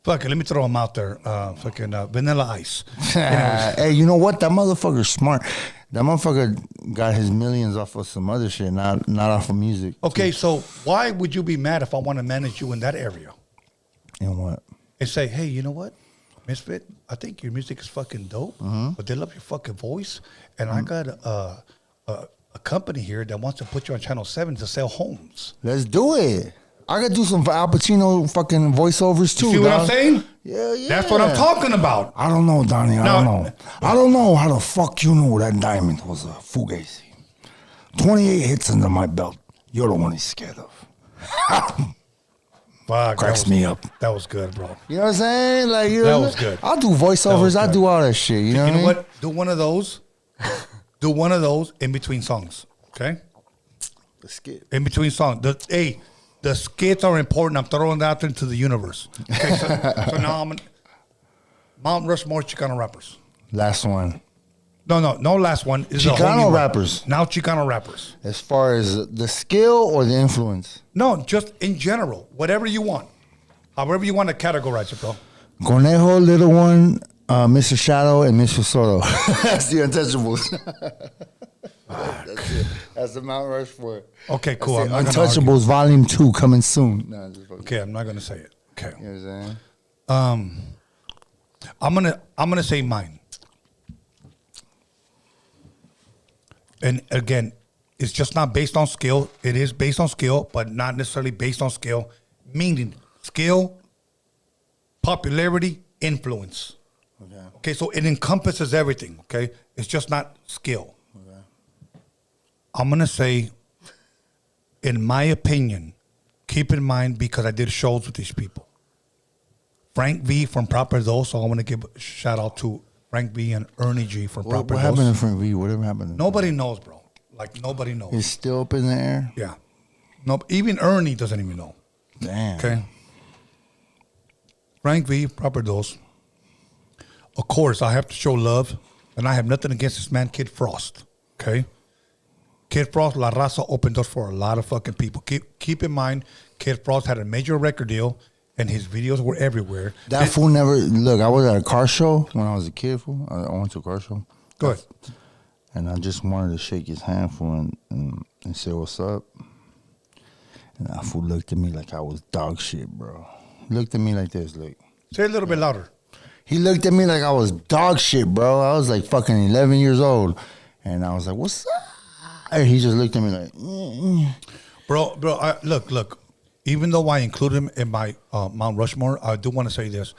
Speaker 1: Fuck it, let me throw them out there. Fucking Vanilla Ice.
Speaker 2: Hey, you know what? That motherfucker's smart. That motherfucker got his millions off of some other shit, not off of music.
Speaker 1: Okay, so why would you be mad if I want to manage you in that area?
Speaker 2: And what?
Speaker 1: And say, hey, you know what, Misfit, I think your music is fucking dope, but they love your fucking voice, and I got a company here that wants to put you on Channel 7 to sell homes.
Speaker 2: Let's do it. I gotta do some Al Pacino fucking voiceovers too.
Speaker 1: See what I'm
Speaker 2: dog.
Speaker 1: saying?
Speaker 2: Yeah.
Speaker 1: That's what I'm talking about.
Speaker 2: I don't know, Donnie. I
Speaker 1: No.
Speaker 2: don't know. I don't know how the fuck you know that diamond was a fugazi. 28 hits under my belt. You're the one he's scared of.
Speaker 1: Fuck,
Speaker 2: Cracks me up.
Speaker 1: That was good, bro.
Speaker 2: You know what I'm saying? Like, you
Speaker 1: That
Speaker 2: know,
Speaker 1: was good.
Speaker 2: I'll do
Speaker 1: That was
Speaker 2: voiceovers. I
Speaker 1: good.
Speaker 2: do all that shit. You know,
Speaker 1: You know
Speaker 2: what? I mean?
Speaker 1: what? Do one of those. Do one of those in between songs, okay?
Speaker 2: The skit.
Speaker 1: In between songs. The skits are important. I'm throwing that out into the universe. Okay, so now Mount Rushmore Chicano rappers.
Speaker 2: Last one.
Speaker 1: No, last one is a
Speaker 2: Chicano
Speaker 1: homie one.
Speaker 2: rappers.
Speaker 1: Now Chicano rappers.
Speaker 2: As far as the skill or the influence?
Speaker 1: No, just in general, whatever you want. However you want to categorize it, bro.
Speaker 2: Conejo, Little One, Mr. Shadow, and Mr. Soto. That's the Untouchables. That's it. That's the Mount Rushmore.
Speaker 1: Okay, cool.
Speaker 2: That's
Speaker 1: I'm
Speaker 2: the
Speaker 1: not gonna argue.
Speaker 2: Untouchables Volume 2 coming soon. Nah, just fucking.
Speaker 1: Okay, I'm not gonna say it. Okay.
Speaker 2: You know what I'm saying?
Speaker 1: I'm gonna say mine. And again, it's just not based on skill. It is based on skill, but not necessarily based on skill. Meaning skill, popularity, influence.
Speaker 2: Okay.
Speaker 1: Okay, so it encompasses everything. Okay, it's just not skill.
Speaker 2: Okay.
Speaker 1: I'm gonna say, in my opinion, keep in mind because I did shows with these people. Frank V from Proper Dose, so I want to give a shout out to Frank V and Ernie G from Proper
Speaker 2: What
Speaker 1: Dose.
Speaker 2: happened to Frank V? Whatever happened to
Speaker 1: Nobody knows, bro. Like nobody knows.
Speaker 2: It's still up in the air?
Speaker 1: Yeah. No, even Ernie doesn't even know.
Speaker 2: Damn.
Speaker 1: Okay. Frank V, Proper Dose. Of course, I have to show love, and I have nothing against this man, Kid Frost. Okay. Kid Frost, La Raza opened doors for a lot of fucking people. Keep in mind, Kid Frost had a major record deal, and his videos were everywhere.
Speaker 2: That fool never, look, I was at a car show when I was a kid, fool. I went to a car show.
Speaker 1: Go ahead.
Speaker 2: And I just wanted to shake his hand, fool, and say what's up. And that fool looked at me like I was dog shit, bro. Looked at me like this, look.
Speaker 1: Say it a little bit louder.
Speaker 2: He looked at me like I was dog shit, bro. I was like fucking 11 years old. And I was like, what's up? And he just looked at me like,
Speaker 1: Bro, look. Even though I include him in my Mount Rushmore, I do want to say this.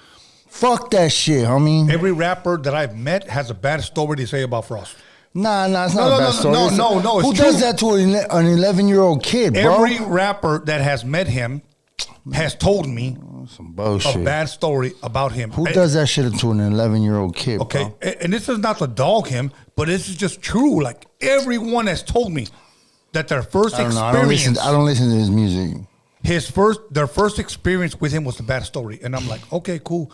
Speaker 2: Fuck that shit, homie.
Speaker 1: Every rapper that I've met has a bad story to say about Frost.
Speaker 2: Nah, it's not
Speaker 1: No,
Speaker 2: a bad
Speaker 1: no,
Speaker 2: story.
Speaker 1: no, it's
Speaker 2: Who
Speaker 1: true.
Speaker 2: does that to an 11-year-old kid, bro?
Speaker 1: Every rapper that has met him has told me
Speaker 2: Some bullshit.
Speaker 1: a bad story about him.
Speaker 2: Who does that shit to an 11-year-old kid,
Speaker 1: Okay,
Speaker 2: bro?
Speaker 1: and this is not to dog him, but this is just true. Like everyone has told me that their first
Speaker 2: I don't know.
Speaker 1: experience,
Speaker 2: I don't listen to his music.
Speaker 1: their first experience with him was a bad story, and I'm like, okay, cool.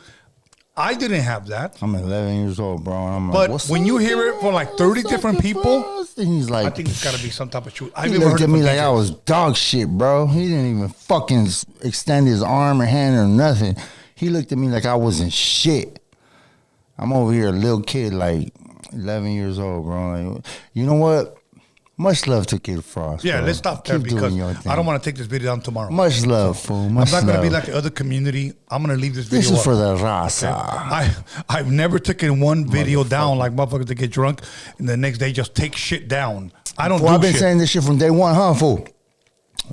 Speaker 1: I didn't have that,
Speaker 2: I'm 11 years old, bro. And I'm
Speaker 1: but
Speaker 2: like, what's
Speaker 1: when
Speaker 2: up,
Speaker 1: you hear it from like 30
Speaker 2: What's
Speaker 1: different
Speaker 2: up,
Speaker 1: people,
Speaker 2: Frost? And he's like,
Speaker 1: I think it's got to be some type of truth. I've
Speaker 2: he
Speaker 1: never
Speaker 2: looked
Speaker 1: heard
Speaker 2: at
Speaker 1: it
Speaker 2: me
Speaker 1: from
Speaker 2: like I
Speaker 1: DJs.
Speaker 2: was dog shit, bro. He didn't even fucking extend his arm or hand or nothing. He looked at me like I wasn't shit. I'm over here, a little kid, like 11 years old, bro. Like, you know what? Much love to Kid Frost.
Speaker 1: Yeah,
Speaker 2: bro.
Speaker 1: let's stop there
Speaker 2: Keep doing
Speaker 1: because
Speaker 2: your thing.
Speaker 1: I don't want to take this video down tomorrow.
Speaker 2: Much love, fool. Much
Speaker 1: I'm not going to be
Speaker 2: love.
Speaker 1: like the other community. I'm going to leave this video
Speaker 2: This is
Speaker 1: up.
Speaker 2: for the raza.
Speaker 1: I've never taken one video down like motherfuckers that get drunk and the next day just take shit down. I don't
Speaker 2: Well,
Speaker 1: do
Speaker 2: I've been
Speaker 1: shit.
Speaker 2: saying this shit from day one, huh, fool?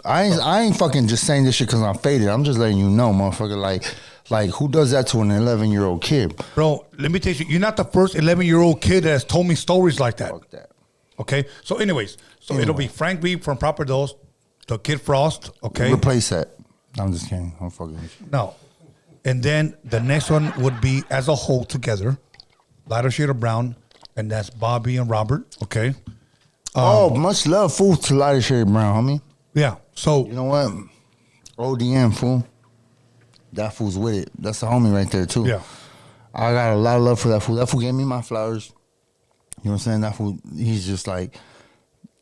Speaker 2: I ain't fucking just saying this shit because I'm faded. I'm just letting you know, motherfucker. Like who does that to an 11-year-old kid?
Speaker 1: Bro, let me tell you, you're not the first 11-year-old kid that has told me stories like that.
Speaker 2: Fuck that.
Speaker 1: Okay? So anyways, it'll be Frank B from Proper Dose, the Kid Frost, okay?
Speaker 2: Replace that. I'm just kidding. I'm fucking with you.
Speaker 1: No. And then the next one would be as a whole together, Lighter Shade of Brown, and that's Bobby and Robert, okay?
Speaker 2: Much love, fool, to Lighter Shade Brown, homie.
Speaker 1: Yeah. So
Speaker 2: You know what? ODM, fool. That fool's with it. That's the homie right there, too.
Speaker 1: yeah.
Speaker 2: I got a lot of love for that fool. That fool gave me my flowers. You know what I'm saying? That fool, he's just like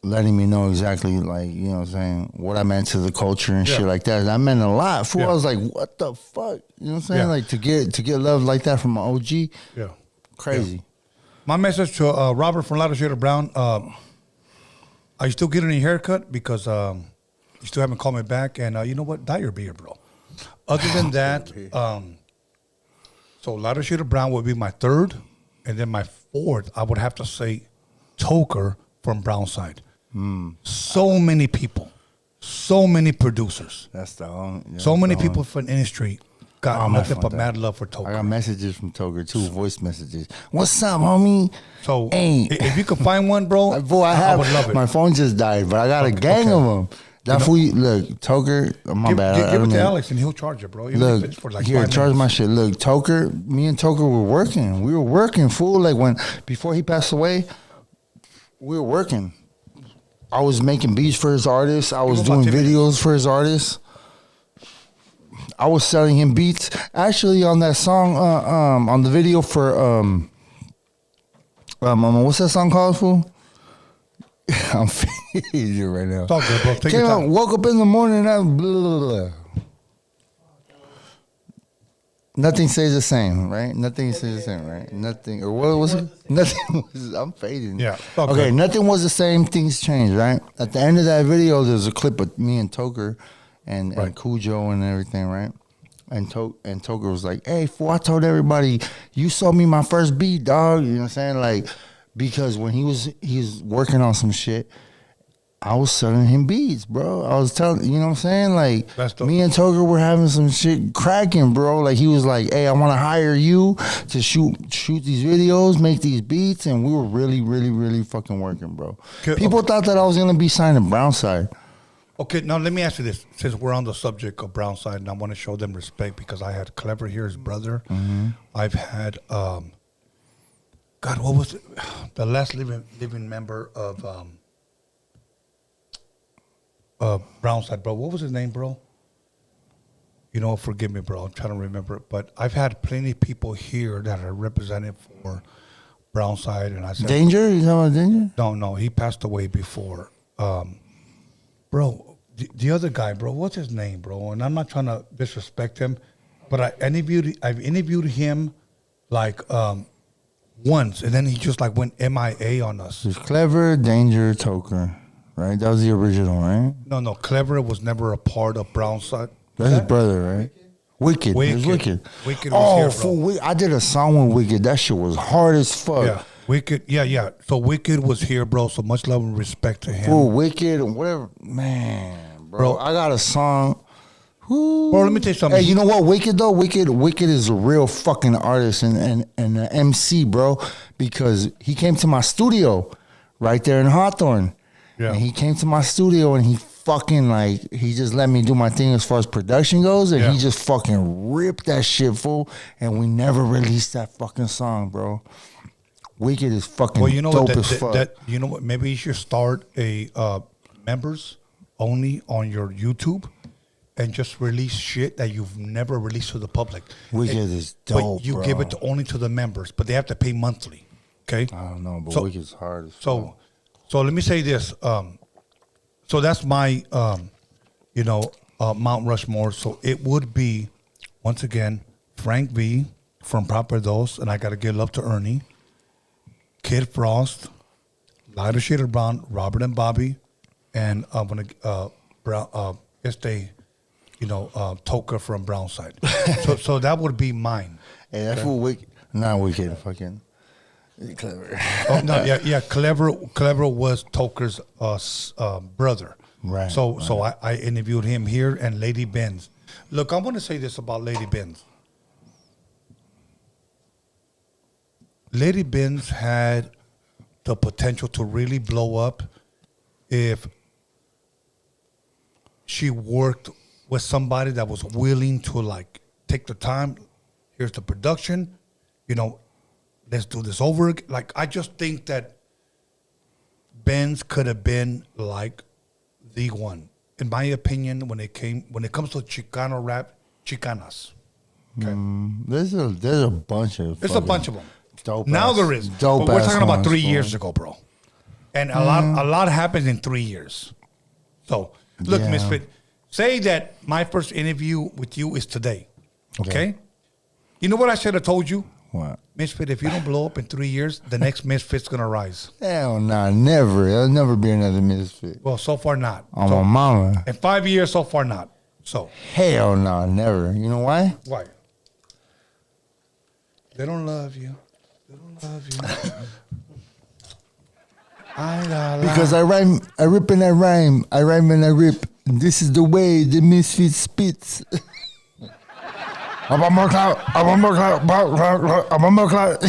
Speaker 2: letting me know exactly, like, you know what I'm saying, what I meant to the culture and
Speaker 1: Yeah.
Speaker 2: shit like that. That meant a lot. Fool,
Speaker 1: Yeah.
Speaker 2: I was like, what the fuck? You know what I'm saying?
Speaker 1: Yeah.
Speaker 2: Like, to get love like that from an OG,
Speaker 1: Yeah.
Speaker 2: crazy.
Speaker 1: My message to Robert from Lighter Shade of Brown, are you still getting a haircut? Because you still haven't called me back. And you know what? Dye your beard, bro. Other than that, so Lighter Shade of Brown would be my third. And then my fourth, I would have to say Toker from Brownside. So many people, so many producers,
Speaker 2: That's the only.
Speaker 1: so many people from the industry got
Speaker 2: I'm
Speaker 1: nothing
Speaker 2: off
Speaker 1: but
Speaker 2: on
Speaker 1: mad love for
Speaker 2: I
Speaker 1: Toker.
Speaker 2: got messages from Toker, too, voice messages. What's up, homie?
Speaker 1: So
Speaker 2: Hey.
Speaker 1: if you could find one, bro,
Speaker 2: Boy,
Speaker 1: I would love it.
Speaker 2: My phone just died, but I got a gang of them. That fool, look, Toker, my bad. I
Speaker 1: Give it
Speaker 2: don't
Speaker 1: to
Speaker 2: know.
Speaker 1: Alex and he'll charge it, bro. Even
Speaker 2: Look,
Speaker 1: if it's for like
Speaker 2: here,
Speaker 1: 5
Speaker 2: charge
Speaker 1: minutes.
Speaker 2: my shit. Look, Toker, me and Toker were working. We were working, fool. Like before he passed away, we were working. I was making beats for his artists. I was
Speaker 1: Give him
Speaker 2: doing
Speaker 1: about 10
Speaker 2: videos for his artists. I was selling him beats. Actually, on that song, on the video for what's that song called, fool? I'm faded right now.
Speaker 1: It's all good, bro. Take
Speaker 2: Came
Speaker 1: your
Speaker 2: out,
Speaker 1: time.
Speaker 2: woke up in the morning, and I blah, blah, blah. Nothing stays the same, right? Nothing stays the same, right? Nothing, or what was it? Nothing was, I'm fading.
Speaker 1: Yeah, it's all
Speaker 2: Okay,
Speaker 1: good.
Speaker 2: nothing was the same, things changed, right? At the end of that video, there's a clip of me and Toker and
Speaker 1: Right.
Speaker 2: Cujo and everything, right? And Toker was like, hey, fool, I told everybody, you sold me my first beat, dog. You know what I'm saying? Like, because when he was working on some shit, I was selling him beats, bro. I was telling, you know what I'm saying? Like,
Speaker 1: That's dope.
Speaker 2: me and Toker were having some shit cracking, bro. Like, he was like, hey, I want to hire you to shoot these videos, make these beats. And we were really, really, really fucking working, bro.
Speaker 1: Okay,
Speaker 2: People thought that I was going to be signing Brownside.
Speaker 1: Okay, now let me ask you this. Since we're on the subject of Brownside, and I want to show them respect because I had Clever here, his brother. I've had, God, what was it? The last living member of Brownside, bro. What was his name, bro? You know, forgive me, bro. I'm trying to remember it. But I've had plenty of people here that are represented for Brownside. And I said,
Speaker 2: Danger? You talking about Danger?
Speaker 1: no, he passed away before. Bro, the other guy, bro, what's his name, bro? And I'm not trying to disrespect him, but I've interviewed him like once, and then he just like went MIA on us.
Speaker 2: There's Clever, Danger, Toker, right? That was the original, right?
Speaker 1: No, Clever was never a part of Brownside.
Speaker 2: That's his brother, right? Wicked. It was
Speaker 1: Wicked.
Speaker 2: Wicked.
Speaker 1: Wicked was
Speaker 2: Oh,
Speaker 1: here, bro.
Speaker 2: fool, I did a song with Wicked. That shit was hard as fuck.
Speaker 1: Yeah, Wicked. Yeah. So Wicked was here, bro. So much love and respect to him.
Speaker 2: Fool, Wicked, and whatever. Man, bro.
Speaker 1: Bro.
Speaker 2: I got a song.
Speaker 1: Bro, let me tell you something.
Speaker 2: Hey, you know what? Wicked though, Wicked is a real fucking artist and an MC, bro. Because he came to my studio right there in Hawthorne.
Speaker 1: Yeah.
Speaker 2: And he came to my studio and he fucking like he just let me do my thing as far as production goes, and
Speaker 1: Yeah.
Speaker 2: he just fucking ripped that shit full. And we never released that fucking song, bro. Wicked is fucking
Speaker 1: Well, you know
Speaker 2: dope
Speaker 1: what?
Speaker 2: as fuck.
Speaker 1: You know what? Maybe you should start a members only on your YouTube and just release shit that you've never released to the public.
Speaker 2: Wicked is dope,
Speaker 1: But you
Speaker 2: bro.
Speaker 1: give it to only to the members, but they have to pay monthly. Okay.
Speaker 2: I don't know, but
Speaker 1: So-
Speaker 2: Wicked's hard as fuck.
Speaker 1: So let me say this. So that's my, Mount Rushmore. So it would be, once again, Frank V from Proper Dos, and I got to give love to Ernie, Kid Frost, Lighter Shade of Brown, Robert and Bobby, and I'm gonna Toka from Brownside. so that would be mine.
Speaker 2: Hey, that's what Wicked. Not Wicked, fucking clever.
Speaker 1: Oh no, yeah. Clever was Toker's brother.
Speaker 2: Right,
Speaker 1: So I interviewed him here and Lady Benz. Look, I want to say this about Lady Benz. Lady Benz had the potential to really blow up if she worked with somebody that was willing to like take the time. Here's the production, let's do this over. Like, I just think that Benz could have been like the one, in my opinion, when it comes to Chicano rap, Chicanas. Okay,
Speaker 2: There's a bunch of.
Speaker 1: there's a bunch of them.
Speaker 2: Dope.
Speaker 1: Now
Speaker 2: ass-
Speaker 1: there is.
Speaker 2: Dope.
Speaker 1: But we're
Speaker 2: ass
Speaker 1: talking about
Speaker 2: ones,
Speaker 1: 3
Speaker 2: bro.
Speaker 1: years ago, bro. And a lot happens in 3 years. So look,
Speaker 2: Yeah.
Speaker 1: Misfit, say that my first interview with you is today. Okay? You know what I should have told you?
Speaker 2: What?
Speaker 1: Misfit, if you don't blow up in 3 years, the next Misfit's gonna rise.
Speaker 2: Hell nah, never. There'll never be another Misfit.
Speaker 1: Well, so far not.
Speaker 2: On
Speaker 1: So,
Speaker 2: my mama.
Speaker 1: in 5 years, so far not. So
Speaker 2: Hell nah, never. You know why?
Speaker 1: why? They don't love you. They don't love you.
Speaker 2: Because I rip and I rhyme. I rhyme and I rip. This is the way the Misfit spits. I want more clout. I want more clout. I want more clout.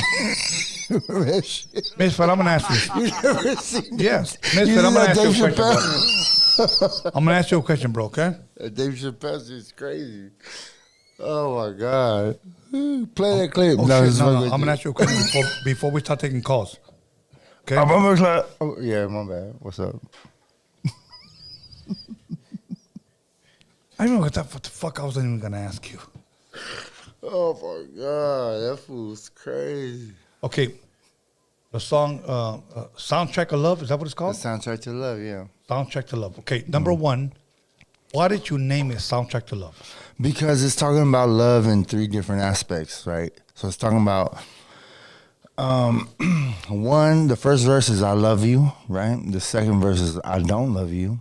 Speaker 1: Misfit, I'm gonna ask you.
Speaker 2: You never seen
Speaker 1: Yes,
Speaker 2: You
Speaker 1: Misfit, I'm
Speaker 2: see
Speaker 1: gonna
Speaker 2: that
Speaker 1: ask you a
Speaker 2: Dave
Speaker 1: question.
Speaker 2: Chappelle?
Speaker 1: Bro. I'm gonna ask you a question, bro. Okay?
Speaker 2: Dave Chappelle is crazy. Oh my god! Play that clip.
Speaker 1: Oh,
Speaker 2: No,
Speaker 1: shit,
Speaker 2: it's
Speaker 1: no,
Speaker 2: fucking-
Speaker 1: I'm gonna ask you a question before we start taking calls. Okay?
Speaker 2: I want more clout. Oh, yeah, my bad. What's up?
Speaker 1: I don't know what the fuck I wasn't even gonna ask you.
Speaker 2: Oh my god, that fool's crazy.
Speaker 1: Okay, the song "Soundtrack of Love" is that what it's
Speaker 2: The
Speaker 1: called?
Speaker 2: soundtrack to love, yeah.
Speaker 1: Soundtrack to Love. Okay, number one, why did you name it "Soundtrack to Love"?
Speaker 2: Because it's talking about love in three different aspects, right? So it's talking about one, the first verse is I love you, right? The second verse is I don't love you.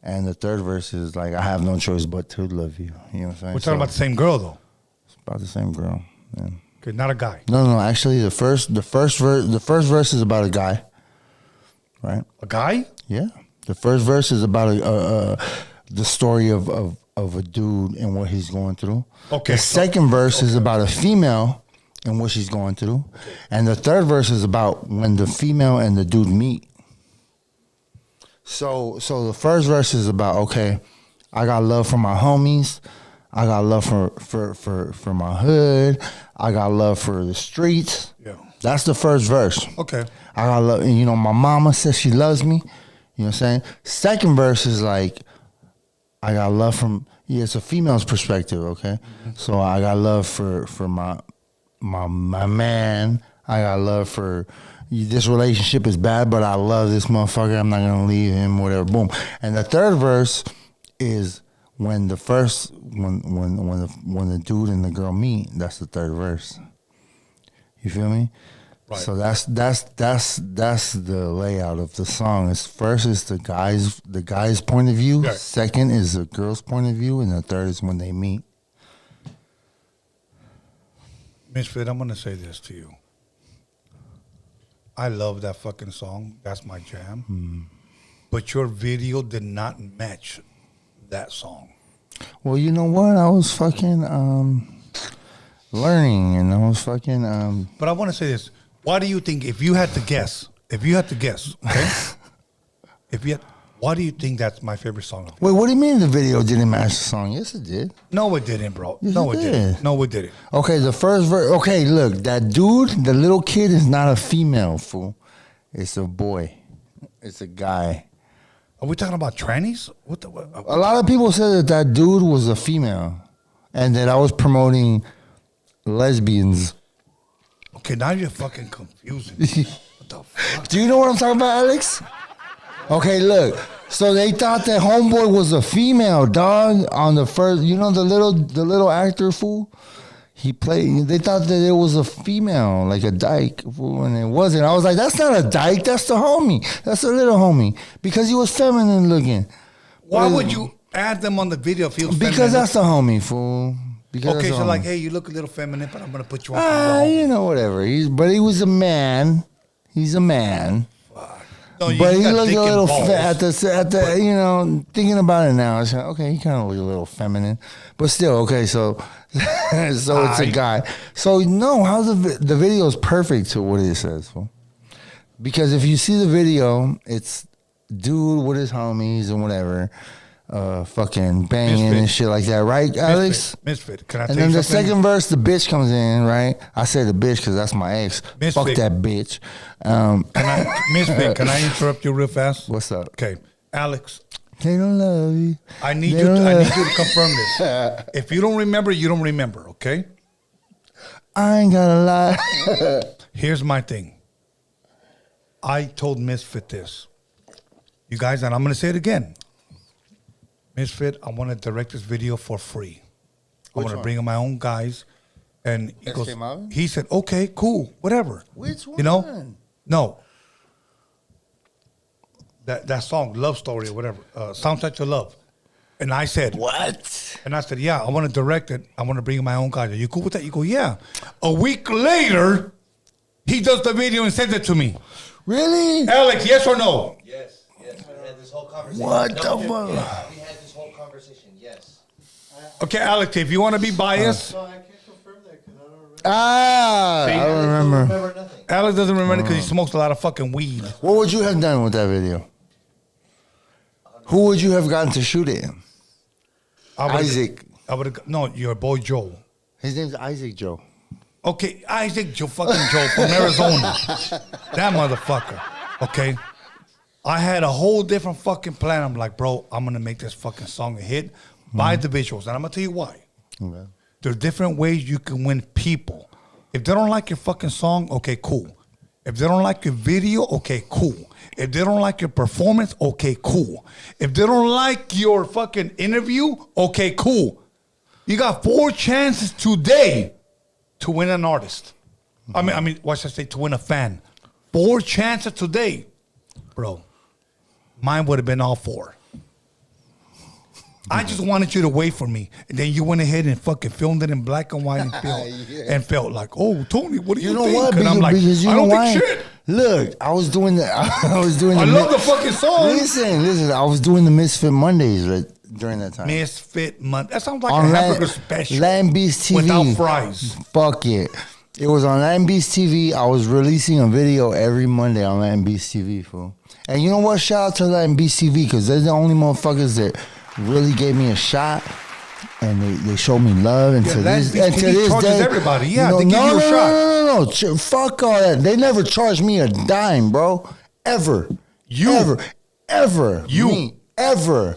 Speaker 2: And the third verse is like I have no choice but to love you. You know what I'm saying?
Speaker 1: We're talking about the same girl though.
Speaker 2: It's about the same girl. Yeah.
Speaker 1: Okay, not a guy.
Speaker 2: No, actually the first verse is about a guy. Right?
Speaker 1: A guy?
Speaker 2: Yeah. The first verse is about the story of a dude and what he's going through.
Speaker 1: Okay,
Speaker 2: The
Speaker 1: so-
Speaker 2: second verse is about a female and what she's going through. And the third verse is about when the female and the dude meet. So the first verse is about, okay, I got love for my homies. I got love for my hood. I got love for the streets.
Speaker 1: Yeah.
Speaker 2: That's the first verse.
Speaker 1: Okay.
Speaker 2: I got love, and my mama says she loves me. You know what I'm saying? Second verse is like, I got love from, it's a female's perspective, okay? So I got love for my man. I got love for, this relationship is bad, but I love this motherfucker. I'm not gonna leave him, whatever, boom. And the third verse is when the first, when the dude and the girl meet, that's the third verse. You feel me?
Speaker 1: Right.
Speaker 2: So that's the layout of the song. It's first is the guy's point of view.
Speaker 1: Right.
Speaker 2: Second is the girl's point of view, and the third is when they meet.
Speaker 1: Misfit, I'm gonna say this to you. I love that fucking song. That's my jam. But your video did not match that song.
Speaker 2: Well, you know what? I was fucking learning, and I was fucking
Speaker 1: But I want to say this. Why do you think, if you had to guess, okay? Why do you think that's my favorite song?
Speaker 2: Wait, what do you mean the video didn't match the song? Yes, it did.
Speaker 1: No, it didn't, bro.
Speaker 2: Yes,
Speaker 1: No,
Speaker 2: it
Speaker 1: it
Speaker 2: did.
Speaker 1: didn't. No, it didn't.
Speaker 2: Okay, the first verse. Okay, look, that dude, the little kid, is not a female, fool. It's a boy. It's a guy.
Speaker 1: Are we talking about trannies? What?
Speaker 2: A lot of people said that dude was a female, and that I was promoting lesbians.
Speaker 1: Okay, now you're fucking confusing me. What the fuck?
Speaker 2: Do you know what I'm talking about, Alex? Okay, look. So they thought that homeboy was a female, dog. On the first, you know, the little actor, fool. He played. They thought that it was a female, like a dyke, fool, and it wasn't. I was like, that's not a dyke. That's the homie. That's a little homie because he was feminine looking.
Speaker 1: Why would you add them on the video if he was
Speaker 2: Because
Speaker 1: feminine?
Speaker 2: that's the homie, fool. Because
Speaker 1: Okay,
Speaker 2: that's
Speaker 1: so
Speaker 2: the
Speaker 1: like,
Speaker 2: homie.
Speaker 1: hey, you look a little feminine, but I'm gonna put you on. the
Speaker 2: You know, whatever. But he was a man. He's a man.
Speaker 1: No, you
Speaker 2: But he
Speaker 1: got
Speaker 2: looked
Speaker 1: dick
Speaker 2: a
Speaker 1: and
Speaker 2: little
Speaker 1: balls.
Speaker 2: at the you know, thinking about it now. It's like, okay, he kind of looked a little feminine, but still okay. So, so it's a guy. So no, how the video is perfect to what it says. Fool. Because if you see the video, it's dude with his homies and whatever, fucking banging
Speaker 1: Misfit.
Speaker 2: and shit like that, right, Alex?
Speaker 1: Misfit. Can I tell
Speaker 2: And
Speaker 1: you
Speaker 2: then the
Speaker 1: something?
Speaker 2: second verse, the bitch comes in, right? I say the bitch because that's my ex.
Speaker 1: Misfit.
Speaker 2: Fuck that bitch.
Speaker 1: Misfit, can I interrupt you real fast?
Speaker 2: What's up?
Speaker 1: Okay, Alex,
Speaker 2: They don't love you.
Speaker 1: I need
Speaker 2: They
Speaker 1: you.
Speaker 2: don't
Speaker 1: I
Speaker 2: love-
Speaker 1: need you to confirm this. If you don't remember, you don't remember. Okay.
Speaker 2: I ain't gonna lie.
Speaker 1: Here's my thing. I told Misfit this. You guys, and I'm going to say it again. Misfit, I want to direct this video for free. I
Speaker 2: Which
Speaker 1: want to
Speaker 2: one?
Speaker 1: bring in my own guys. And he
Speaker 2: SK
Speaker 1: goes,
Speaker 2: Marvin?
Speaker 1: he said, okay, cool, whatever.
Speaker 2: Which
Speaker 1: You know?
Speaker 2: one?
Speaker 1: No. That song, Love Story or whatever, Soundtrack to Love. And I said,
Speaker 2: What?
Speaker 1: and I said, yeah, I want to direct it. I want to bring in my own guys. Are you cool with that? You go, yeah. A week later, he does the video and sends it to me.
Speaker 2: Really?
Speaker 1: Alex, yes or no?
Speaker 5: Yes, yes, we had this whole conversation.
Speaker 2: What the
Speaker 5: Yeah,
Speaker 2: fuck?
Speaker 5: we had this whole conversation, yes.
Speaker 1: Okay, Alex, if you want to be biased,
Speaker 3: No, I can't confirm that because I don't remember.
Speaker 2: Ah, I don't remember.
Speaker 5: Remember nothing.
Speaker 1: Alex doesn't remember because he smokes a lot of fucking weed.
Speaker 2: What would you have done with that video? Who would you have gotten to shoot it?
Speaker 1: I would've-
Speaker 2: Isaac.
Speaker 1: I would have, no, your boy Joe.
Speaker 2: His name's Isaac Joe.
Speaker 1: Okay, Isaac Joe, fucking Joe from Arizona. That motherfucker. Okay. I had a whole different fucking plan. I'm like, bro, I'm gonna make this fucking song a hit by the visuals, and I'm gonna tell you why.
Speaker 2: Okay.
Speaker 1: There's different ways you can win people. If they don't like your fucking song, okay, cool. If they don't like your video, okay, cool. If they don't like your performance, okay, cool. If they don't like your fucking interview, okay, cool. You got 4 chances today to win an artist. I mean, what should I say? To win a fan. 4 chances today, bro. Mine would have been all 4. I just wanted you to wait for me, and then you went ahead and fucking filmed it in black and white and felt like, oh, Tony, what do you,
Speaker 2: You know
Speaker 1: think?
Speaker 2: what?
Speaker 1: And I'm like,
Speaker 2: because you
Speaker 1: I
Speaker 2: know
Speaker 1: don't
Speaker 2: why?
Speaker 1: think shit.
Speaker 2: Look, I was doing the. I was doing.
Speaker 1: I love the fucking song.
Speaker 2: Listen. I was doing the Misfit Mondays right, during that time.
Speaker 1: Misfit Month. That sounds like
Speaker 2: On
Speaker 1: a
Speaker 2: Land-
Speaker 1: hamburger special
Speaker 2: Land Beast TV.
Speaker 1: without fries.
Speaker 2: Fuck it. It was on Land Beast TV. I was releasing a video every Monday on Land Beast TV, fool. And you know what? Shout out to Land Beast TV because they're the only motherfuckers that really gave me a shot. And they showed me love. And
Speaker 1: Yeah,
Speaker 2: to
Speaker 1: Land
Speaker 2: this,
Speaker 1: Beast
Speaker 2: and to
Speaker 1: TV
Speaker 2: this
Speaker 1: charges
Speaker 2: day,
Speaker 1: everybody. Yeah,
Speaker 2: you
Speaker 1: they give you a shot.
Speaker 2: No. Fuck all that. They never charged me a dime, bro. Ever.
Speaker 1: You.
Speaker 2: Ever.
Speaker 1: You.
Speaker 2: Me. Ever.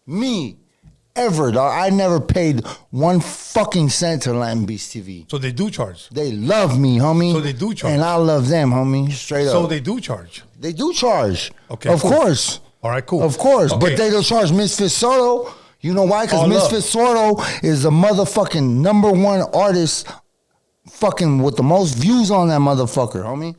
Speaker 2: Me. Ever, dog. I never paid 1 fucking cent to Latin Beast TV.
Speaker 1: So they do charge.
Speaker 2: They love me, homie.
Speaker 1: So they do charge.
Speaker 2: And I love them, homie. Straight
Speaker 1: So
Speaker 2: up.
Speaker 1: they do charge.
Speaker 2: They do charge.
Speaker 1: Okay,
Speaker 2: Of
Speaker 1: cool.
Speaker 2: course.
Speaker 1: All right, cool.
Speaker 2: Of course.
Speaker 1: Okay.
Speaker 2: But they don't charge Misfit Soto. You know why? Because
Speaker 1: All love.
Speaker 2: Misfit Soto is the motherfucking #1 artist fucking with the most views on that motherfucker, homie.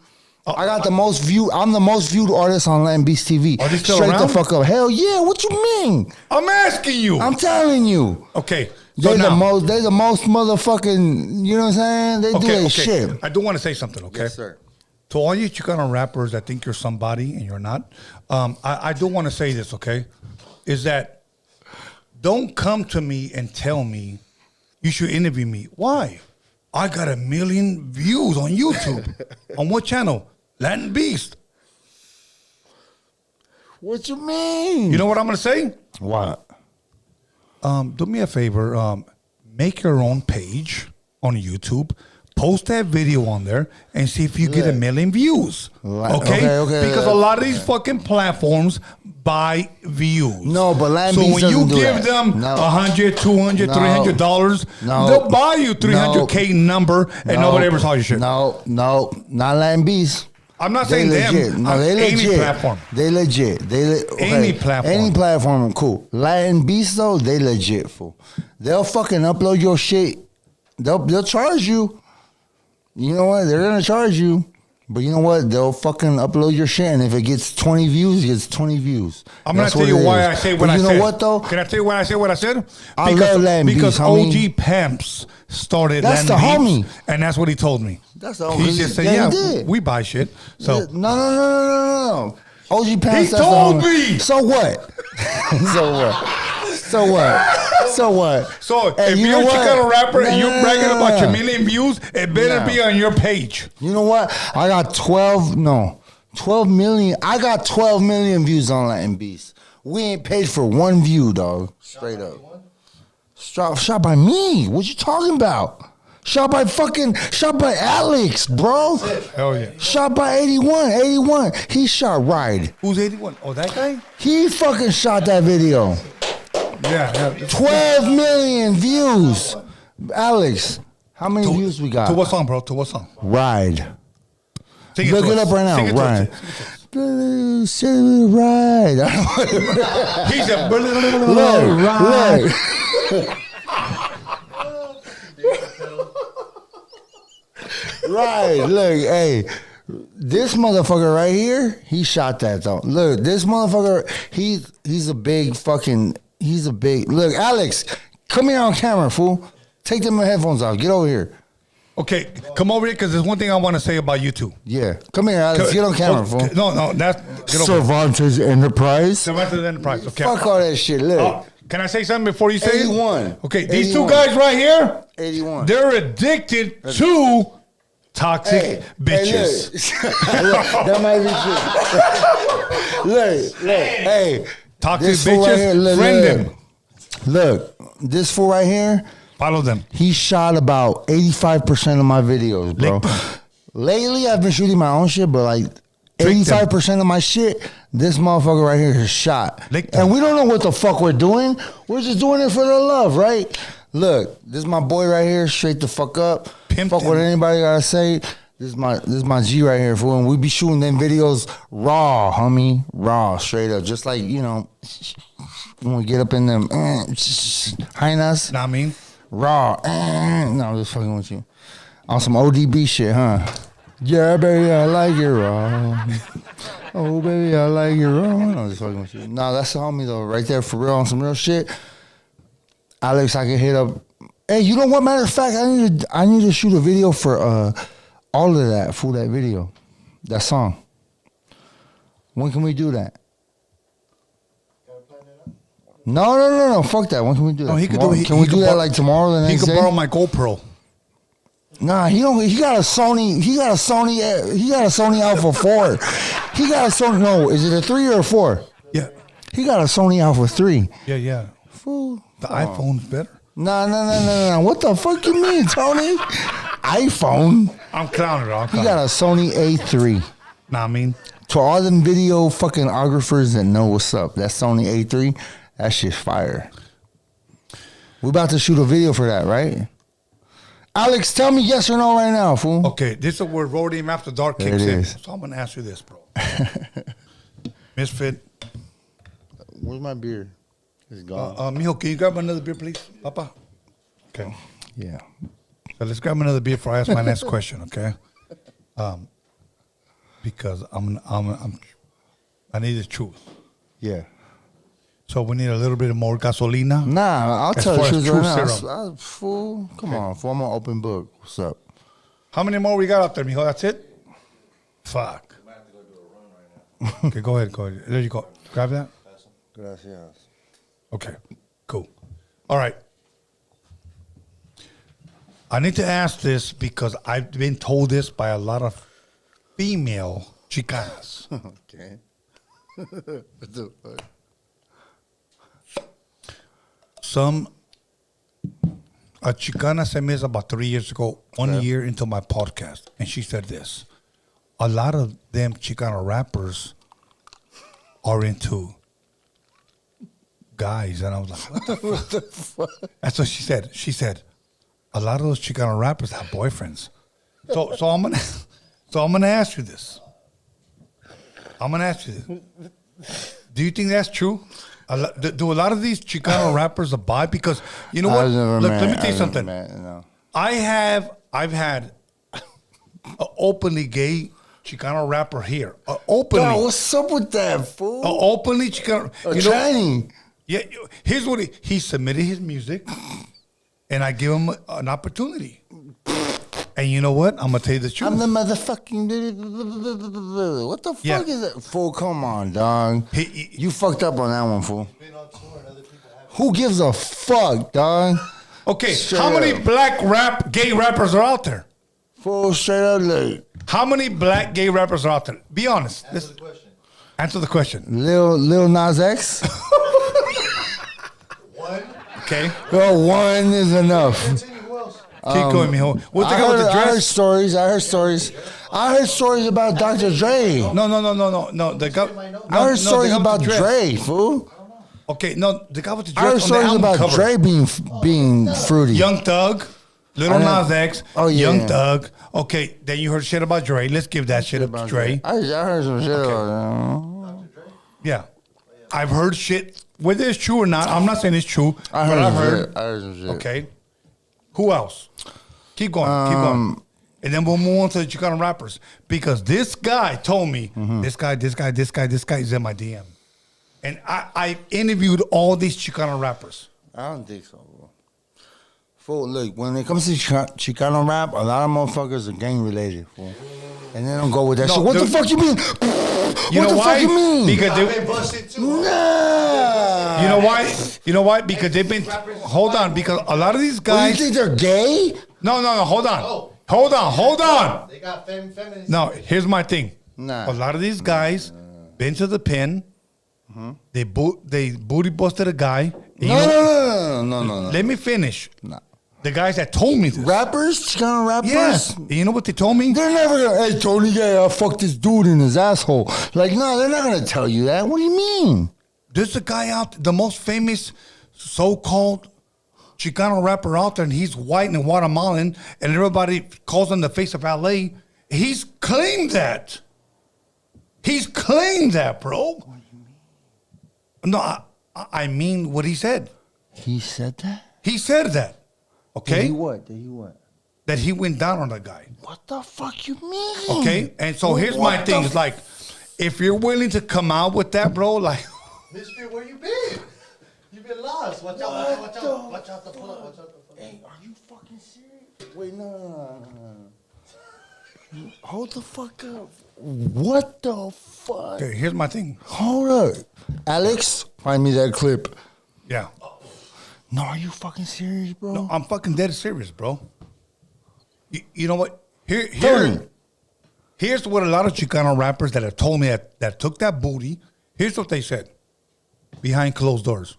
Speaker 2: I got the most view. I'm the most viewed artist on Latin Beast TV.
Speaker 1: Are they still
Speaker 2: Straight
Speaker 1: around?
Speaker 2: the fuck up. Hell yeah. What you mean?
Speaker 1: I'm asking you.
Speaker 2: I'm telling you.
Speaker 1: Okay. So
Speaker 2: They're
Speaker 1: now,
Speaker 2: the most. They're the most motherfucking. You know what I'm saying? They do their shit.
Speaker 1: I do want to say something, okay?
Speaker 2: sir.
Speaker 1: To all you Chicano rappers that think you're somebody and you're not, I do want to say this, okay? Is that don't come to me and tell me you should interview me. Why? I got 1 million views on YouTube. On what channel? Latin Beast.
Speaker 2: What you mean?
Speaker 1: You know what I'm going to say?
Speaker 2: What?
Speaker 1: Do me a favor. Make your own page on YouTube. Post that video on there and see if you get 1 million views. Okay?
Speaker 2: Okay.
Speaker 1: Because a lot of these fucking platforms buy views.
Speaker 2: No, but Latin
Speaker 1: so
Speaker 2: Beast
Speaker 1: when you
Speaker 2: doesn't do
Speaker 1: give
Speaker 2: that.
Speaker 1: them
Speaker 2: No.
Speaker 1: $100, $200,
Speaker 2: No.
Speaker 1: $300,
Speaker 2: No.
Speaker 1: they'll buy you 300K number and nobody ever saw your shit.
Speaker 2: No, not Latin Beast.
Speaker 1: I'm not
Speaker 2: They
Speaker 1: saying
Speaker 2: legit.
Speaker 1: them.
Speaker 2: No, they legit.
Speaker 1: Any platform.
Speaker 2: They legit.
Speaker 1: Any platform.
Speaker 2: Any platform, cool. Latin Beast though, they legit, fool. They'll fucking upload your shit. They'll charge you. You know what? They're gonna charge you. But you know what? They'll fucking upload your shit, and if it gets 20 views, it gets 20 views.
Speaker 1: I'm going
Speaker 2: That's
Speaker 1: to tell
Speaker 2: what
Speaker 1: you
Speaker 2: it
Speaker 1: why
Speaker 2: is.
Speaker 1: I say
Speaker 2: But
Speaker 1: what I said.
Speaker 2: You know what though?
Speaker 1: Can I tell you why I said what I said?
Speaker 2: I love Latin Beast,
Speaker 1: Because
Speaker 2: homie.
Speaker 1: OG Pamps started
Speaker 2: That's
Speaker 1: Latin
Speaker 2: the
Speaker 1: Beast,
Speaker 2: homie.
Speaker 1: and that's what he told me.
Speaker 2: That's the
Speaker 1: He
Speaker 2: homie.
Speaker 1: just said,
Speaker 2: Yeah, he
Speaker 1: yeah,
Speaker 2: did.
Speaker 1: we buy shit. So
Speaker 2: No. OG Pants.
Speaker 1: He
Speaker 2: that's the
Speaker 1: told
Speaker 2: homie.
Speaker 1: me.
Speaker 2: So what? So what? So what? So what?
Speaker 1: So
Speaker 2: Hey,
Speaker 1: if
Speaker 2: you
Speaker 1: you're a
Speaker 2: know what?
Speaker 1: Chicano rapper and
Speaker 2: No,
Speaker 1: you're
Speaker 2: no,
Speaker 1: bragging
Speaker 2: no,
Speaker 1: about
Speaker 2: no.
Speaker 1: your 1 million views, it better
Speaker 2: No.
Speaker 1: be on your page.
Speaker 2: You know what? I got 12 million. I got 12 million views on Latin Beast. We ain't paid for one view, dog. Straight up. Shot by me. What you talking about? Shot by Alex, bro.
Speaker 1: Hell yeah.
Speaker 2: Shot by 81. He shot Ride.
Speaker 1: Who's 81? Oh, that guy?
Speaker 2: He fucking shot that video.
Speaker 1: Yeah.
Speaker 2: 12 million views. Alex, how many views we got?
Speaker 1: To what song, bro? To what song?
Speaker 2: Ride.
Speaker 1: Sing
Speaker 2: Look
Speaker 1: to
Speaker 2: it
Speaker 1: us.
Speaker 2: up right
Speaker 1: Sing it
Speaker 2: now.
Speaker 1: to us.
Speaker 2: Ride. Ride.
Speaker 1: He said,
Speaker 2: Look. Right. Look, hey. This motherfucker right here, he shot that though. Look, this motherfucker, he's a big fucking, look, Alex, come here on camera, fool. Take them headphones off. Get over here.
Speaker 1: Okay, come over here because there's one thing I want to say about you two.
Speaker 2: Yeah. Come here, Alex. Get on camera, fool.
Speaker 1: No, that's get over here.
Speaker 2: Cervantes Enterprise.
Speaker 1: Cervantes Enterprise. Okay.
Speaker 2: Fuck all that shit. Look.
Speaker 1: Can I say something before you say
Speaker 2: 81.
Speaker 1: it? Okay, these
Speaker 2: 81.
Speaker 1: two guys right here,
Speaker 2: 81.
Speaker 1: they're addicted to toxic bitches.
Speaker 2: Hey, look. That might be true. Look. Hey.
Speaker 1: Toxic
Speaker 2: This fool right
Speaker 1: bitches,
Speaker 2: here, look,
Speaker 1: friend
Speaker 2: look.
Speaker 1: them.
Speaker 2: Look, this fool right here,
Speaker 1: Follow them.
Speaker 2: he shot about 85% of my videos, bro.
Speaker 1: Lick them.
Speaker 2: Lately, I've been shooting my own shit, but like
Speaker 1: Trick them.
Speaker 2: 85% of my shit, this motherfucker right here has shot.
Speaker 1: Lick them.
Speaker 2: And we don't know what the fuck we're doing. We're just doing it for the love, right? Look, this is my boy right here, straight the fuck up.
Speaker 1: Pimp
Speaker 2: fuck
Speaker 1: them.
Speaker 2: what anybody gotta say. This is my G right here, fool. And we be shooting them videos raw, homie. Raw, straight up. Just like, you know, when we get up in them hyenas.
Speaker 1: Know what I mean?
Speaker 2: Raw. No, I'm just fucking with you. On some ODB shit, huh? Yeah, baby, I like it raw. Oh, baby, I like it raw. No, I'm just fucking with you. No, that's the homie, though. Right there, for real, on some real shit. Alex, I can hit up. Hey, you know what? Matter of fact, I need to shoot a video for all of that, for that video. That song. When can we do that? No. Fuck that. When can we do that?
Speaker 1: No, he could
Speaker 2: Tomorrow?
Speaker 1: do it.
Speaker 2: Can we do that like tomorrow? The
Speaker 1: He
Speaker 2: next
Speaker 1: could
Speaker 2: day?
Speaker 1: borrow my GoPro.
Speaker 2: Nah, he don't. He got a Sony. He got a Sony Alpha 4. He got a Sony. No, is it a 3 or a 4?
Speaker 1: Yeah.
Speaker 2: He got a Sony Alpha 3.
Speaker 1: Yeah.
Speaker 2: Fool.
Speaker 1: The iPhone's better.
Speaker 2: No. What the fuck you mean, Tony? iPhone.
Speaker 1: I'm clowning, bro.
Speaker 2: He got a Sony A3.
Speaker 1: Nah, I mean,
Speaker 2: To all them video fucking ographers that know what's up, that Sony A3, that shit's fire. We about to shoot a video for that, right? Alex, tell me yes or no right now, fool.
Speaker 1: okay, this is where Roadium After Dark
Speaker 2: There
Speaker 1: kicks
Speaker 2: it
Speaker 1: in.
Speaker 2: is.
Speaker 1: So I'm going to ask you this, bro. Misfit.
Speaker 2: Where's my beer? It's gone.
Speaker 1: Mijo, can you grab another beer, please? Papa? Okay.
Speaker 2: Yeah.
Speaker 1: So let's grab another beer before I ask my next question, okay? Because I need the truth.
Speaker 2: Yeah.
Speaker 1: So we need a little bit more gasolina.
Speaker 2: Nah, I'll
Speaker 1: As
Speaker 2: tell you
Speaker 1: far
Speaker 2: the
Speaker 1: as
Speaker 2: truth right
Speaker 1: true
Speaker 2: now.
Speaker 1: serum.
Speaker 2: Fool, come on, fool. I'm an open book. What's up?
Speaker 1: How many more we got out there, mijo? That's it? Fuck.
Speaker 5: I have to go do a run right now.
Speaker 1: Okay, go ahead. There you go. Grab that.
Speaker 2: Gracias.
Speaker 1: Okay. Cool. All right. I need to ask this because I've been told this by a lot of female Chicanas.
Speaker 2: Okay. What the fuck?
Speaker 1: A Chicana sent me this about 3 years ago, 1 year into my podcast, and she said this. A lot of them Chicano rappers are into guys. And I was like, what the fuck? That's what she said. She said, a lot of those Chicano rappers have boyfriends. So I'm gonna ask you this. Do you think that's true? Do a lot of these Chicano rappers abide? Because you know what? Let me tell you something. I've had an openly gay Chicano rapper here. Openly.
Speaker 2: Bro, what's up with that, fool?
Speaker 1: Openly Chicano.
Speaker 2: Training.
Speaker 1: Yeah. Here's what he submitted his music, and I give him an opportunity. And you know what? I'm gonna tell you the truth.
Speaker 2: I'm the motherfucking. What the fuck is that? Fool, come on, dog. You fucked up on that one, fool.
Speaker 5: Been on tour and other people have.
Speaker 2: Who gives a fuck, dog?
Speaker 1: Okay,
Speaker 2: Straight
Speaker 1: how many
Speaker 2: up.
Speaker 1: black gay rappers are out there?
Speaker 2: Fool, straight up, like
Speaker 1: How many black gay rappers are out there? Be honest.
Speaker 5: Answer the question.
Speaker 1: Answer the question.
Speaker 2: Lil Nas X.
Speaker 5: One.
Speaker 1: Okay.
Speaker 2: Well, one is enough.
Speaker 5: Continue. Who else?
Speaker 1: Keep going, mijo. What's the guy with the
Speaker 2: I heard
Speaker 1: dress?
Speaker 2: stories. I heard stories about Dr. Dre.
Speaker 1: No. The guy.
Speaker 2: I heard stories
Speaker 1: the guy with
Speaker 2: about
Speaker 1: the dress.
Speaker 2: Dre, fool.
Speaker 1: Okay, no, the guy with the
Speaker 2: I heard
Speaker 1: dress on the
Speaker 2: stories
Speaker 1: album
Speaker 2: about
Speaker 1: cover.
Speaker 2: Dre being fruity.
Speaker 1: Young Thug, Little
Speaker 2: I know.
Speaker 1: Nas X,
Speaker 2: Oh, yeah.
Speaker 1: Young Thug. Okay, then you heard shit about Dre. Let's give that shit up to Dre.
Speaker 2: I heard some shit about
Speaker 1: Yeah. I've heard shit. Whether it's true or not, I'm not saying it's true.
Speaker 2: I
Speaker 1: but
Speaker 2: heard
Speaker 1: I
Speaker 2: some
Speaker 1: heard.
Speaker 2: shit. I heard some shit.
Speaker 1: Okay. Who else? Keep going. And then we'll move on to the Chicano rappers. Because this guy told me, this guy is in my DM. And I interviewed all these Chicano rappers.
Speaker 2: I don't think so, bro. Fool, look, when it comes to Chicano rap, a lot of motherfuckers are gang related, fool. And they don't go with that
Speaker 1: No,
Speaker 2: shit. What the fuck you mean?
Speaker 1: You
Speaker 2: What
Speaker 1: know
Speaker 2: the
Speaker 1: why?
Speaker 2: fuck you mean?
Speaker 1: Because
Speaker 5: I've been busted too.
Speaker 2: Nah.
Speaker 1: you know why? You know why? Because they've been. Hold on. Because a lot of these
Speaker 2: What, you
Speaker 1: guys.
Speaker 2: think they're gay?
Speaker 1: No. Hold on.
Speaker 5: Oh.
Speaker 1: Hold on.
Speaker 5: They got feminists.
Speaker 1: No, here's my thing.
Speaker 2: Nah.
Speaker 1: A lot of these guys been to the pen. They booty busted a guy. And
Speaker 2: No.
Speaker 1: Let me finish.
Speaker 2: Nah.
Speaker 1: The guys that told me this.
Speaker 2: Rappers, Chicano rappers.
Speaker 1: Yes. And you know what they told me?
Speaker 2: They're never gonna, hey, Tony, yeah, I fucked this dude in his asshole. Like, no, they're not gonna tell you that. What do you mean?
Speaker 1: There's a guy out, the most famous so-called Chicano rapper out there, and he's white and Guatemalan, and everybody calls him the face of LA. He's claimed that. He's claimed that, bro. What do you mean? No, I mean what he said.
Speaker 2: He said that?
Speaker 1: He said that. Okay?
Speaker 2: Did he what?
Speaker 1: That he went down on that guy.
Speaker 2: What the fuck you mean?
Speaker 1: Okay? And so here's my
Speaker 2: What
Speaker 1: thing.
Speaker 2: the
Speaker 1: It's like, if you're willing to come out with that, bro, like...
Speaker 5: MISFIT, where you been? You've been lost. Watch out. Watch out the pull up. Watch out the pull up.
Speaker 2: Hey, are you fucking serious? Wait, no. Hold the fuck up. What the fuck?
Speaker 1: Okay, here's my thing.
Speaker 2: Hold up. Alex, find me that clip.
Speaker 1: Yeah.
Speaker 2: No, are you fucking serious, bro?
Speaker 1: No, I'm fucking dead serious, bro. You know what?
Speaker 2: Tell me.
Speaker 1: Here's what a lot of Chicano rappers that have told me that took that booty. Here's what they said behind closed doors.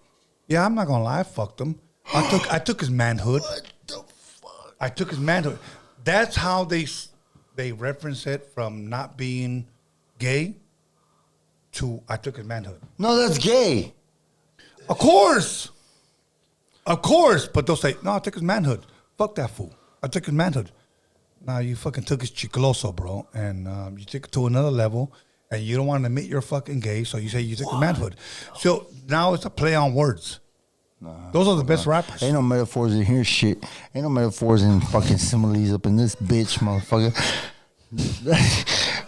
Speaker 1: Yeah, I'm not gonna lie, I fucked him. I took his manhood.
Speaker 2: What the fuck?
Speaker 1: I took his manhood. That's how they reference it from not being gay to I took his manhood.
Speaker 2: No, that's gay.
Speaker 1: Of course, but they'll say, no, I took his manhood. Fuck that fool. I took his manhood. Now you fucking took his chicloso, bro, and you took it to another level, and you don't want to admit you're fucking gay, so you say you took his manhood. So now it's a play on words. Those are the best rappers.
Speaker 2: Ain't no metaphors in here, shit. Ain't no metaphors and fucking similes up in this bitch, motherfucker.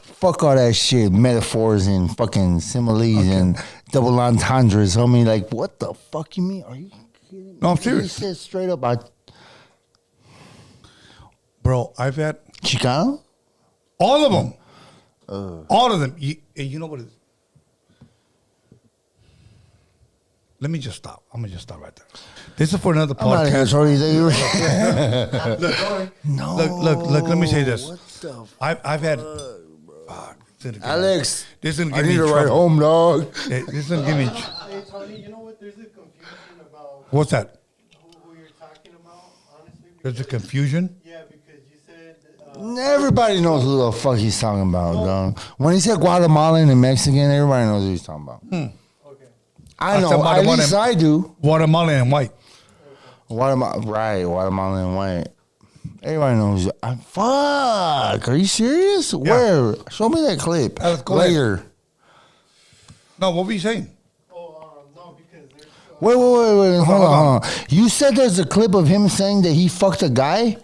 Speaker 2: Fuck all that shit. Metaphors and fucking similes and double entendres. Homie, like, what the fuck you mean? Are you kidding me?
Speaker 1: No, I'm serious.
Speaker 2: He said straight up,
Speaker 1: Bro, I've had
Speaker 2: Chicano?
Speaker 1: all of them. All of them. You know what it is? Let me just stop. I'm gonna just stop right there. This is for another
Speaker 2: I'm not here,
Speaker 1: podcast.
Speaker 2: Shorty.
Speaker 1: No. Look. Let me say this.
Speaker 2: What the
Speaker 1: I've had.
Speaker 2: Alex,
Speaker 1: This is gonna
Speaker 2: I
Speaker 1: give me
Speaker 2: need to ride
Speaker 1: trouble.
Speaker 2: home, dog.
Speaker 1: This is gonna give me.
Speaker 3: Hey, Tony, you know what? There's a confusion about
Speaker 1: What's that?
Speaker 3: who you're talking about, honestly.
Speaker 1: There's a confusion.
Speaker 3: Yeah, because you said.
Speaker 2: Everybody knows who the fuck he's talking about, dog. When he said Guatemalan and Mexican, everybody knows who he's talking about.
Speaker 3: Okay.
Speaker 2: I
Speaker 1: I
Speaker 2: know.
Speaker 1: talking about
Speaker 2: At
Speaker 1: the one
Speaker 2: least
Speaker 1: in-
Speaker 2: I do.
Speaker 1: Guatemalan and white.
Speaker 2: Guatemalan and white. Everybody knows. Fuck. Are you serious? Where? Show me that clip
Speaker 1: Let's go ahead.
Speaker 2: later.
Speaker 1: No, what were you saying?
Speaker 3: No, because there's.
Speaker 2: Wait. Hold on. You said there's a clip of him saying that he fucked a guy?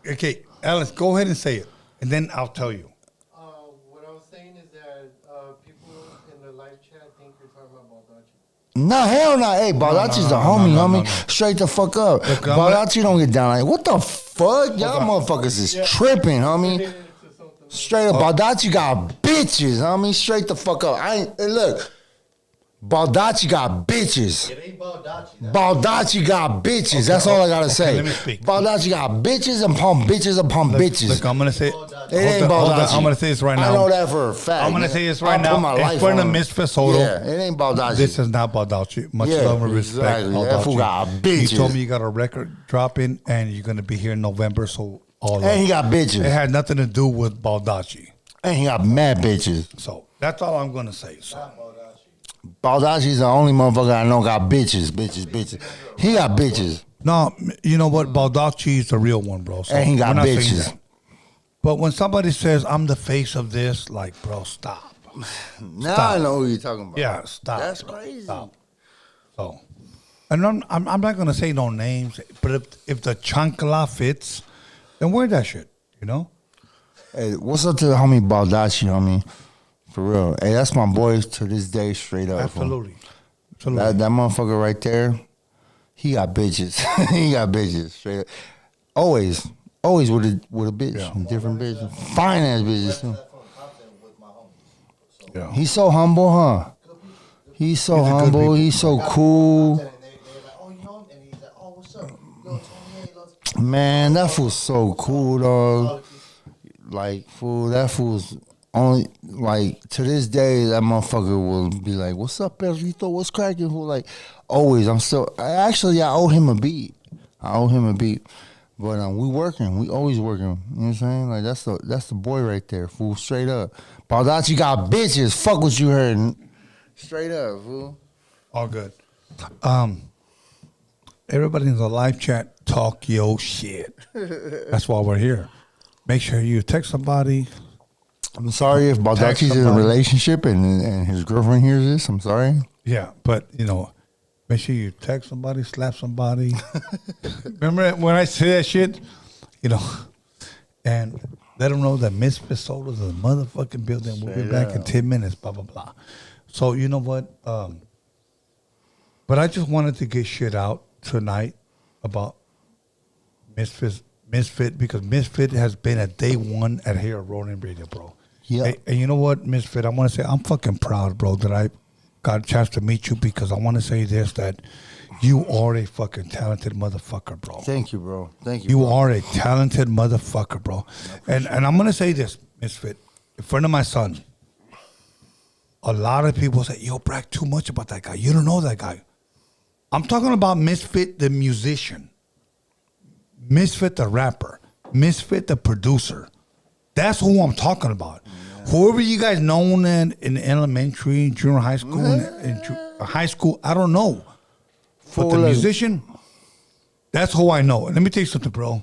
Speaker 1: Okay, Alice, go ahead and say it, and then I'll tell you.
Speaker 3: What I was saying is that people in the live chat think you're talking about Baldacci.
Speaker 2: Nah, hell no. Hey, Baldacci's the homie, homie. Straight the fuck up.
Speaker 1: Look, I'm
Speaker 2: Baldacci don't get down like, what the fuck? Y'all motherfuckers is tripping, homie.
Speaker 3: Into something.
Speaker 2: Straight up, Baldacci got bitches, homie. Straight the fuck up. Hey, look. Baldacci got bitches.
Speaker 5: It ain't Baldacci.
Speaker 2: Baldacci got bitches. That's all I gotta say.
Speaker 1: let me speak.
Speaker 2: Baldacci got bitches and pump bitches and pump bitches.
Speaker 1: Look, I'm gonna say.
Speaker 2: It ain't Baldacci.
Speaker 1: I'm gonna say this right now.
Speaker 2: I know that for a fact.
Speaker 1: I'm gonna
Speaker 2: nigga.
Speaker 1: say this right
Speaker 2: I'll put
Speaker 1: now.
Speaker 2: my
Speaker 1: In
Speaker 2: life
Speaker 1: front of
Speaker 2: on it.
Speaker 1: MISFIT SOTO.
Speaker 2: Yeah, it ain't Baldacci.
Speaker 1: This is not Baldacci. Much
Speaker 2: Yeah,
Speaker 1: love and respect.
Speaker 2: exactly. That fool got
Speaker 1: Baldacci.
Speaker 2: bitches.
Speaker 1: You told me you got a record dropping, and you're gonna be here in November. So all
Speaker 2: And he
Speaker 1: of
Speaker 2: got bitches.
Speaker 1: it had nothing to do with Baldacci.
Speaker 2: And he got mad bitches.
Speaker 1: So that's all I'm gonna say. So.
Speaker 2: Baldacci's the only motherfucker I know got bitches. He got bitches.
Speaker 1: No, you know what? Baldacci is the real one, bro. So
Speaker 2: And he got
Speaker 1: we're not saying
Speaker 2: bitches.
Speaker 1: that. But when somebody says I'm the face of this, like, bro, stop.
Speaker 2: Now
Speaker 1: Stop.
Speaker 2: I know who you're talking about.
Speaker 1: Yeah, stop.
Speaker 2: That's
Speaker 1: bro.
Speaker 2: crazy.
Speaker 1: Stop. So, and I'm not gonna say no names, but if the chancla fits, then wear that shit. You know.
Speaker 2: Hey, what's up to the homie Baldacci, homie? For real. Hey, that's my boy to this day, straight up. fool.
Speaker 1: Absolutely.
Speaker 2: That motherfucker right there, he got bitches. He got bitches, straight up. Always with a bitch,
Speaker 1: Yeah.
Speaker 2: different bitches, fine ass bitches too.
Speaker 5: That from content with my homies. So
Speaker 1: Yeah.
Speaker 2: He's so humble, huh? He's so
Speaker 1: He's a good
Speaker 2: humble.
Speaker 1: people.
Speaker 2: He's so cool.
Speaker 5: and they're like, oh, you know him? And he's like, oh, what's up? Yo, Tony, hey, let's.
Speaker 2: Man, that fool's so cool, dog. Like, fool, that fool's only, like, to this day, that motherfucker will be like, what's up, Perrito? What's cracking? Fool? Like, always. I owe him a beat. But we working. We always working. You know what I'm saying? Like, that's the boy right there, fool. Straight up. Baldacci got bitches. Fuck what you heard. Straight up, fool.
Speaker 1: All good. Everybody in the live chat, talk your shit. That's why we're here. Make sure you text somebody.
Speaker 2: I'm sorry if Baldacci's in a
Speaker 1: somebody.
Speaker 2: relationship and his girlfriend hears this. I'm sorry.
Speaker 1: Yeah, but make sure you text somebody, slap somebody. Remember when I say that shit? And let them know that MISFIT SOTO is a motherfucking building. We'll be back in 10 minutes, blah, blah, blah. So, you know what? But I just wanted to get shit out tonight about MISFIT because MISFIT has been at day one at here at Roadium Radio, bro.
Speaker 2: Yeah.
Speaker 1: And you know what, MISFIT? I want to say I'm fucking proud, bro, that I got a chance to meet you because I want to say this, that you are a fucking talented motherfucker, bro.
Speaker 2: Thank you, bro. Thank you.
Speaker 1: You
Speaker 2: bro.
Speaker 1: are a talented motherfucker, bro. And I'm going to say this, MISFIT. In front of my son, a lot of people say, yo, brag too much about that guy. You don't know that guy. I'm talking about MISFIT, the musician. MISFIT, the rapper. MISFIT, the producer. That's who I'm talking about. Yeah. Whoever you guys known in elementary, junior high school, and high school, I don't know. But the musician, that's who I know. And let me tell you something, bro.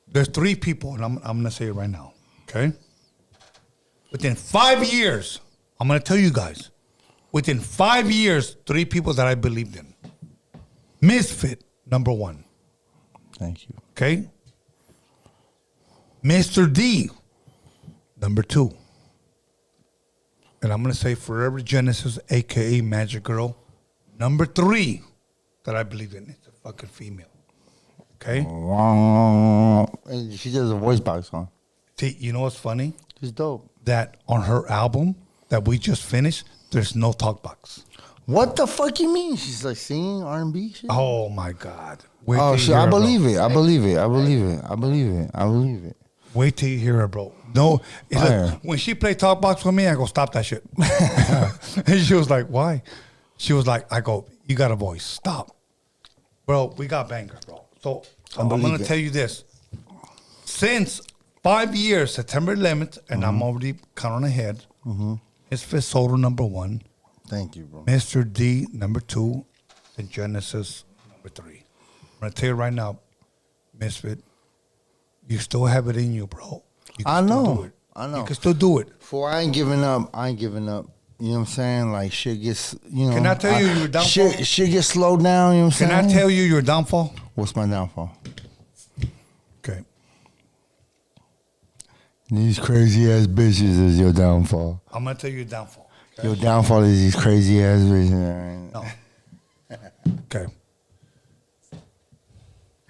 Speaker 1: There's 3 people, and I'm going to say it right now, okay? Within 5 years, I'm going to tell you guys, within 5 years, 3 people that I believed in. MISFIT, number 1.
Speaker 2: Thank you.
Speaker 1: Okay? Mr. D, number 2. And I'm going to say Forever Genesis, a.k.a. Magic Girl, number 3 that I believe in. It's a fucking female. Okay?
Speaker 2: She does a voice box song.
Speaker 1: See, you know what's funny?
Speaker 2: She's dope.
Speaker 1: That on her album that we just finished, there's no talk box.
Speaker 2: What the fuck you mean? She's like singing R&B shit.
Speaker 1: Oh my God! Wait
Speaker 2: Oh
Speaker 1: till you
Speaker 2: shit!
Speaker 1: hear
Speaker 2: I
Speaker 1: her, bro.
Speaker 2: believe it. I believe it. I believe it. I believe it. I believe it.
Speaker 1: Wait till you hear her, bro. No, it's
Speaker 2: Fire.
Speaker 1: like, when she played talk box with me, I go, stop that shit. And she was like, why? She was like, I go, you got a voice. Stop. Bro, we got bangers, bro. So I'm
Speaker 2: believe
Speaker 1: going to
Speaker 2: it.
Speaker 1: tell you this. Since 5 years, September 11th, and I'm already counting ahead, it's for SOTO number 1,
Speaker 2: Thank you, bro.
Speaker 1: Mr. D number 2, and Genesis number 3. I'm going to tell you right now, Misfit, you still have it in you, bro. You can
Speaker 2: I
Speaker 1: still
Speaker 2: know.
Speaker 1: do it.
Speaker 2: I know.
Speaker 1: You can still do it.
Speaker 2: For I ain't giving up. I ain't giving up. You know what I'm saying? Like shit gets. You know.
Speaker 1: Can I tell you your downfall?
Speaker 2: Shit gets slowed down. You know what I'm
Speaker 1: Can
Speaker 2: saying?
Speaker 1: I tell you your downfall?
Speaker 2: What's my downfall?
Speaker 1: Okay.
Speaker 2: These crazy ass bitches is your downfall.
Speaker 1: I'm going to tell you your downfall.
Speaker 2: Your downfall is these crazy ass bitches.
Speaker 1: No. Okay.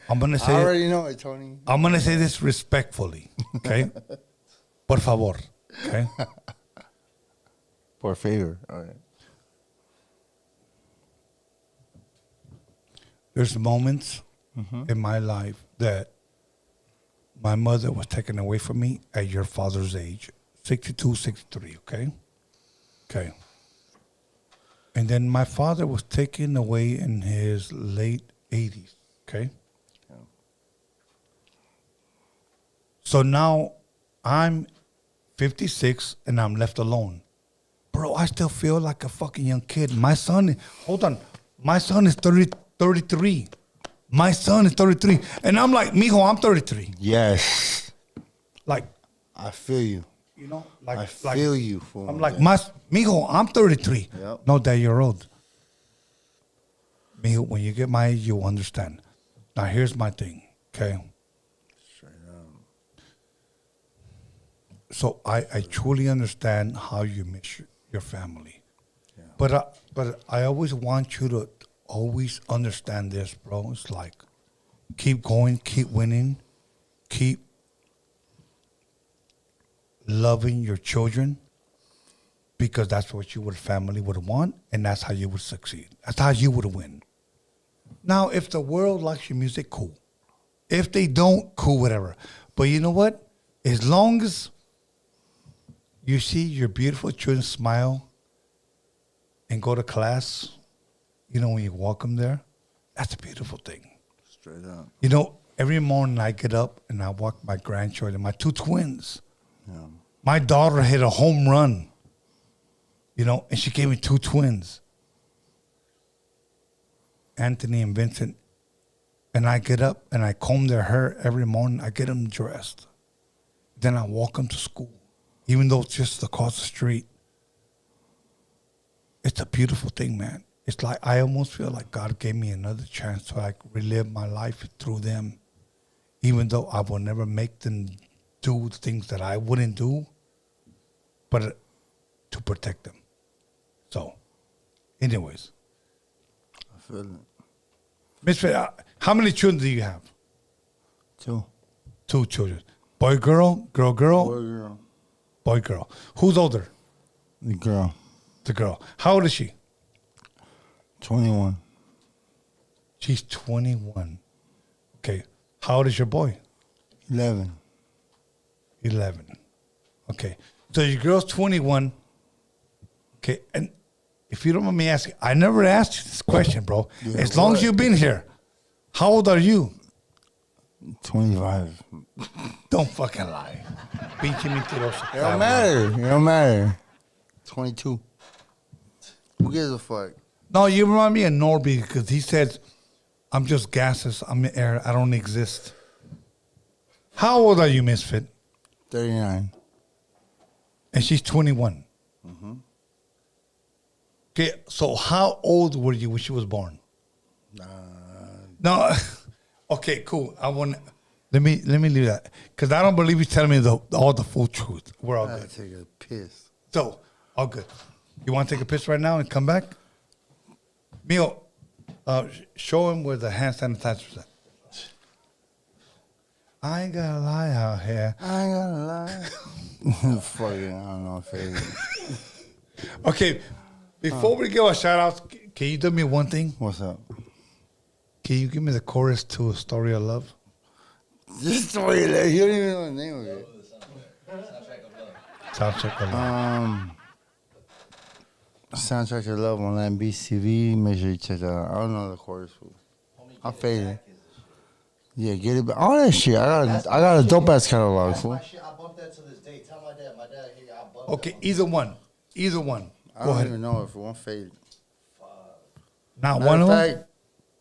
Speaker 1: I'm going to
Speaker 2: I
Speaker 1: say
Speaker 2: already know it, Tony.
Speaker 1: I'm going to say this respectfully, okay? Por favor, okay?
Speaker 2: For a favor. All right.
Speaker 1: There's moments in my life that my mother was taken away from me at your father's age, 62, 63, okay? Okay. And then my father was taken away in his late 80s, okay? So now I'm 56 and I'm left alone. Bro, I still feel like a fucking young kid. My son, hold on. My son is 33. My son is 33. And I'm like, mijo, I'm 33.
Speaker 2: Yes.
Speaker 1: Like,
Speaker 2: I feel you.
Speaker 1: you know, like,
Speaker 2: I feel you, fool.
Speaker 1: I'm like, mijo, I'm 33.
Speaker 2: Yep.
Speaker 1: No, Dad, you're old. Mijo, when you get my age, you'll understand. Now, here's my thing, okay? So I truly understand how you miss your family. Yeah. But I always want you to always understand this, bro. It's like, keep going, keep winning, keep loving your children, because that's what your family would want, and that's how you would succeed. That's how you would win. Now, if the world likes your music, cool. If they don't, cool, whatever. But you know what? As long as you see your beautiful children smile and go to class, you know, when you walk them there, that's a beautiful thing.
Speaker 2: Straight up.
Speaker 1: You know, every morning I get up and I walk my grandchildren, my 2 twins.
Speaker 2: Yeah.
Speaker 1: My daughter hit a home run, you know, and she gave me 2 twins, Anthony and Vincent. And I get up and I comb their hair every morning. I get them dressed. Then I walk them to school, even though it's just across the street. It's a beautiful thing, man. It's like I almost feel like God gave me another chance to like relive my life through them, even though I will never make them do things that I wouldn't do, but to protect them. So, anyways.
Speaker 2: I feel it.
Speaker 1: Misfit, how many children do you have?
Speaker 2: 2.
Speaker 1: 2 children. Boy, girl, girl, girl,
Speaker 2: Boy, girl.
Speaker 1: boy, girl. Who's older?
Speaker 2: The girl.
Speaker 1: The girl. How old is she?
Speaker 2: 21.
Speaker 1: She's 21. Okay. How old is your boy?
Speaker 2: 11.
Speaker 1: 11. Okay. So your girl's 21. Okay. And if you don't mind me asking, I never asked you this question, bro.
Speaker 2: Yeah,
Speaker 1: as long as
Speaker 2: what?
Speaker 1: you've been here, how old are you?
Speaker 2: 25.
Speaker 1: Don't fucking lie. Pinche mentiroso.
Speaker 2: It don't matter. It don't matter. 22. Who gives a fuck?
Speaker 1: No, you remind me of Norby because he said, I'm just gases. I'm air. I don't exist. How old are you, Misfit?
Speaker 2: 39.
Speaker 1: And she's 21. Okay, so how old were you when she was born? No, okay, cool. I want let me leave that because I don't believe you telling me all the full truth. We're all
Speaker 2: I
Speaker 1: good.
Speaker 2: take a piss.
Speaker 1: So all good. You want to take a piss right now and come back? Mio, show him where the hand sanitizer's at. I ain't gonna lie out here.
Speaker 2: I ain't gonna lie. Fuck it. I don't know. Favorite.
Speaker 1: Okay, Before we give a shout out, can you do me one thing?
Speaker 2: What's up?
Speaker 1: Can you give me the chorus to A Story of Love?
Speaker 2: This story, you don't even know the name of it.
Speaker 1: Soundtrack of Love.
Speaker 2: Soundtrack of Love on NBCV. Make sure you check that out. I don't know the chorus. I'll fade it. Yeah, get it back. All that shit. I got a dope ass catalog.
Speaker 5: That's
Speaker 2: Fool.
Speaker 5: my shit. I bumped that to this day. Tell my dad. My dad, hey, I bumped
Speaker 1: Okay,
Speaker 5: that.
Speaker 1: either one. Either one.
Speaker 2: I
Speaker 1: Go
Speaker 2: don't
Speaker 1: ahead.
Speaker 2: even know if it won't fade.
Speaker 1: Not
Speaker 2: Matter
Speaker 1: one of
Speaker 2: of
Speaker 1: them?
Speaker 2: fact,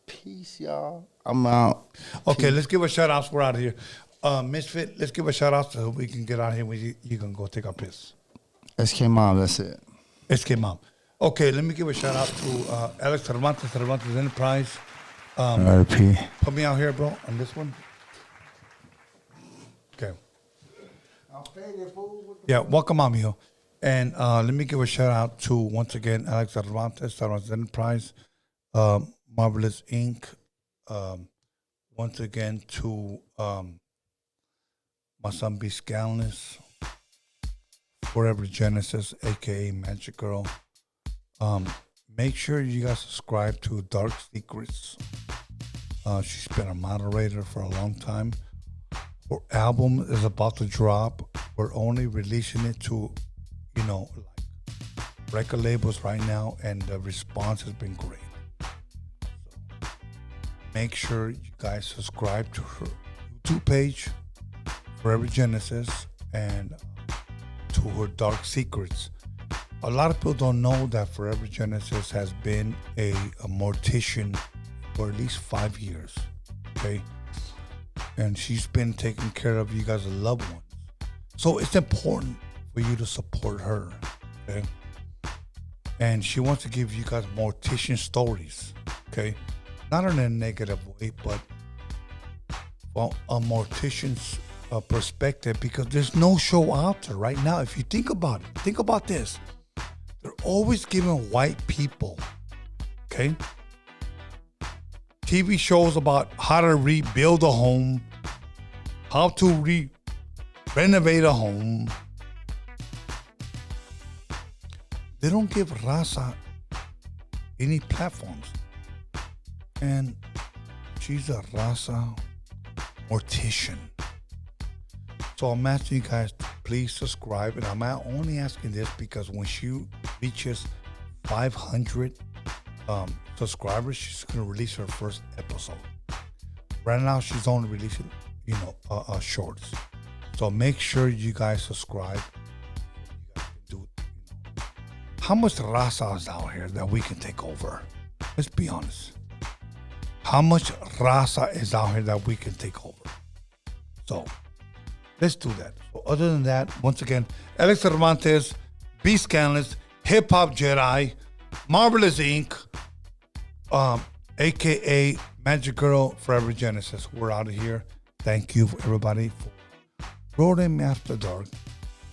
Speaker 2: peace, y'all. I'm out.
Speaker 1: Okay, let's give a shout out. We're out of here. Misfit, let's give a shout out so we can get out of here. You can go take our piss.
Speaker 2: SK Mom, that's it.
Speaker 1: SK Mom. Okay, let me give a shout out to Alex Cervantes Enterprise.
Speaker 2: RP.
Speaker 1: Put me out here, bro, on this one. Okay. Yeah, welcome on, mijo. And let me give a shout out to, once again, Alex Cervantes Enterprise, Marvelous Inc., once again to my son B. Scalness, Forever Genesis, a.k.a. Magic Girl. Make sure you guys subscribe to Dark Secrets. She's been a moderator for a long time. Her album is about to drop. We're only releasing it to, like record labels right now, and the response has been great. So make sure you guys subscribe to her YouTube page, Forever Genesis, and to her Dark Secrets. A lot of people don't know that Forever Genesis has been a mortician for at least 5 years, okay? And she's been taking care of you guys' loved ones. So it's important for you to support her, okay? And she wants to give you guys mortician stories, okay? Not in a negative way, but from a mortician's perspective, because there's no show out there right now. If you think about it, think about this. They're always giving white people, okay, TV shows about how to rebuild a home, how to renovate a home. They don't give Raza any platforms. And she's a Raza mortician. So I'm asking you guys to please subscribe. And I'm only asking this because when she reaches 500 subscribers, she's going to release her first episode. Right now, she's only releasing, shorts. So make sure you guys subscribe. You guys can do, how much raza is out here that we can take over? Let's be honest. How much raza is out here that we can take over? So let's do that. So other than that, once again, Alex Cervantes, B. Scanless, Hip Hop Jedi, Marvelous Inc., a.k.a. Magic Girl, Forever Genesis. We're out of here. Thank you, everybody, for Roadium After Dark.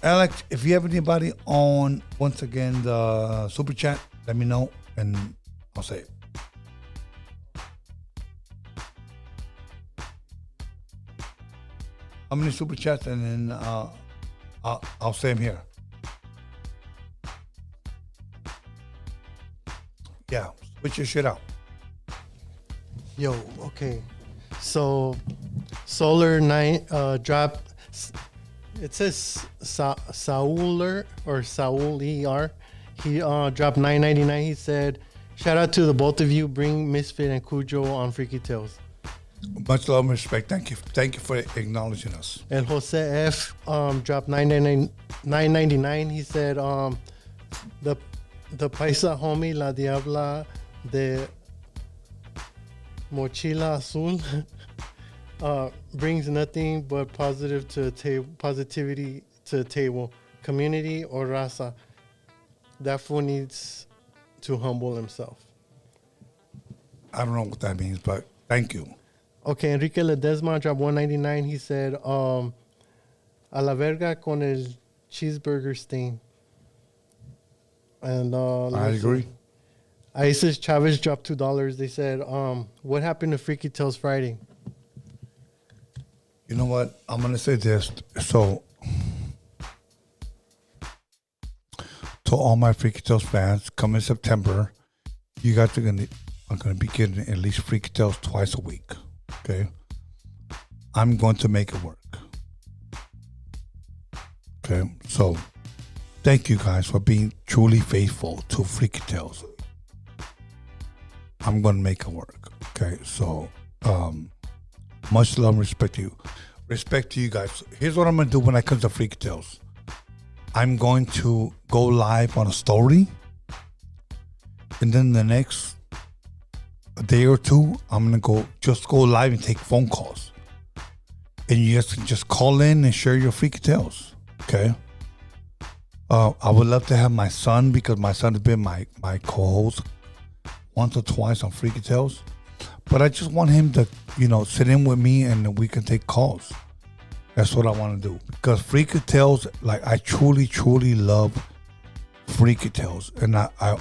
Speaker 1: Alex, if you have anybody on, once again, the Super Chat, let me know, and I'll say it. How many Super Chats? And then I'll say them here. Yeah, switch your shit out.
Speaker 6: Yo, okay. So, Solar 9 dropped. It says Sauler or Saul ER. He dropped $9.99. He said, "Shout out to the both of you. Bring Misfit and Cujo on Freaky Tales."
Speaker 1: Much love and respect. Thank you for acknowledging us.
Speaker 6: And Jose F dropped $9.99. He said, the paisa homie La Diabla de Mochila Azul brings nothing but positivity to the table. Community or raza. That fool needs to humble himself.
Speaker 1: I don't know what that means, but thank you.
Speaker 6: Okay, Enrique Ledesma dropped $1.99. He said, a la verga con el cheeseburger stain. And
Speaker 1: I agree.
Speaker 6: Isis Chavez dropped $2. They said, what happened to Freaky Tales Friday?
Speaker 1: You know what? I'm going to say this. So, to to all my Freaky Tales fans, come in September, you guys are gonna be getting at least Freaky Tales twice a week. Okay, I'm going to make it work. Okay, so thank you guys for being truly faithful to Freaky Tales. I'm gonna make it work. Okay, so much love and respect to you. Respect to you guys. Here's what I'm gonna do when I come to Freaky Tales. I'm going to go live on a story, and then the next day or two, I'm gonna go live and take phone calls, and you guys can just call in and share your Freaky Tales. Okay. I would love to have my son, because my son has been my co-host once or twice on Freaky Tales, but I just want him to, sit in with me and we can take calls. That's what I want to do, because Freaky Tales, like, I truly, truly love Freaky Tales, and I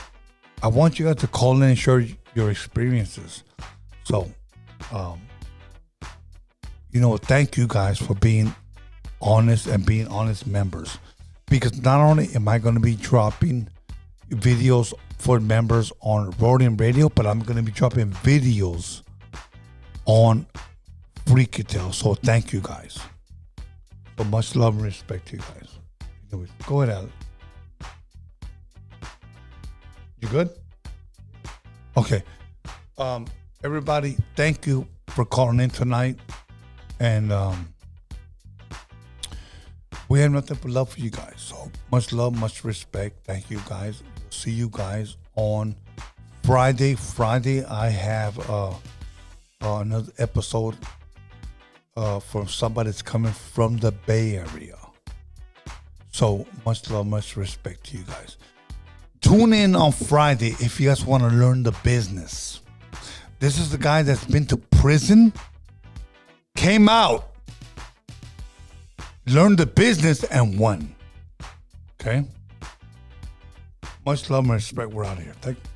Speaker 1: want you guys to call in and share your experiences. So, thank you guys for being honest and being honest members, because not only am I going to be dropping videos for members on Roadium Radio, but I'm going to be dropping videos on Freaky Tales. So thank you guys. So much love and respect to you guys. Anyways, go ahead, Alex. You good? Okay. Everybody, thank you for calling in tonight. And we have nothing but love for you guys. So much love, much respect. Thank you guys. We'll see you guys on Friday. Friday, I have another episode from somebody that's coming from the Bay Area. So much love, much respect to you guys. Tune in on Friday if you guys want to learn the business. This is the guy that's been to prison, came out, learned the business, and won. Okay? Much love and respect. We're out of here. Thank you.